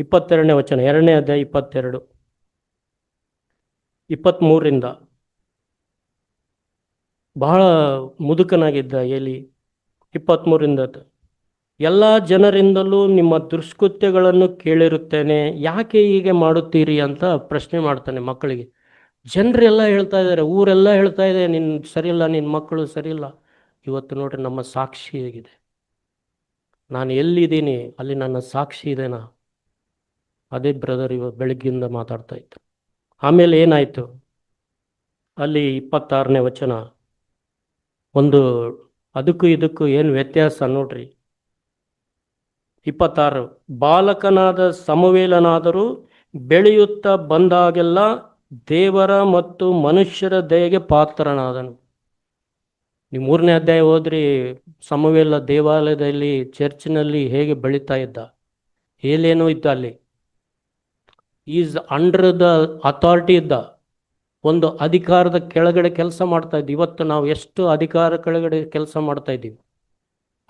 22ನೇ ವಚನ, 2ನೇ ಅಧ್ಯಾಯ 22, 23ರಿಂದ. ಬಹಳ ಮುದುಕನಾಗಿದ್ದ ಏಲಿ. 23ರಿಂದ, ಎಲ್ಲ ಜನರಿಂದಲೂ ನಿಮ್ಮ ದುಷ್ಕೃತ್ಯಗಳನ್ನು ಕೇಳಿರುತ್ತೇನೆ, ಯಾಕೆ ಹೀಗೆ ಮಾಡುತ್ತೀರಿ ಅಂತ ಪ್ರಶ್ನೆ ಮಾಡ್ತಾನೆ ಮಕ್ಕಳಿಗೆ. ಜನರೆಲ್ಲ ಹೇಳ್ತಾ ಇದ್ದಾರೆ, ಊರೆಲ್ಲ ಹೇಳ್ತಾ ಇದೆ, ನಿನ್ನ ಸರಿಯಿಲ್ಲ, ನಿನ್ನ ಮಕ್ಕಳು ಸರಿಯಿಲ್ಲ. ಇವತ್ತು ನೋಡ್ರಿ ನಮ್ಮ ಸಾಕ್ಷಿ ಹೇಗಿದೆ. ನಾನು ಎಲ್ಲಿದ್ದೀನಿ ಅಲ್ಲಿ ನನ್ನ ಸಾಕ್ಷಿ ಇದೆನಾ? ಅದೇ ಬ್ರದರ್ ಇವಾಗ ಬೆಳಗ್ಗಿಂದ ಮಾತಾಡ್ತಾ ಇತ್ತು. ಆಮೇಲೆ ಏನಾಯಿತು ಅಲ್ಲಿ 26ನೇ ವಚನ, ಒಂದು ಅದಕ್ಕೂ ಇದಕ್ಕೂ ಏನು ವ್ಯತ್ಯಾಸ ನೋಡ್ರಿ. 26, ಬಾಲಕನಾದ ಸಮುವೇಲನಾದರೂ ಬೆಳೆಯುತ್ತಾ ಬಂದಾಗೆಲ್ಲ ದೇವರ ಮತ್ತು ಮನುಷ್ಯರ ದಯೆಗೆ ಪಾತ್ರನಾದನು. ನೀವು 3ನೇ ಅಧ್ಯಾಯ ಹೋದ್ರಿ, ಸಮುವೇಲ ದೇವಾಲಯದಲ್ಲಿ ಚರ್ಚಿನಲ್ಲಿ ಹೇಗೆ ಬೆಳೀತಾ ಇದ್ದ, ಏಲೇನೂ ಇದ್ದ ಅಲ್ಲಿ. ಈಸ್ ಅಂಡರ್ ದ ಅಥಾರಿಟಿ ಇದ್ದ, ಒಂದು ಅಧಿಕಾರದ ಕೆಳಗಡೆ ಕೆಲಸ ಮಾಡ್ತಾ ಇದ್ದ. ಇವತ್ತು ನಾವು ಎಷ್ಟು ಅಧಿಕಾರ ಕೆಳಗಡೆ ಕೆಲಸ ಮಾಡ್ತಾ ಇದ್ದೀವಿ,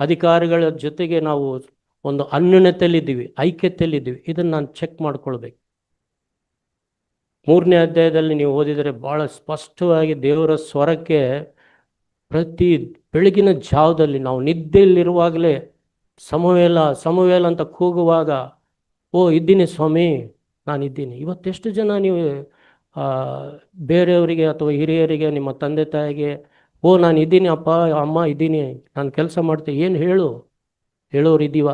ಅಧಿಕಾರಿಗಳ ಜೊತೆಗೆ ನಾವು ಒಂದು ಅನ್ಯೋನ್ಯತೆಯಲ್ಲಿದ್ದೀವಿ, ಐಕ್ಯತೆಯಲ್ಲಿದ್ದೀವಿ. ಇದನ್ನು ನಾನು ಚೆಕ್ ಮಾಡ್ಕೊಳ್ಬೇಕು. 3ನೇ ಅಧ್ಯಾಯದಲ್ಲಿ ನೀವು ಓದಿದರೆ ಭಾಳ ಸ್ಪಷ್ಟವಾಗಿ ದೇವರ ಸ್ವರಕ್ಕೆ ಪ್ರತಿ ಬೆಳಗಿನ ಜಾವದಲ್ಲಿ ನಾವು ನಿದ್ದೆಯಲ್ಲಿರುವಾಗಲೇ ಸಮುವೇಲ ಸಮುವೇಲ ಅಂತ ಕೂಗುವಾಗ, ಓ ಇದ್ದೀನಿ ಸ್ವಾಮಿ, ನಾನಿದ್ದೀನಿ. ಇವತ್ತೆಷ್ಟು ಜನ ನೀವು ಬೇರೆಯವರಿಗೆ ಅಥವಾ ಹಿರಿಯರಿಗೆ, ನಿಮ್ಮ ತಂದೆ ತಾಯಿಗೆ, ಓ ನಾನು ಇದ್ದೀನಿ ಅಪ್ಪ ಅಮ್ಮ ಇದ್ದೀನಿ, ನಾನು ಕೆಲಸ ಮಾಡ್ತೀನಿ, ಏನು ಹೇಳೋರು ಇದ್ದೀವ?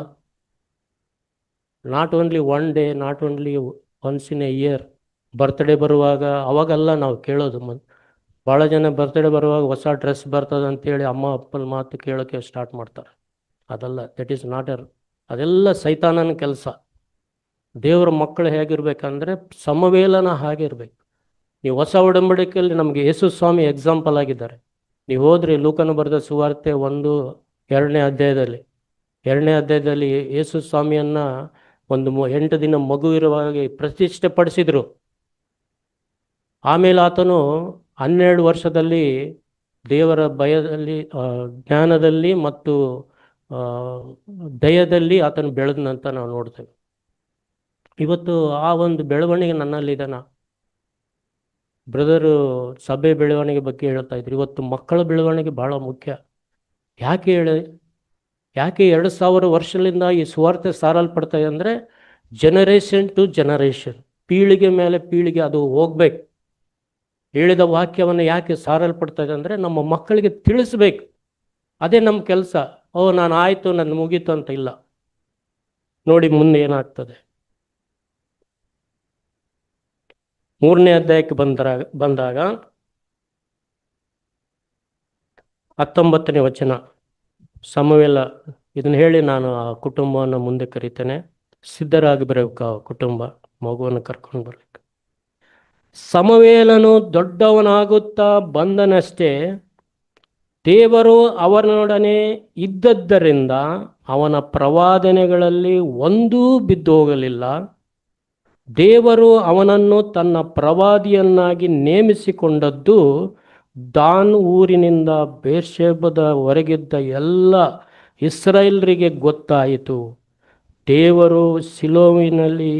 Not only one day, not only once in a year. Birthday ಬರುವಾಗ ಅವಾಗೆಲ್ಲ ನಾವು ಕೇಳೋದು. ಭಾಳ ಜನ ಬರ್ತ್ಡೇ ಬರುವಾಗ ಹೊಸ ಡ್ರೆಸ್ ಬರ್ತದೆ ಅಂತೇಳಿ ಅಮ್ಮ ಅಪ್ಪನ ಮಾತು ಕೇಳೋಕ್ಕೆ ಸ್ಟಾರ್ಟ್ ಮಾಡ್ತಾರೆ. ಅದಲ್ಲ, ದಟ್ ಈಸ್ ನಾಟ್ ಅದೆಲ್ಲ ಸೈತಾನನ ಕೆಲಸ. ದೇವರ ಮಕ್ಕಳು ಹೇಗಿರ್ಬೇಕಂದ್ರೆ ಸಮವೇಲನ ಹಾಗಿರ್ಬೇಕು. ನೀವು ಹೊಸ ಒಡಂಬಡಿಕೆಯಲ್ಲಿ ನಮಗೆ ಯೇಸು ಸ್ವಾಮಿ ಎಕ್ಸಾಂಪಲ್ ಆಗಿದ್ದಾರೆ. ನೀವು ಹೋದ್ರಿ ಲೂಕನು ಬರೆದ ಸುವಾರ್ತೆ 1-2ನೇ ಅಧ್ಯಾಯದಲ್ಲಿ, 2ನೇ ಅಧ್ಯಾಯದಲ್ಲಿ ಯೇಸು ಸ್ವಾಮಿಯನ್ನು ಒಂದು 8 ದಿನ ಮಗು ಇರುವಾಗೆ ಪ್ರತಿಷ್ಠೆ ಪಡಿಸಿದರು. ಆಮೇಲೆ ಆತನು 12 ವರ್ಷದಲ್ಲಿ ದೇವರ ಭಯದಲ್ಲಿ, ಜ್ಞಾನದಲ್ಲಿ ಮತ್ತು ದಯದಲ್ಲಿ ಆತನು ಬೆಳೆದನಂತ ನಾವು ನೋಡ್ತೇವೆ. ಇವತ್ತು ಆ ಒಂದು ಬೆಳವಣಿಗೆ ನನ್ನಲ್ಲಿದೆನಾ? ಬ್ರದರು ಸಭೆ ಬೆಳವಣಿಗೆ ಬಗ್ಗೆ ಹೇಳ್ತಾ ಇದ್ರು. ಇವತ್ತು ಮಕ್ಕಳ ಬೆಳವಣಿಗೆ ಭಾಳ ಮುಖ್ಯ. ಯಾಕೆ 2000 ವರ್ಷದಿಂದ ಈ ಸುವಾರ್ತೆ ಸಾರಲ್ಪಡ್ತಾ ಇದೆ ಅಂದರೆ ಜನರೇಷನ್ ಟು ಜನರೇಷನ್, ಪೀಳಿಗೆ ಮೇಲೆ ಪೀಳಿಗೆ ಅದು ಹೋಗ್ಬೇಕು. ಹೇಳಿದ ವಾಕ್ಯವನ್ನು ಯಾಕೆ ಸಾರಲ್ಪಡ್ತಾ ಇದೆ ಅಂದರೆ ನಮ್ಮ ಮಕ್ಕಳಿಗೆ ತಿಳಿಸ್ಬೇಕು. ಅದೇ ನಮ್ಮ ಕೆಲಸ. ಓ ನಾನು ಆಯಿತು, ನನ್ನ ಮುಗೀತು ಅಂತ ಇಲ್ಲ. ನೋಡಿ ಮುಂದೆ ಏನಾಗ್ತದೆ. 3ನೇ ಅಧ್ಯಾಯಕ್ಕೆ ಬಂದಾಗ 19ನೇ ವಚನ, ಸಮುವೇಲ ಇದನ್ನು ಹೇಳಿ ನಾನು ಆ ಕುಟುಂಬವನ್ನು ಮುಂದೆ ಕರೀತೇನೆ. ಸಿದ್ಧರಾಗಿ ಬರಬೇಕು, ಆ ಕುಟುಂಬ ಮಗುವನ್ನು ಕರ್ಕೊಂಡು ಬರಬೇಕು. ಸಮುವೇಲನು ದೊಡ್ಡವನಾಗುತ್ತಾ ಬಂದನಷ್ಟೇ ದೇವರು ಅವನೊಡನೆ ಇದ್ದದ್ದರಿಂದ ಅವನ ಪ್ರವಾದನೆಗಳಲ್ಲಿ ಒಂದೂ ಬಿದ್ದೋಗಲಿಲ್ಲ. ದೇವರು ಅವನನ್ನು ತನ್ನ ಪ್ರವಾದಿಯನ್ನಾಗಿ ನೇಮಿಸಿಕೊಂಡದ್ದು ದಾನ್ ಊರಿನಿಂದ ಬೇರ್ಷೆಬದವರೆಗಿದ್ದ ಎಲ್ಲ ಇಸ್ರಾಯೇಲ್ಯರಿಗೆ ಗೊತ್ತಾಯಿತು. ದೇವರು ಶಿಲೋವಿನಲ್ಲಿ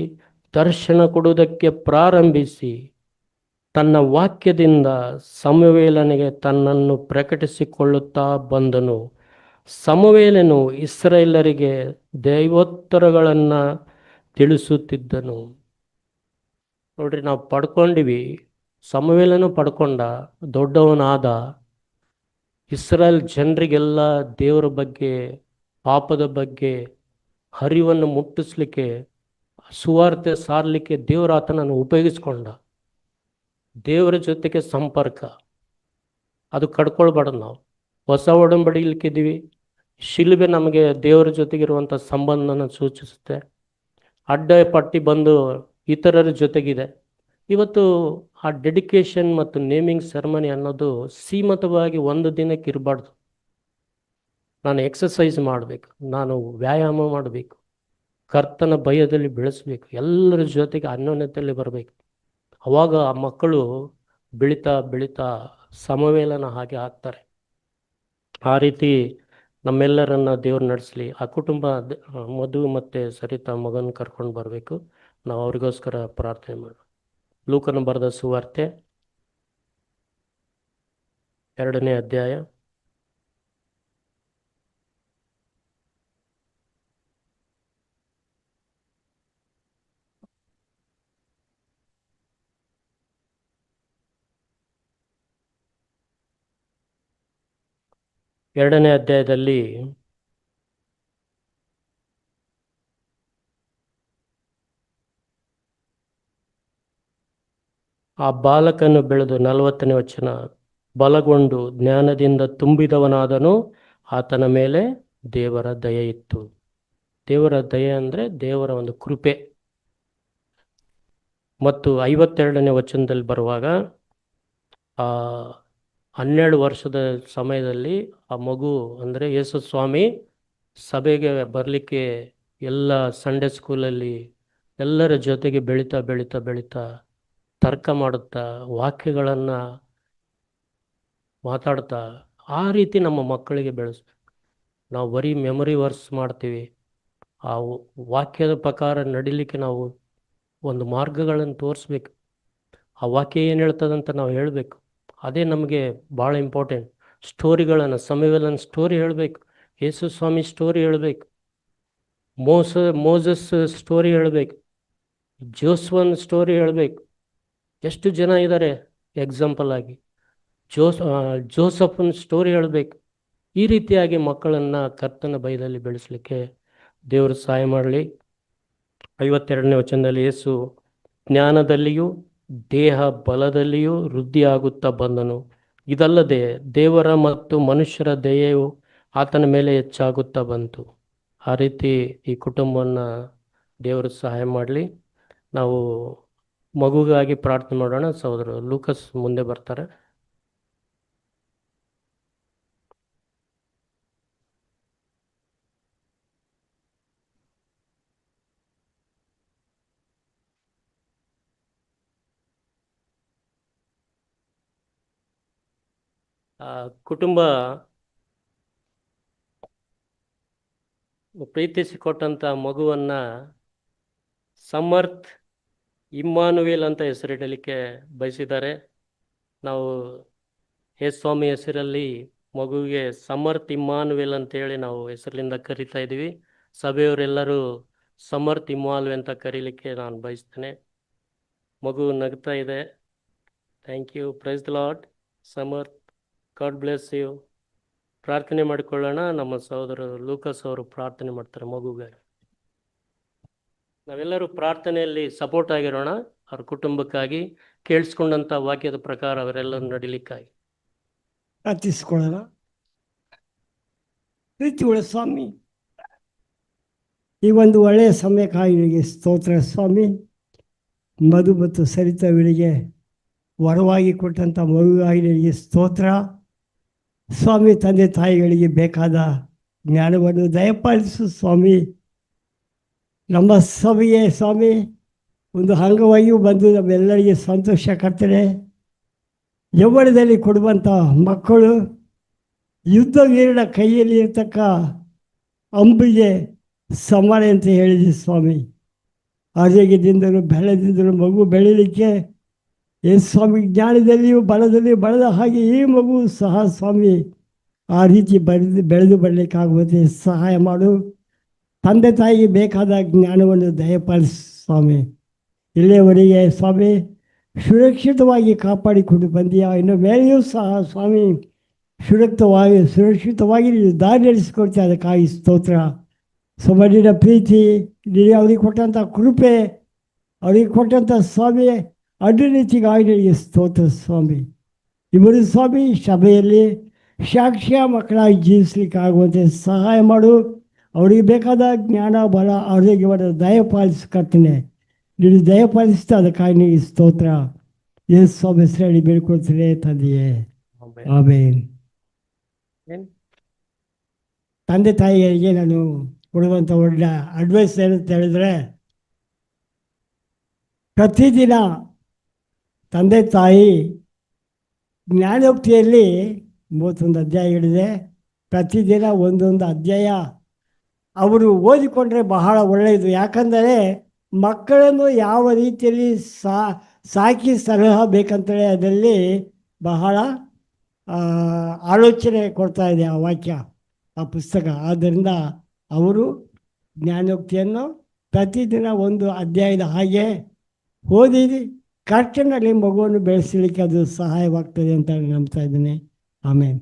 ದರ್ಶನ ಕೊಡುವುದಕ್ಕೆ ಪ್ರಾರಂಭಿಸಿ ತನ್ನ ವಾಕ್ಯದಿಂದ ಸಮುವೇಲನಿಗೆ ತನ್ನನ್ನು ಪ್ರಕಟಿಸಿಕೊಳ್ಳುತ್ತಾ ಬಂದನು. ಸಮುವೇಲನು ಇಸ್ರಾಯೇಲರಿಗೆ ದೈವೋತ್ತರಗಳನ್ನು ತಿಳಿಸುತ್ತಿದ್ದನು. ನೋಡ್ರಿ, ನಾವು ಪಡ್ಕೊಂಡಿವಿ. ಸಮುವೇಲನು ಪಡ್ಕೊಂಡ, ದೊಡ್ಡವನಾದ, ಇಸ್ರಾಯೇಲ್ ಜನರಿಗೆಲ್ಲ ದೇವರ ಬಗ್ಗೆ, ಪಾಪದ ಬಗ್ಗೆ ಅರಿವನ್ನು ಮುಟ್ಟಿಸ್ಲಿಕ್ಕೆ, ಸುವಾರ್ತೆ ಸಾರಲಿಕ್ಕೆ ದೇವರ ಆತನನ್ನು ಉಪಯೋಗಿಸ್ಕೊಂಡ. ದೇವರ ಜೊತೆಗೆ ಸಂಪರ್ಕ ಅದು ಕಡ್ಕೊಳ್ಬಾರ್ದು. ನಾವು ಹೊಸ ಒಡಂಬಡಿಲಿಕ್ಕಿದ್ದೀವಿ. ಶಿಲುಬೆ ನಮಗೆ ದೇವರ ಜೊತೆಗಿರುವಂಥ ಸಂಬಂಧನ ಸೂಚಿಸುತ್ತೆ. ಅಡ್ಡ ಪಟ್ಟಿ ಬಂದು ಇತರರ ಜೊತೆಗಿದೆ. ಇವತ್ತು ಆ ಡೆಡಿಕೇಶನ್ ಮತ್ತು ನೇಮಿಂಗ್ ಸೆರೆಮನಿ ಅನ್ನೋದು ಸೀಮಿತವಾಗಿ ಒಂದು ದಿನಕ್ಕೆ ಇರಬಾರ್ದು. ನಾನು ಎಕ್ಸಸೈಸ್ ಮಾಡಬೇಕು, ನಾನು ವ್ಯಾಯಾಮ ಮಾಡಬೇಕು, ಕರ್ತನ ಭಯದಲ್ಲಿ ಬೆಳೆಸಬೇಕು, ಎಲ್ಲರ ಜೊತೆಗೆ ಅನ್ಯೋನ್ಯತೆಯಲ್ಲಿ ಬರಬೇಕು. ಅವಾಗ ಆ ಮಕ್ಕಳು ಬೆಳೀತಾ ಬೆಳೀತಾ ಸಮುವೇಲನ ಹಾಗೆ ಆಗ್ತಾರೆ. ಆ ರೀತಿ ನಮ್ಮೆಲ್ಲರನ್ನ ದೇವ್ರು ನಡೆಸಲಿ. ಆ ಕುಟುಂಬ ಮಧು ಮತ್ತು ಸರಿತಾ ಮಗನ ಕರ್ಕೊಂಡು ಬರಬೇಕು. ನಾವು ಅವ್ರಿಗೋಸ್ಕರ ಪ್ರಾರ್ಥನೆ ಮಾಡೋಣ. ಲೂಕನ ಬರೆದ ಸುವಾರ್ತೆ 2ನೇ ಅಧ್ಯಾಯ 2ನೇ ಅಧ್ಯಾಯದಲ್ಲಿ ಆ ಬಾಲಕನು ಬೆಳೆದು 40ನೇ ವಚನ, ಬಲಗೊಂಡು ಜ್ಞಾನದಿಂದ ತುಂಬಿದವನಾದನು, ಆತನ ಮೇಲೆ ದೇವರ ದಯೆ ಇತ್ತು. ದೇವರ ದಯೆ ಅಂದರೆ ದೇವರ ಒಂದು ಕೃಪೆ. ಮತ್ತು 52ನೇ ವಚನದಲ್ಲಿ ಬರುವಾಗ 12 ವರ್ಷದ ಸಮಯದಲ್ಲಿ ಆ ಮಗು ಅಂದರೆ ಯೇಸು ಸ್ವಾಮಿ ಸಭೆಗೆ ಬರಲಿಕ್ಕೆ ಎಲ್ಲ ಸಂಡೇ ಸ್ಕೂಲಲ್ಲಿ ಎಲ್ಲರ ಜೊತೆಗೆ ಬೆಳೀತಾ ಬೆಳೀತಾ ಬೆಳೀತಾ ತರ್ಕ ಮಾಡುತ್ತಾ ವಾಕ್ಯಗಳನ್ನು ಮಾತಾಡ್ತಾ ಆ ರೀತಿ ನಮ್ಮ ಮಕ್ಕಳಿಗೆ ಬೆಳೆಸ್ಬೇಕು. ನಾವು ಬರೀ ಮೆಮೊರಿ ವರ್ಸ್ ಮಾಡ್ತೀವಿ. ಆ ವಾಕ್ಯದ ಪ್ರಕಾರ ನಡಿಲಿಕ್ಕೆ ನಾವು ಒಂದು ಮಾರ್ಗಗಳನ್ನು ತೋರಿಸ್ಬೇಕು. ಆ ವಾಕ್ಯ ಏನು ಹೇಳ್ತದಂತ ನಾವು ಹೇಳಬೇಕು. ಅದೇ ನಮಗೆ ಭಾಳ ಇಂಪಾರ್ಟೆಂಟ್. ಸ್ಟೋರಿಗಳನ್ನು, ಸಮುವೇಲನ ಸ್ಟೋರಿ ಹೇಳಬೇಕು, ಯೇಸು ಸ್ವಾಮಿ ಸ್ಟೋರಿ ಹೇಳಬೇಕು, ಮೋಸಸ್ ಸ್ಟೋರಿ ಹೇಳಬೇಕು, ಜೋಸ್ವನ್ ಸ್ಟೋರಿ ಹೇಳಬೇಕು. ಎಷ್ಟು ಜನ ಇದ್ದಾರೆ ಎಕ್ಸಾಂಪಲ್ ಆಗಿ. ಜೋಸಫನ್ ಸ್ಟೋರಿ ಹೇಳಬೇಕು. ಈ ರೀತಿಯಾಗಿ ಮಕ್ಕಳನ್ನು ಕರ್ತನ ಭಯದಲ್ಲಿ ಬೆಳೆಸಲಿಕ್ಕೆ ದೇವರು ಸಹಾಯ ಮಾಡಲಿ. 52ನೇ ವಚನದಲ್ಲಿ ಯೇಸು ಜ್ಞಾನದಲ್ಲಿಯೂ ದೇಹ ಬಲದಲ್ಲಿಯೂ ವೃದ್ಧಿಯಾಗುತ್ತಾ ಬಂದನು. ಇದಲ್ಲದೆ ದೇವರ ಮತ್ತು ಮನುಷ್ಯರ ದಯೆಯು ಆತನ ಮೇಲೆ ಹೆಚ್ಚಾಗುತ್ತಾ ಬಂತು. ಆ ರೀತಿ ಈ ಕುಟುಂಬವನ್ನು ದೇವರು ಸಹಾಯ ಮಾಡಲಿ. ನಾವು ಮಗುಗಾಗಿ ಪ್ರಾರ್ಥನೆ ಮಾಡೋಣ. ಸಹೋದರ ಲೂಕಸ್ ಮುಂದೆ ಬರ್ತಾರೆ. ಕುಟುಂಬ ಪ್ರೀತಿಸಿಕೊಟ್ಟಂಥ ಮಗುವನ್ನು ಸಮರ್ಥ್ ಇಮ್ಮಾನುವೇಲ್ ಅಂತ ಹೆಸರಿಡಲಿಕ್ಕೆ ಬಯಸಿದ್ದಾರೆ. ನಾವು ಯೇಸ್ವಾಮಿ ಹೆಸರಲ್ಲಿ ಮಗುವಿಗೆ ಸಮರ್ಥ್ ಇಮ್ಮಾನುವೇಲ್ ಅಂತೇಳಿ ನಾವು ಹೆಸರಿನಿಂದ ಕರಿತಾ ಇದ್ದೀವಿ. ಸಭೆಯವರೆಲ್ಲರೂ ಸಮರ್ಥ್ ಇಮ್ಮಾನುವೇಲ್ ಅಂತ ಕರೀಲಿಕ್ಕೆ ನಾನು ಬಯಸ್ತೇನೆ. ಮಗು ನಗ್ತಾ ಇದೆ. Thank you. Praise the Lord. Samarth, God bless you. ಪ್ರಾರ್ಥನೆ ಮಾಡಿಕೊಳ್ಳೋಣ. ನಮ್ಮ ಸಹೋದರ ಲೂಕಸ್ ಅವರು ಪ್ರಾರ್ಥನೆ ಮಾಡ್ತಾರೆ ಮಗುಗೆ. ನಾವೆಲ್ಲರೂ ಪ್ರಾರ್ಥನೆಯಲ್ಲಿ ಸಪೋರ್ಟ್ ಆಗಿರೋಣ. ಅವ್ರ ಕುಟುಂಬಕ್ಕಾಗಿ ಕೇಳಿಸ್ಕೊಂಡಂಥ ವಾಕ್ಯದ ಪ್ರಕಾರ ಅವರೆಲ್ಲರೂ ನಡಿಲಿಕ್ಕಾಗಿ ಪ್ರಾರ್ಥಿಸಿಕೊಳ್ಳೋಣ. ಪ್ರೀತಿಯುಳ್ಳ ಸ್ವಾಮಿ, ಈ ಒಂದು ಒಳ್ಳೆಯ ಸಮಯಕ್ಕಾಗಿ ಸ್ತೋತ್ರ ಸ್ವಾಮಿ. ಮಧು ಮತ್ತು ಸರಿತಾ ವೇಳೆಗೆ ವರವಾಗಿ ಕೊಟ್ಟಂಥ ಮಗುವಾಗಿ ನಿನಗೆ ಸ್ತೋತ್ರ. ಸ್ವಾಮಿ, ತಂದೆ ತಾಯಿಗಳಿಗೆ ಬೇಕಾದ ಜ್ಞಾನವನ್ನು ದಯಪಾಲಿಸು ಸ್ವಾಮಿ. ನಮ್ಮ ಸಭೆಗೆ ಸ್ವಾಮಿ ಒಂದು ಅಂಗವಾಗಿಯೂ ಬಂದು ನಮ್ಮೆಲ್ಲರಿಗೆ ಸಂತೋಷ ಕರ್ತನೆ. ಯೌವನದಲ್ಲಿ ಕೊಡುವಂಥ ಮಕ್ಕಳು ಯುದ್ಧ ವೀರನ ಕೈಯಲ್ಲಿ ಇರ್ತಕ್ಕ ಅಂಬಿಗೆ ಸಮಾನ ಅಂತ ಹೇಳಿದ್ವಿ ಸ್ವಾಮಿ. ಆರೋಗ್ಯದಿಂದಲೂ ಬೆಳೆದಿಂದಲೂ ಮಗು ಬೆಳೀಲಿಕ್ಕೆ ಸ್ವಾಮಿ ಜ್ಞಾನದಲ್ಲಿಯೂ ಬಲದಲ್ಲಿಯೂ ಬೆಳೆದ ಹಾಗೆ ಈ ಮಗು ಸಹ ಸ್ವಾಮಿ ಆ ರೀತಿ ಬೆಳೆದು ಬರಲಿಕ್ಕಾಗುವಂತೆ ಸಹಾಯ ಮಾಡು. ತಂದೆ ತಾಯಿಗೆ ಬೇಕಾದ ಜ್ಞಾನವನ್ನು ದಯಪಾಲಿಸು ಸ್ವಾಮಿ. ಇಲ್ಲಿಯವರೆಗೆ ಸ್ವಾಮಿ ಸುರಕ್ಷಿತವಾಗಿ ಕಾಪಾಡಿಕೊಂಡು ಬಂದೀಯ. ಇನ್ನು ಮೇಲೆಯೂ ಸಹ ಸ್ವಾಮಿ ಸುರಕ್ಷಿತವಾಗಿ ನೀನು ದಾರಿ ನಡೆಸಿಕೊಡ್ತೀಯ. ಅದಕ್ಕಾಗಿ ಸ್ತೋತ್ರ. ನಿನ್ನ ಪ್ರೀತಿ, ನೀನು ಅವ್ರಿಗೆ ಕೊಟ್ಟಂಥ ಕೃಪೆ, ಅವ್ರಿಗೆ ಕೊಟ್ಟಂಥ ಸ್ವಾಮಿ ಅಡ್ಡರೀತಿಗಾಗಿ ನಿನಗೆ ಸ್ತೋತ್ರ ಸ್ವಾಮಿ. ಇವರು ಸ್ವಾಮಿ ಸಭೆಯಲ್ಲಿ ಸಾಕ್ಷ್ಯ ಮಕ್ಕಳಾಗಿ ಜೀವಿಸಲಿಕ್ಕಾಗುವಂತೆ ಸಹಾಯ ಮಾಡು. ಅವರಿಗೆ ಬೇಕಾದ ಜ್ಞಾನ, ಬಲ, ಆರೋಗ್ಯವನ್ನು ದಯಪಾಲಿಸ್ಕೊಡ್ತೀನಿ. ನೀನು ದಯಪಾಲಿಸ್ತಾ ಅದಕ್ಕಾಗಿ ನಿನಗೆ ಸ್ತೋತ್ರ. ಯೇಸು ಸ್ವಾಮಿ ಹೆಸರಲ್ಲಿ ಬೇಡ್ಕೊಳ್ತೀನಿ ತಂದೆಯೇ, ಆಮೇನ್. ತಂದೆ ತಾಯಿಗಳಿಗೆ ನಾನು ಕೊಡುವಂಥ ಒಳ್ಳೆ ಅಡ್ವೈಸ್ ಏನಂತ ಹೇಳಿದ್ರೆ, ಪ್ರತಿದಿನ ತಂದೆ ತಾಯಿ ಜ್ಞಾನೋಕ್ತಿಯಲ್ಲಿ 31 ಅಧ್ಯಾಯಗಳಿದೆ. ಪ್ರತಿದಿನ ಒಂದೊಂದು ಅಧ್ಯಾಯ ಅವರು ಓದಿಕೊಂಡ್ರೆ ಬಹಳ ಒಳ್ಳೆಯದು. ಯಾಕಂದರೆ ಮಕ್ಕಳನ್ನು ಯಾವ ರೀತಿಯಲ್ಲಿ ಸಾಕಿ ಸಲಹ ಬೇಕಂತೇಳಿ ಅದರಲ್ಲಿ ಬಹಳ ಆಲೋಚನೆ ಕೊಡ್ತಾ ಇದೆ ಆ ವಾಕ್ಯ, ಆ ಪುಸ್ತಕ. ಆದ್ದರಿಂದ ಅವರು ಜ್ಞಾನೋಕ್ತಿಯನ್ನು ಪ್ರತಿದಿನ ಒಂದು ಅಧ್ಯಾಯದ ಹಾಗೆ ಓದಿ ಕರ್ತನಲ್ಲಿ ಮಗುವನ್ನು ಬೆಳೆಸಲಿಕ್ಕೆ ಅದು ಸಹಾಯವಾಗ್ತದೆ ಅಂತ ನಂಬ್ತಾ ಇದ್ದೀನಿ. ಆಮೇಲೆ